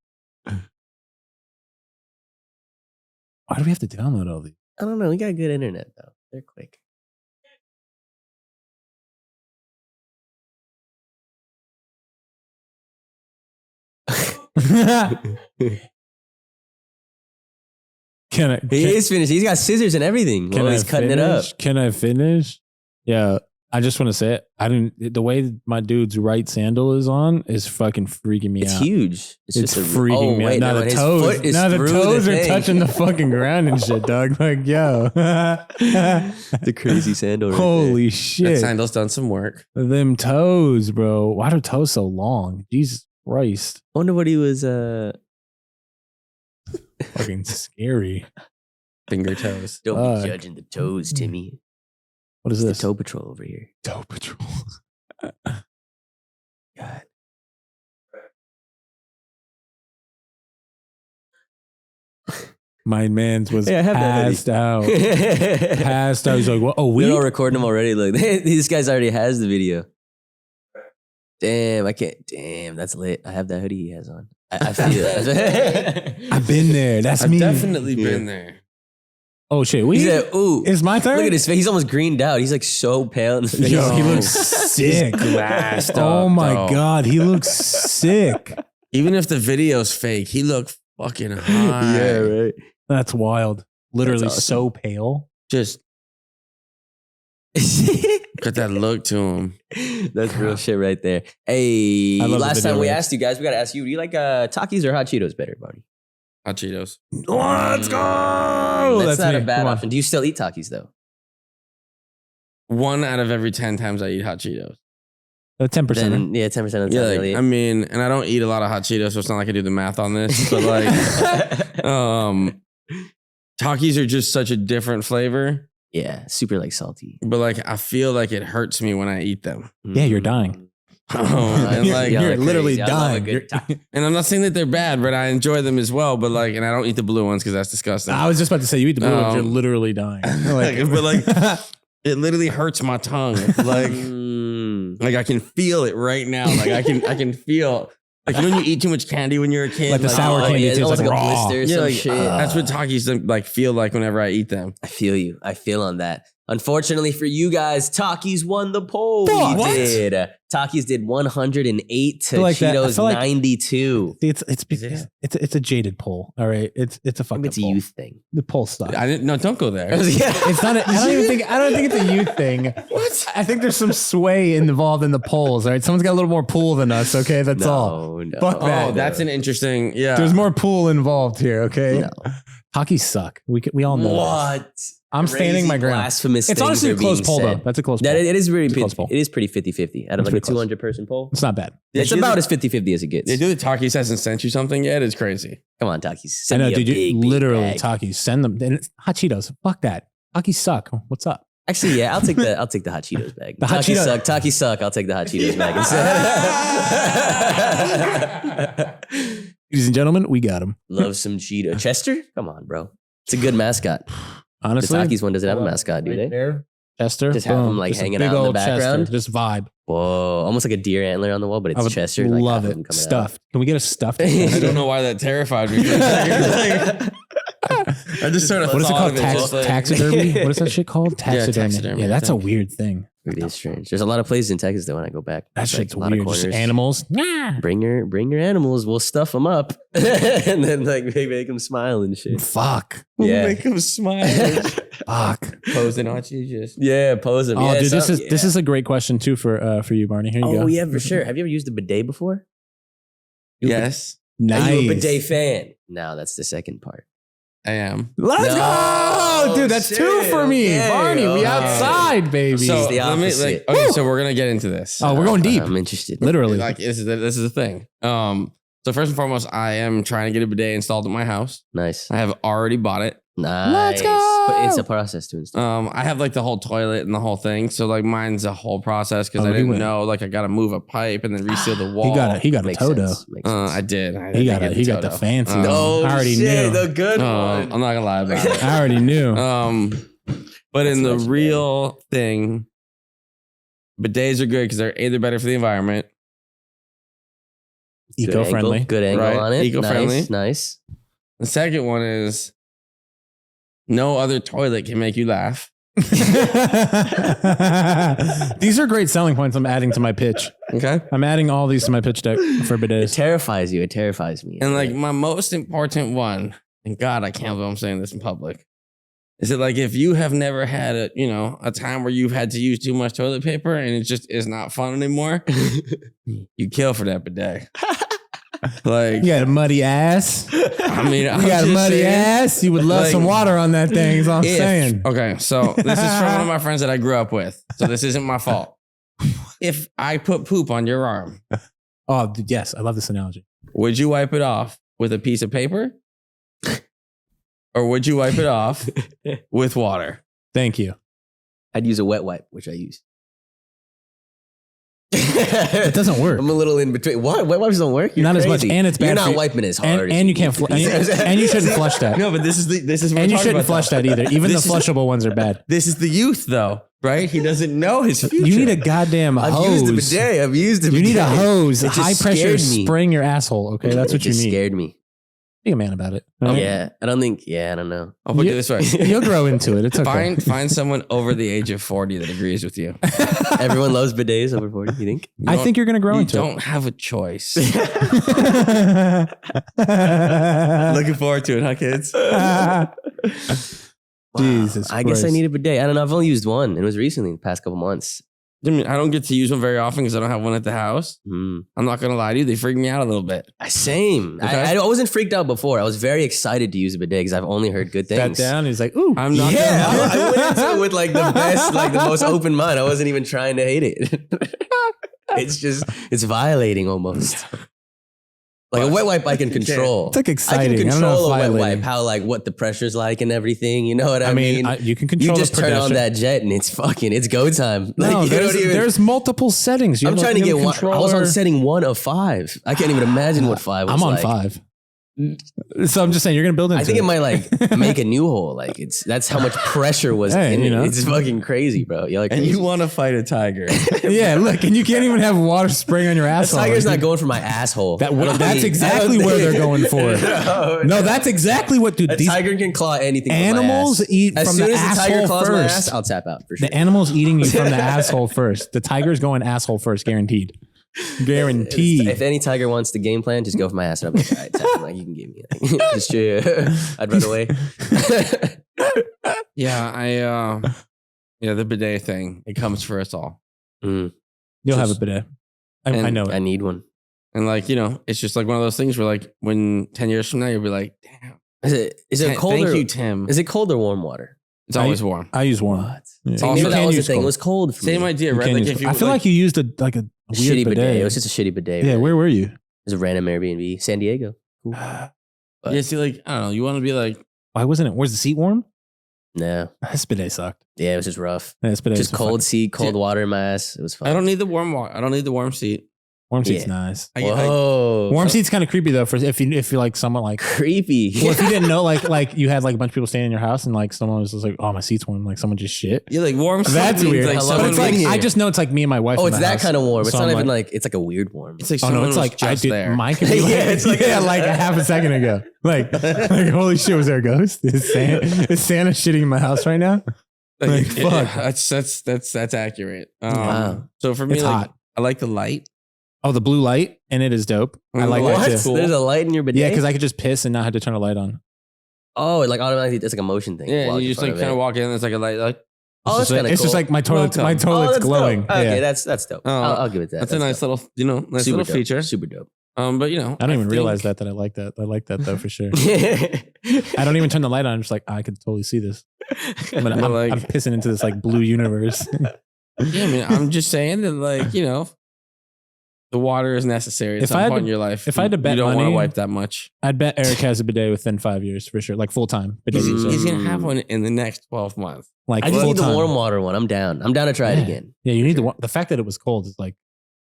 Why do we have to download all these? I don't know. We got good internet, though. They're quick. He is finished. He's got scissors and everything. He's cutting it up. Can I finish? Yeah. I just want to say it. The way my dude's right sandal is on is fucking freaking me out. It's huge. It's freaking me out. Now the toes are touching the fucking ground and shit, dog. Like, yo. The crazy sandal. Holy shit. That sandal's done some work. Them toes, bro. Why are toes so long? Jesus Christ. I wonder what he was fucking scary. Finger toes. Don't be judging the toes, Timmy. What is this? The Toe Patrol over here. Toe Patrol. God. My man's was passed out. Passed out. He's like, what? Oh, we're all recording him already. Look, this guy's already has the video. Damn, I can't. Damn, that's lit. I have that hoodie he has on. I feel it. I've been there. That's I've me. definitely been there. Oh shit! He said, "Ooh, it's my turn." Look at his face; he's almost greened out. He's like so pale in the face. Yo, he looks sick. Oh my god, he looks sick. Even if the video's fake, he looked fucking high. Yeah, right. That's wild. Literally That's awesome. so pale. Just got that look to him. That's real shit right there. Hey, last time we asked you guys, we got to ask you: do you like Takis or hot Cheetos better, Barney? Hot Cheetos. Let's go. That's not a bad option. Do you still eat Takis though? 1 out of every 10 times I eat hot Cheetos. 10%. Yeah, 10% of the time. Yeah, really. I mean, and I don't eat a lot of hot Cheetos, so it's not like I do the math on this. But like, Takis are just such a different flavor. Yeah, super like salty. But like, I feel like it hurts me when I eat them. Yeah, you're dying. And like, you're literally dying. And I'm not saying that they're bad, but I enjoy them as well. But like, and I don't eat the blue ones because that's disgusting. I was just about to say, you eat the blue ones, you're literally dying. But like, it literally hurts my tongue. Like I can feel it right now. Like I can feel. Like when you eat too much candy when you're a kid, like the sour candy, it's like a blister, yeah, some shit. That's what Takis like feel like whenever I eat them. I feel you. I feel on that. Unfortunately for you guys, Takis won the poll. What? Did. Takis did 108 to like Cheetos 92. It's a jaded poll. All right, it's a fucking. It's a poll. youth thing. The poll stuff. I didn't. No, don't go there. It's not. I don't think it's a youth thing. What? I think there's some sway involved in the polls. All right, someone's got a little more pool than us. Okay, that's all. No. Fuck that. Oh, that's an interesting. Yeah, there's more pool involved here. Okay, No. Takis suck. We all know. What? I'm standing my ground. Blasphemous. It's honestly a close poll though. That's a close poll. It is really close poll. It is pretty 50-50 out of like a 200 person poll. It's not bad. It's about as 50-50 as it gets. They do the Takis hasn't sent you something yet. It's crazy. Come on, Takis. I know, dude. Big Literally, bag. Takis. Send them. And hot Cheetos. Fuck that. Takis suck. What's up? Actually, yeah, I'll take the hot Cheetos bag. The hot Cheetos suck. Takis suck. I'll take the hot Cheetos bag instead. Ladies and gentlemen, we got him. Love some Cheeto. Chester? Come on, bro. It's a good mascot. Honestly, the Takis one doesn't have a mascot, do they? There. Chester. Just have him like Just hanging big out in the old background. Chester. Just vibe. Whoa, almost like a deer antler on the wall, but I it's would Chester. love half of it. them coming Stuffed. Can we get a stuffed? I don't know why that terrified me. For a second. I just started. What is it called? Taxidermy? What is that shit called? Taxidermy. taxidermy, Yeah, that's I a think. weird thing. It is strange. There's a lot of places in Texas though when I go back. That It's, shit's a lot of weird. Just corners. animals. Bring your animals. We'll stuff them up and then like make them smile and shit. Fuck. Yeah. Make them smile. Fuck. Posing on you just. Yeah, pose them. Oh, yeah, dude, so- this is a great question too for you, Barney. Here you go. Oh yeah, for sure. Have you ever used a bidet before? Yes. Nice. Are you a bidet fan? No, that's the second part. a.m. Let's go, dude. That's 2 for me, Okay. Barney. We outside, baby. So the let me opposite. okay. So we're gonna get into this. Oh, we're going deep. I'm interested. Literally. Like this is the thing. So first and foremost, I am trying to get a bidet installed at my house. Nice. I have already bought it. Nice. Let's go. But it's a process to install. I have like the whole toilet and the whole thing. So like mine's a whole process because Oh, I he didn't went- know like I got to move a pipe and then reseal the wall. He got a Makes Toto. sense. Makes sense. I did. He got the Toto. fancy. Oh, I already shit, knew. the good one. I'm not gonna lie about it. I already knew. But in the That's real thing, bidets are good because they're either better for the environment. Eco-friendly. Good angle Right. on it. Eco-friendly. Nice. The second one is no other toilet can make you laugh. These are great selling points I'm adding to my pitch. Okay. I'm adding all these to my pitch deck for It bidets. terrifies you. It terrifies me. And like my most important one, and God, I can't believe I'm saying this in public. Is it like if you have never had a time where you've had to use too much toilet paper and it just is not fun anymore, you kill for that bidet. Like, You got a muddy ass. I mean, You got a muddy ass. You would love like, some water on that thing, is all I'm if- saying. Okay, so this is from one of my friends that I grew up with. So this isn't my fault. If I put poop on your arm, Oh, dude, yes. I love this analogy. would you wipe it off with a piece of paper? Or would you wipe it off with water? Thank you. I'd use a wet wipe, which I use. It doesn't work. I'm a little in between. What? Wet wipes don't work? You're Not as much, crazy. and it's bad You're for not you. wiping as hard. And you can't and you shouldn't flush that. No, but this is what And you we're talking shouldn't about, flush though. that either. Even the This is- flushable ones are bad. This is the youth, though, right? He doesn't know his future. You need a goddamn I've hose. used the bidet. I've used the You bidet. need a hose, It just high pressure, scared me. spraying your asshole. Okay, that's what It you just need. scared me. Be a man about it. all right? Yeah, I don't think. Yeah, I don't know. I'll put it this way. You'll grow into it. It's okay. Find someone over the age of 40 that agrees with you. Everyone loves bidets over 40. You think? I think you're gonna grow You into don't have a choice. it. Looking forward to it, huh, kids? Jesus I guess I Christ. need a bidet. I don't know. I've only used one. It was recently, the past couple months. I mean, I don't get to use one very often because I don't have one at the house. Hmm. I'm not gonna lie to you; they freak me out a little bit. Same. Okay. I wasn't freaked out before. I was very excited to use a bidet because I've only heard good Sat things. down. He's like, ooh. I'm not. Yeah, Gonna lie. I went into it with like the best, like the most open mind. I wasn't even trying to hate it. It's violating almost. Like a wet wipe, I can control. It's like I exciting. can I don't know control if a wet violating. wipe, how like what the pressure's like and everything. You know what I, I mean, mean? you can You control just the turn on progression. that jet and it's go time. Like, No, you don't even- there's multiple settings. You I'm have, trying like, to get you have one. I was on controller. setting 1 of 5. I can't even imagine what 5 was I'm on like. 5. So I'm just saying you're gonna build into I think it. it might like make a new hole. Like that's how much pressure was Hey, in you it. know. It's fucking crazy, bro. You're like, And you want to fight a tiger? Yeah, look, and you can't even have water spraying on your the asshole. tiger's not going for my asshole. That's exactly where they're going for. No, that's exactly what, dude. A These tiger can claw anything. animals from my ass. eat As from soon the as the tiger asshole claws my ass, first. I'll tap out for sure. The animal's eating you from the asshole first. The tiger's going asshole first, guaranteed. Guaranteed. If any tiger wants the game plan, just go for my ass. And I'll be like, all right, tap him. Like you can give me. Like, just I'd run away. Yeah, the bidet thing. It comes for us all, Mm, You'll have a just- bidet. I and know I it. need one. and like it's just like one of those things where like when 10 years from now you'll be like, damn. Is it cold Thank or you, Tim. is it cold or warm water? It's always warm. I use warm. What? Yeah. Also, Maybe you that can was the use thing. cold. It was cold for Same me. idea, You right? can't Like use if you I feel like you used a weird Shitty bidet. bidet. It was just a shitty bidet. Yeah, really. where were you? It was a random Airbnb, San Diego. Cool. But yeah, see, like I don't know. You want to be like, Why wasn't it? Where's the seat warm? no, This bidet sucked. yeah, it was just rough. This bidet Just was cold fucking- seat, cold water in my ass. It was fun. I don't need the warm water. I don't need the warm seat. Warm seat's Yeah. nice. Whoa, Warm seat's kind of creepy though. For if you're like someone like, creepy. well, if you didn't know, like you had like a bunch of people staying in your house and like someone was just like, oh, my seat's warm. Like someone just shit. Yeah, like warm seat That's means weird. like Hello, But someone it's like being I here. just know it's like me and my wife. Oh, in it's the that house. kind of warm. It's So not I'm even like it's like a weird warm. It's like Oh someone no, it's was like just there. mine could be Yeah, like, it's like- yeah, like a half a second ago. Like holy shit, was there a ghost? Is Santa shitting in my house right now? Like, Yeah, fuck. that's accurate. Wow. So for me, It's like hot. I like the light. Oh, the blue light, and it is dope. I like What? that too. Cool. There's a light in your bidet. Yeah, because I could just piss and not have to turn a light on. oh, it like automatically it's like a motion thing. Yeah, Walk you in just front like kind of it. walk in. And it's like a light. Like Oh, that's It's just like- kind of It's just like my toilet's Welcome. Oh, that's glowing. dope. Okay, Yeah. that's dope. Oh, I'll give it that. that's a nice dope. little, nice Super little dope. feature. Super dope. But you know, I don't even realize that I like that. I like that though for sure. I don't even turn the light on. I'm just like, I could totally see this. But I'm pissing into this like blue universe. Yeah, I mean, I'm just saying that, like, you know, the water is necessary at some point in your life. If I had to bet you don't money, want to wipe that much. I'd bet Eric has a bidet within 5 years for sure, like full time. He's gonna have one in the next 12 months. Like I just need the warm water one. I'm down. I'm down to try it again. Yeah, you need the fact that it was cold is like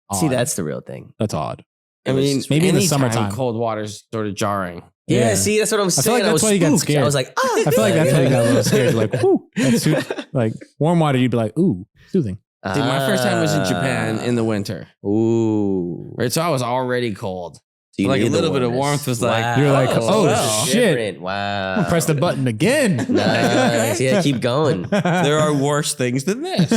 odd. See, that's the real thing. That's odd. I mean, maybe in the summertime, cold water is sort of jarring. Yeah, see, that's what I'm saying. I feel like that's why you got scared. I was like, I feel like that's why you got a little scared. You're like, ooh, that's like warm water. You'd be like, ooh, soothing. See, my first time was in Japan in the winter. Ooh. Right, so I was already cold. So like a little bit of warmth was like, you're like, oh shit. Wow. Press the button again. Nice. Yeah, keep going. there are worse things than this.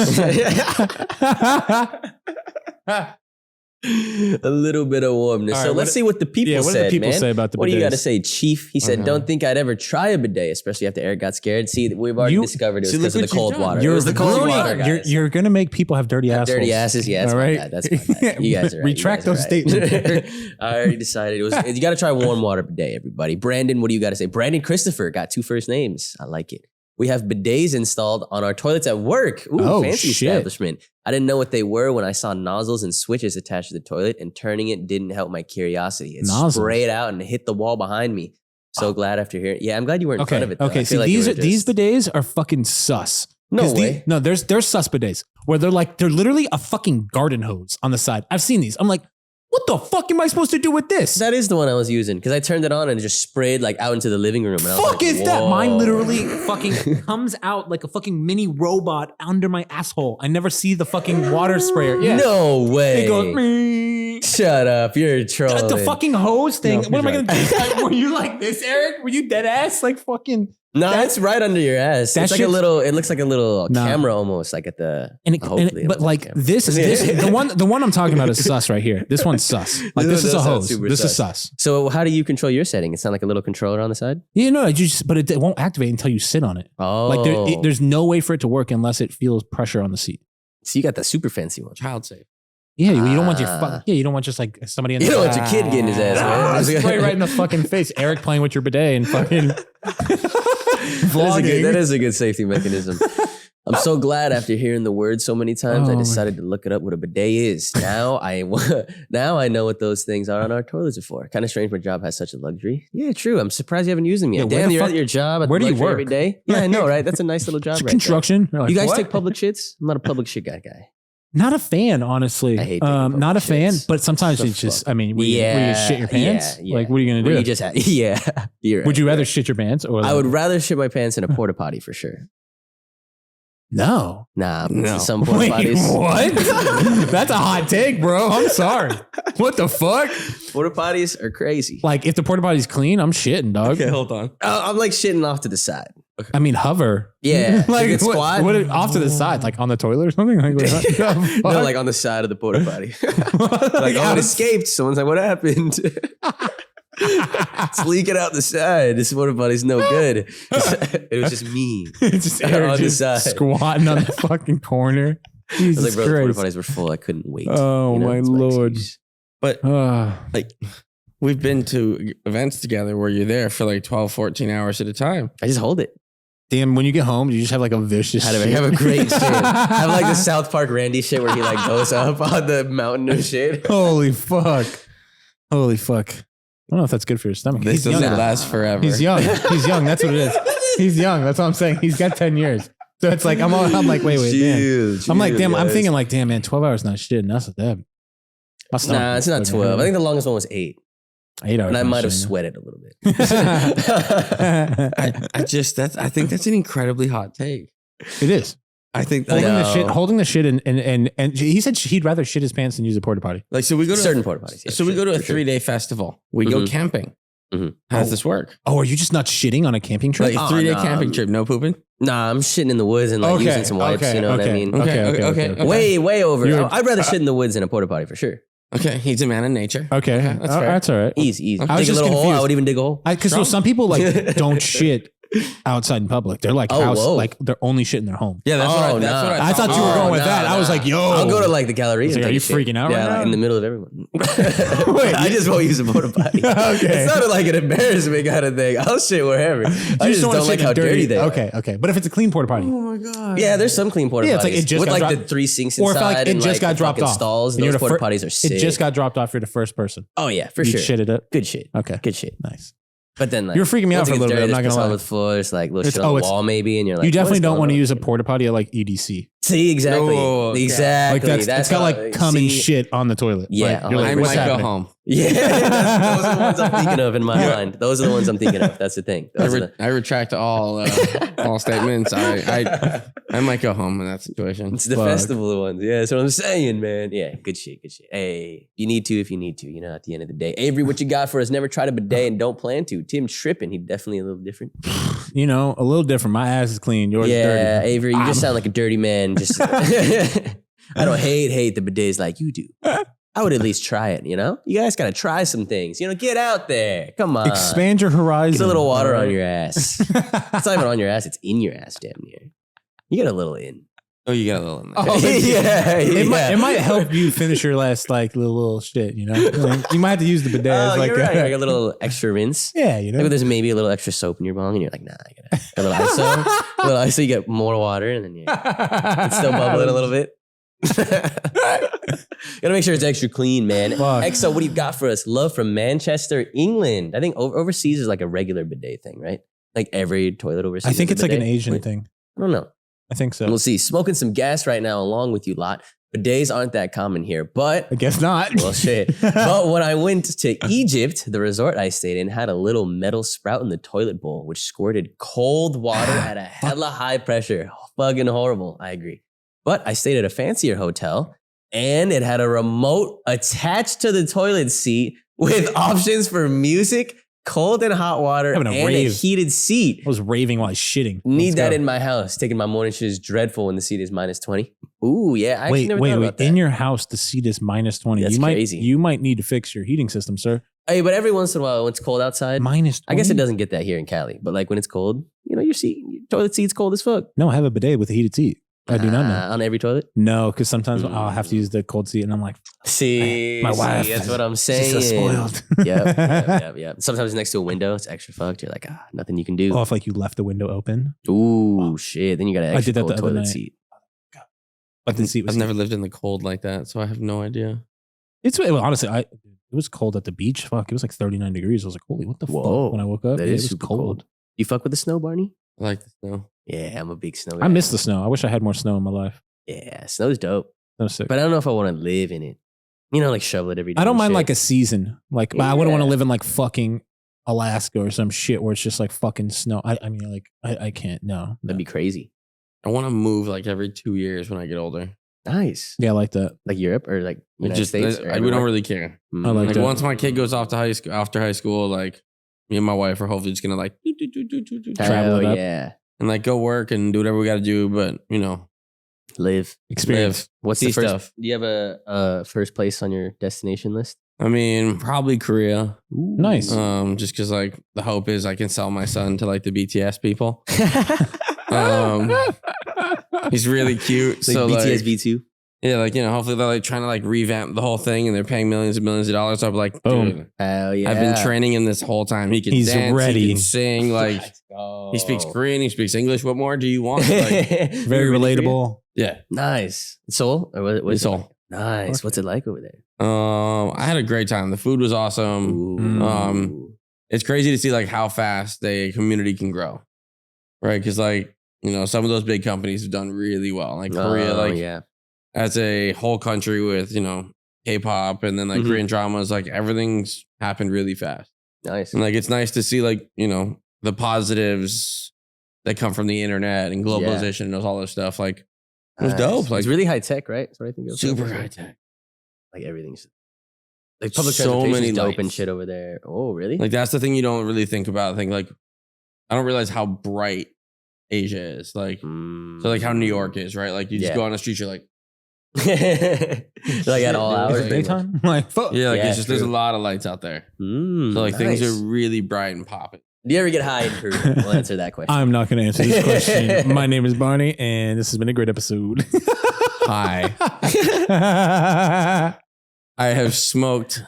A little bit of warmness. Right, so let's see what the people what said, do the people man. say about the What do you bidets? got to say, Chief? He said, don't think I'd ever try a bidet, especially after Eric got scared. See, we've already discovered it was because of the cold water. It was the cold water, guys. You're going to make people have dirty assholes. Dirty asses, yeah, that's all right? my bad. That's my bad. You guys are right. Retract those statements. I already decided it was. You got to try warm water bidet, everybody. Brandon, what do you got to say? Brandon Christopher got 2 first names. I like it. We have bidets installed on our toilets at work. Ooh, fancy establishment. I didn't know what they were when I saw nozzles and switches attached to the toilet, and turning it didn't help my curiosity. It sprayed out and hit the wall behind me. So glad after hearing. Yeah, I'm glad you were in front of it. Though. Okay, so these bidets are fucking sus. No way. There's sus bidets where they're literally a fucking garden hose on the side. I've seen these. I'm like, what the fuck am I supposed to do with this? That is the one I was using because I turned it on and it just sprayed like out into the living room. And I was is that? Mine literally fucking comes out like a fucking mini robot under my asshole. I never see the fucking water sprayer. Yeah. No way. It goes. Shut up. You're a troll. The fucking hose thing. What am I going to do? Were you like this, Eric? Were you dead ass? Like fucking. No, it's right under your ass. It's like a little. It looks like a little camera almost, like at the. But like this, the one I'm talking about is sus right here. This one's sus. Like this is a hose. This is sus. So how do you control your setting? It's not like a little controller on the side. Yeah, no, but it won't activate until you sit on it. Oh, like there's no way for it to work unless it feels pressure on the seat. So you got the super fancy one. Child safe. Yeah, you don't want your you don't want just like somebody in the You don't want your kid getting his ass wet. Spray right in the fucking face. Eric playing with your bidet and fucking vlogging. That is a good safety mechanism. I'm so glad after hearing the word so many times, I decided to look it up what a bidet is. Now I know what those things are on our toilets are for. Kind of strange my job has such a luxury. Yeah, true. I'm surprised you haven't used them yet. Yeah, damn, you're at your job. Where do you work? Every day? Yeah, I know, right? That's a nice little job right construction. there. You guys take public shits? I'm not a public shit guy. Not a fan, honestly. I hate not a fan, shits. but sometimes it's just, I mean, would you shit your pants? Yeah. Like, what are you going to do? You just you're right. Would you rather shit your pants or? I would rather shit my pants in a porta potty for sure. No. Nah, some porta potties. What? That's a hot take, bro. I'm sorry. What the fuck? Porta potties are crazy. Like, if the porta potty's clean, I'm shitting, dog. Okay, hold on. I'm like shitting off to the side. Okay. I mean, hover. Yeah. Like, squat. What off to the side, like on the toilet or something? Like, no, like on the side of the porta potty. Like, it escaped. Someone's like, what happened? It's leaking out the side. This porta potty's no good. It was just me. It's just Eric on the side. Squatting on the fucking corner. Jesus I was like, bro, Christ. the porta potties were full. I couldn't wait. Oh, my Lord. But like, we've been to events together where you're there for like 12, 14 hours at a time. I just hold it. Damn, when you get home, you just have like a vicious shit. Have a great shit. Have like the South Park Randy shit where he like goes up on the mountain of shit. Holy fuck. Holy fuck. I don't know if that's good for your stomach. This doesn't last forever. He's young. He's young. That's what it is. He's young. That's what I'm saying. He's got 10 years. So it's like, I'm like, wait, damn. I'm like, damn, I'm thinking like, damn, man, 12 hours not shit. That's what that. Nah, it's not 12. I think the longest one was 8. 8 hours. And I might have sweated a little bit. I think that's an incredibly hot take. It is. I think holding the shit and he said he'd rather shit his pants than use a porta potty. Like, so we go to certain porta potties. Yeah, so we go to a 3-day festival. We go camping. How does this work? Oh, are you just not shitting on a camping trip? Like a 3-day camping trip, no pooping? Nah, I'm shitting in the woods and like using some wipes. You know what I mean? Okay. Way over. I'd rather shit in the woods than a porta potty for sure. Okay, he's a man of nature. Okay, that's fair. That's all right. Easy. I was dig a little hole. I would even dig a hole. Because some people like don't shit outside in public. They're like like they're only shit in their home. Yeah, that's what I thought you were going with that. I was like, yo. I'll go to like the Galleria. Like, are you freaking out right now? Like in the middle of everyone. Wait, I just won't use a porta potty. Okay. It's not like an embarrassment kind of thing. I'll shit wherever. I just don't like how dirty they are. Okay. But if it's a clean porta potty. Oh my God. Yeah, there's some clean porta potties. It's like it just with like the 3 sinks inside. Or if like it just got dropped off. Stalls. Those porta potties are sick. It just got dropped off. You're the first person. Oh yeah, for sure. Shit it up. Good shit. Okay. Good shit. Nice. But then like you're freaking me out for a little bit. I'm not gonna lie. The floor, it's like little shit on the wall maybe, and you're like, you definitely don't want to use a porta potty at like EDC. See, exactly. Exactly. Like it's got like cum and shit on the toilet. Yeah. Like, I might go home. Yeah. Those are the ones I'm thinking of in my mind. Those are the ones I'm thinking of. That's the thing. I retract all statements. I might go home in that situation. It's the festival ones. Yeah, that's what I'm saying, man. Yeah, good shit, good shit. Hey, you need to if you need to, you know, at the end of the day. Avery, what you got for us? Never tried a bidet and don't plan to. Tim tripping. He definitely a little different. You know, a little different. My ass is clean. Yours is dirty. Yeah, Avery, you just sound like a dirty man. Just I don't hate the bidets like you do. I would at least try it, you know? You guys got to try some things. You know, get out there. Come on. Expand your horizon. Get a little water on your ass. It's not even on your ass. It's in your ass, damn near. You got a little in. Oh, you got a little in there. Oh, yeah. It might help you finish your last like little shit, you know? Like, you might have to use the bidet as like, you're right. Like a little extra rinse. Yeah, you know? Like there's maybe a little extra soap in your bong and you're like, nah, I got a little ISO. A little ISO, you get more water and then it's still bubbling a little bit. Gotta make sure it's extra clean, man. EXO, what do you got for us? Love from Manchester, England. I think overseas is like a regular bidet thing, right? Like every toilet overseas. I think it's like an Asian thing. I don't know. I think so. We'll see. Smoking some gas right now along with you lot. Bidets aren't that common here, but I guess not. Well, shit. But when I went to Egypt, the resort I stayed in had a little metal sprout in the toilet bowl, which squirted cold water at a hella high pressure. Fucking horrible. I agree. But I stayed at a fancier hotel and it had a remote attached to the toilet seat with options for music, cold and hot water, and a heated seat. I was raving while I was shitting. Need that in my house. Taking my morning shit is dreadful when the seat is -20. Ooh, yeah. I actually never thought about that. In your house, the seat is -20. That's crazy. You might need to fix your heating system, sir. Hey, but every once in a while when it's cold outside, -20. I guess it doesn't get that here in Cali. But like when it's cold, you know, your toilet seat's cold as fuck. No, I have a bidet with a heated seat. I do not know. On every toilet? No, because sometimes I'll have to use the cold seat and I'm like, see, my wife. That's what I'm saying. She's so spoiled. Yep. Sometimes next to a window, it's extra fucked. You're like, nothing you can do. Oh, if like you left the window open. Ooh, shit. Then you got an extra cold toilet seat. But the seat was I've never lived in the cold like that, so I have no idea. Honestly, it was cold at the beach. Fuck, it was like 39 degrees. I was like, holy, what the fuck? When I woke up, it was super cold. You fuck with the snow, Barney? I like the snow. Yeah, I'm a big snow guy. I miss the snow. I wish I had more snow in my life. Yeah, snow's dope. Snow's sick. But I don't know if I want to live in it. You know, like shovel it every day. I don't mind like a season. Like, but I wouldn't want to live in like fucking Alaska or some shit where it's just like fucking snow. I mean, like, I can't. No. That'd be crazy. I want to move like every 2 years when I get older. Nice. Yeah, I like that. Like Europe or like United States? We don't really care. I like that. Once my kid goes off to after high school, like me and my wife are hopefully just gonna like travel it up. Yeah. And like go work and do whatever we got to do, but you know, experience. What's the first stuff? Do you have a first place on your destination list? I mean, probably Korea. Ooh. Nice. Just because like the hope is I can sell my son to like the BTS people. He's really cute. Like so BTS like, V2. Yeah, like, you know, hopefully they're like trying to like revamp the whole thing and they're paying millions and millions of dollars. So I'm like, dude, hell yeah. I've been training him this whole time. He's dance, ready. He can sing, like he speaks Korean, he speaks English. What more do you want? Like, very relatable. Yeah. Nice. Seoul? Or what is Seoul. It? Nice. What's it like over there? I had a great time. The food was awesome. Ooh. It's crazy to see like how fast a community can grow. Right? Because like, you know, some of those big companies have done really well. Like Korea, like as a whole country with, you know, K-pop and then like Korean dramas, like everything's happened really fast. Nice. And like, it's nice to see like, you know, the positives that come from the internet and globalization and all this stuff. Like it was dope. Like it's really high tech, right? That's what I think. Super high tech. Like everything's like public so transportation many is dope lights. and shit over there. Oh, really? Like that's the thing you don't really think about. I think like, I don't realize how bright Asia is. Like, so like how New York is, right? Like you just go on the street, you're like, like at all hours, daytime. Like, yeah, like it's just there's a lot of lights out there. So like things are really bright and popping. Do you ever get high in Korea? We'll answer that question. I'm not going to answer this question. My name is Barney, and this has been a great episode. Hi. I have smoked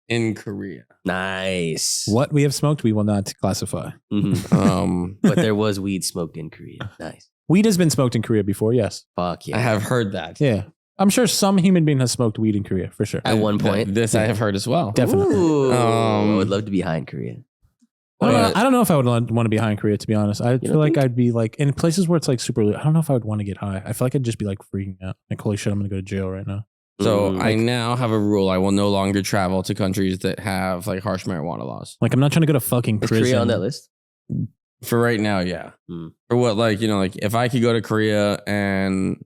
in Korea. Nice. What we have smoked, we will not classify. Mhm. But there was weed smoked in Korea. Nice. Weed has been smoked in Korea before, yes. Fuck yeah. I have heard that. Yeah. I'm sure some human being has smoked weed in Korea, for sure. At one point. This I have heard as well. Definitely. Ooh, I would love to be high in Korea. I don't know if I would want to be high in Korea, to be honest. I feel like I'd be like, in places where it's like super, I don't know if I would want to get high. I feel like I'd just be like freaking out. Like, holy shit, I'm going to go to jail right now. So I now have a rule. I will no longer travel to countries that have like harsh marijuana laws. Like, I'm not trying to go to fucking Is prison. Korea on that list? For right now, yeah. For what, like, you know, like if I could go to Korea and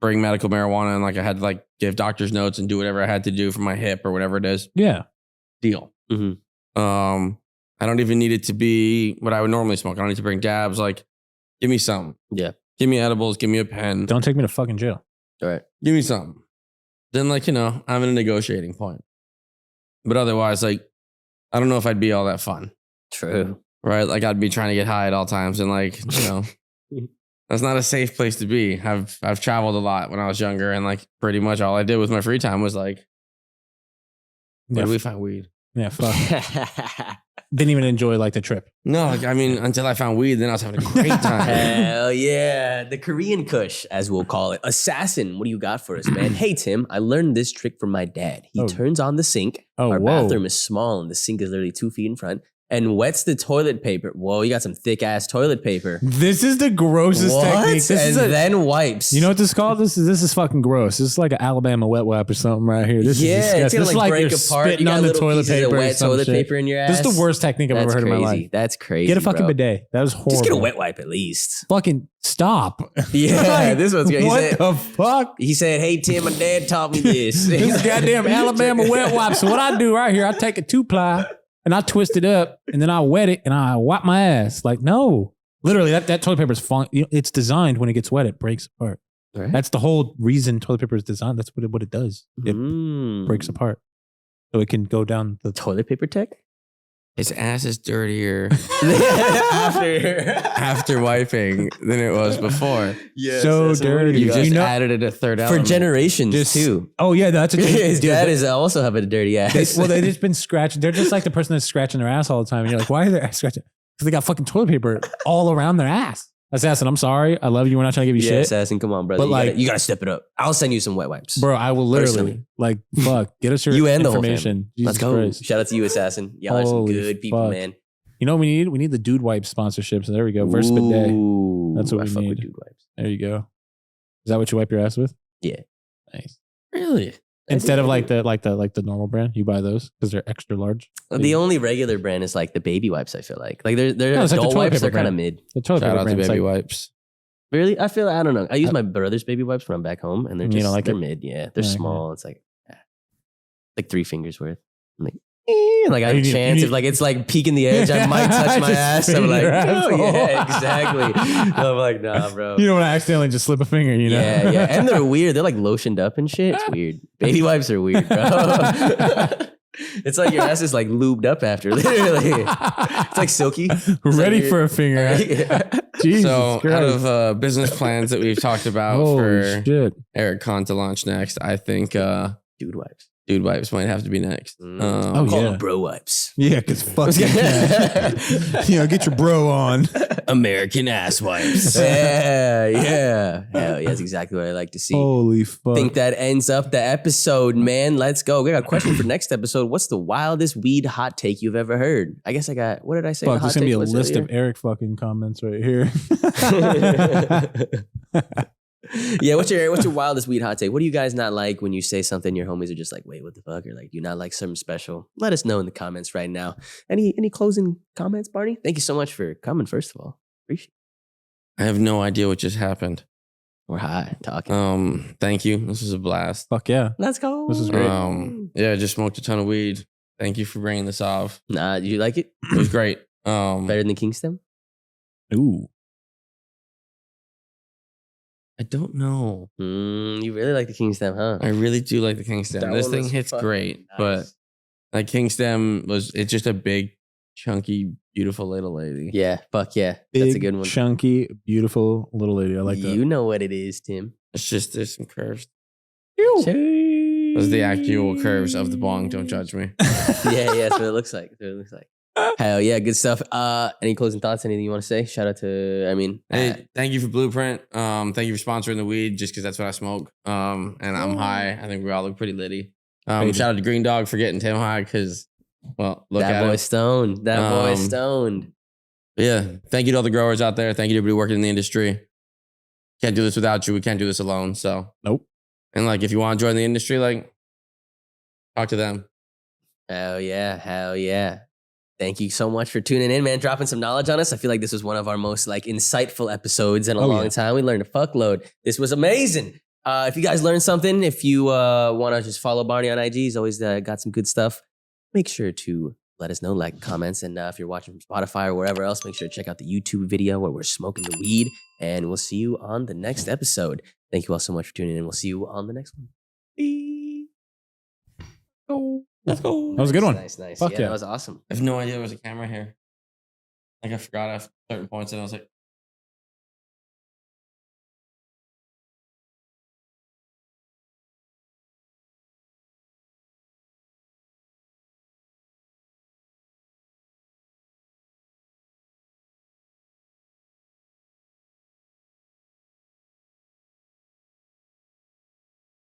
bring medical marijuana and like I had to like give doctor's notes and do whatever I had to do for my hip or whatever it is. Yeah. Deal. I don't even need it to be what I would normally smoke. I don't need to bring dabs. Like, give me something. Yeah. Give me edibles. Give me a pen. Don't take me to fucking jail. All right. Give me something. Then, like, you know, I'm in a negotiating point. But otherwise, like, I don't know if I'd be all that fun. True. Right? Like, I'd be trying to get high at all times. And, like, you know, that's not a safe place to be. I've traveled a lot when I was younger. And, like, pretty much all I did with my free time was, like, where do we find weed? Yeah, fuck. Didn't even enjoy like the trip. No, like, I mean, until I found weed, then I was having a great time. Hell yeah. The Korean Kush, as we'll call it. Assassin, what do you got for us, man? Hey, Tim, I learned this trick from my dad. He turns on the sink. Our bathroom is small and the sink is literally 2 feet in front. And wets the toilet paper. Whoa, you got some thick ass toilet paper. This is the grossest technique. Then wipes. You know what this is called? This is fucking gross. This is like an Alabama wet wipe or something right here. This is disgusting. It's gonna like break apart. You got little pieces of wet toilet paper in your ass. This is the worst technique I've ever heard in my life. That's crazy. Get a fucking bidet. That was horrible. Just get a wet wipe at least. Fucking stop. Yeah, like, this one's good. What the fuck? He said, "Hey Tim, my dad taught me this." This is goddamn Alabama wet wipe. So what I do right here, I take a 2-ply. And I twist it up, and then I wet it, and I wipe my ass. Like, no. Literally, that toilet paper is falling. It's designed when it gets wet, it breaks apart. Right. That's the whole reason toilet paper is designed. That's what it does. It breaks apart. So it can go down the toilet paper tech? His ass is dirtier after wiping than it was before. Yes, so dirty. You just added a third element. For generations too. Oh yeah, that's a his dad is also have a dirty ass. They've just been scratching. They're just like the person that's scratching their ass all the time. And you're like, why are they scratching? Because they got fucking toilet paper all around their ass. Assassin, I'm sorry. I love you. We're not trying to give you shit. Assassin, come on, brother. But you gotta step it up. I'll send you some wet wipes. Bro, I will literally fuck. Get us your you and information. The whole Let's go. Christ. Shout out to you, Assassin. Y'all are some good people, man. You know what we need? We need the Dude Wipe sponsorship. So there we go. Verse bidet. That's what we need. Dude Wipes. There you go. Is that what you wipe your ass with? Yeah. Nice. Really? Instead of like the normal brand, you buy those because they're extra large. The only regular brand is like the baby wipes. I feel like they're adult wipes. They're kind of mid. The toilet Shout paper out brand, to baby wipes. Really? I don't know. I use my brother's baby wipes when I'm back home, and they're just they're mid. Yeah, they're small. It's like 3 fingers worth. I'm like, like I have a chance if like it's like peeking the edge, I might touch my ass. I'm like, oh yeah, exactly. I'm like, nah, bro. You don't want to accidentally just slip a finger, you know? Yeah. And they're weird. They're like lotioned up and shit. It's weird. Baby wipes are weird, bro. It's like your ass is like lubed up after, literally. It's like silky. Ready for a finger. Jesus so Christ. out of business plans that we've talked about for Erick Con to launch next, I think Dude Wipes. Dude Wipes might have to be next. Call them bro wipes. Yeah, because fuck get your bro on. American ass wipes. Yeah. Hell yeah, that's exactly what I like to see. Holy fuck. Think that ends up the episode, man. Let's go. We got a question for next episode. What's the wildest weed hot take you've ever heard? I guess I got, what did I say? Fuck, there's going to be a list of Erick fucking comments right here. Yeah, what's your wildest weed hot take? What do you guys not like when you say something your homies are just like, wait, what the fuck? Or like, do you not like something special? Let us know in the comments right now. Any closing comments, Barney? Thank you so much for coming, first of all. Appreciate it. I have no idea what just happened. We're high talking. Thank you. This was a blast. Fuck yeah. Let's go. This is great. Yeah, I just smoked a ton of weed. Thank you for bringing this off. Nah, did you like it? It was great. Better than Kingston? Ooh. I don't know. You really like the King Stem, huh? I really do like the King Stem. This thing hits great, but like King Stem it's just a big chunky, beautiful little lady. Yeah, fuck yeah. Big, That's a good one. chunky, beautiful little lady. I like that. You know what it is, Tim. It's just there's some curves. Those Those are the actual curves of the bong. Don't judge me. Yeah, that's what it looks like. That's what it looks like. Hell yeah, good stuff. Any closing thoughts? Anything you want to say? Shout out to, Hey, thank you for Blueprint. Thank you for sponsoring the weed, just because that's what I smoke. And I'm high. I think we all look pretty litty. Shout out to Green Dog for getting Tim high, because, well, look that at boy him. stoned. That boy stoned. But yeah, thank you to all the growers out there. Thank you to everybody working in the industry. Can't do this without you. We can't do this alone. So Nope. And like, if you want to join the industry, like, talk to them. Hell yeah. Hell yeah. Thank you so much for tuning in, man. Dropping some knowledge on us. I feel like this was one of our most like insightful episodes in a long time. We learned a fuckload. This was amazing. If you guys learned something, if you want to just follow Barney on IG, he's always got some good stuff. Make sure to let us know, like, comments. And if you're watching from Spotify or wherever else, make sure to check out the YouTube video where we're smoking the weed. And we'll see you on the next episode. Thank you all so much for tuning in. We'll see you on the next one. Let's go. That was a good one. Nice. Fuck Yeah, yeah. that was awesome. I have no idea there was a camera here. Like, I forgot at certain points, and I was like,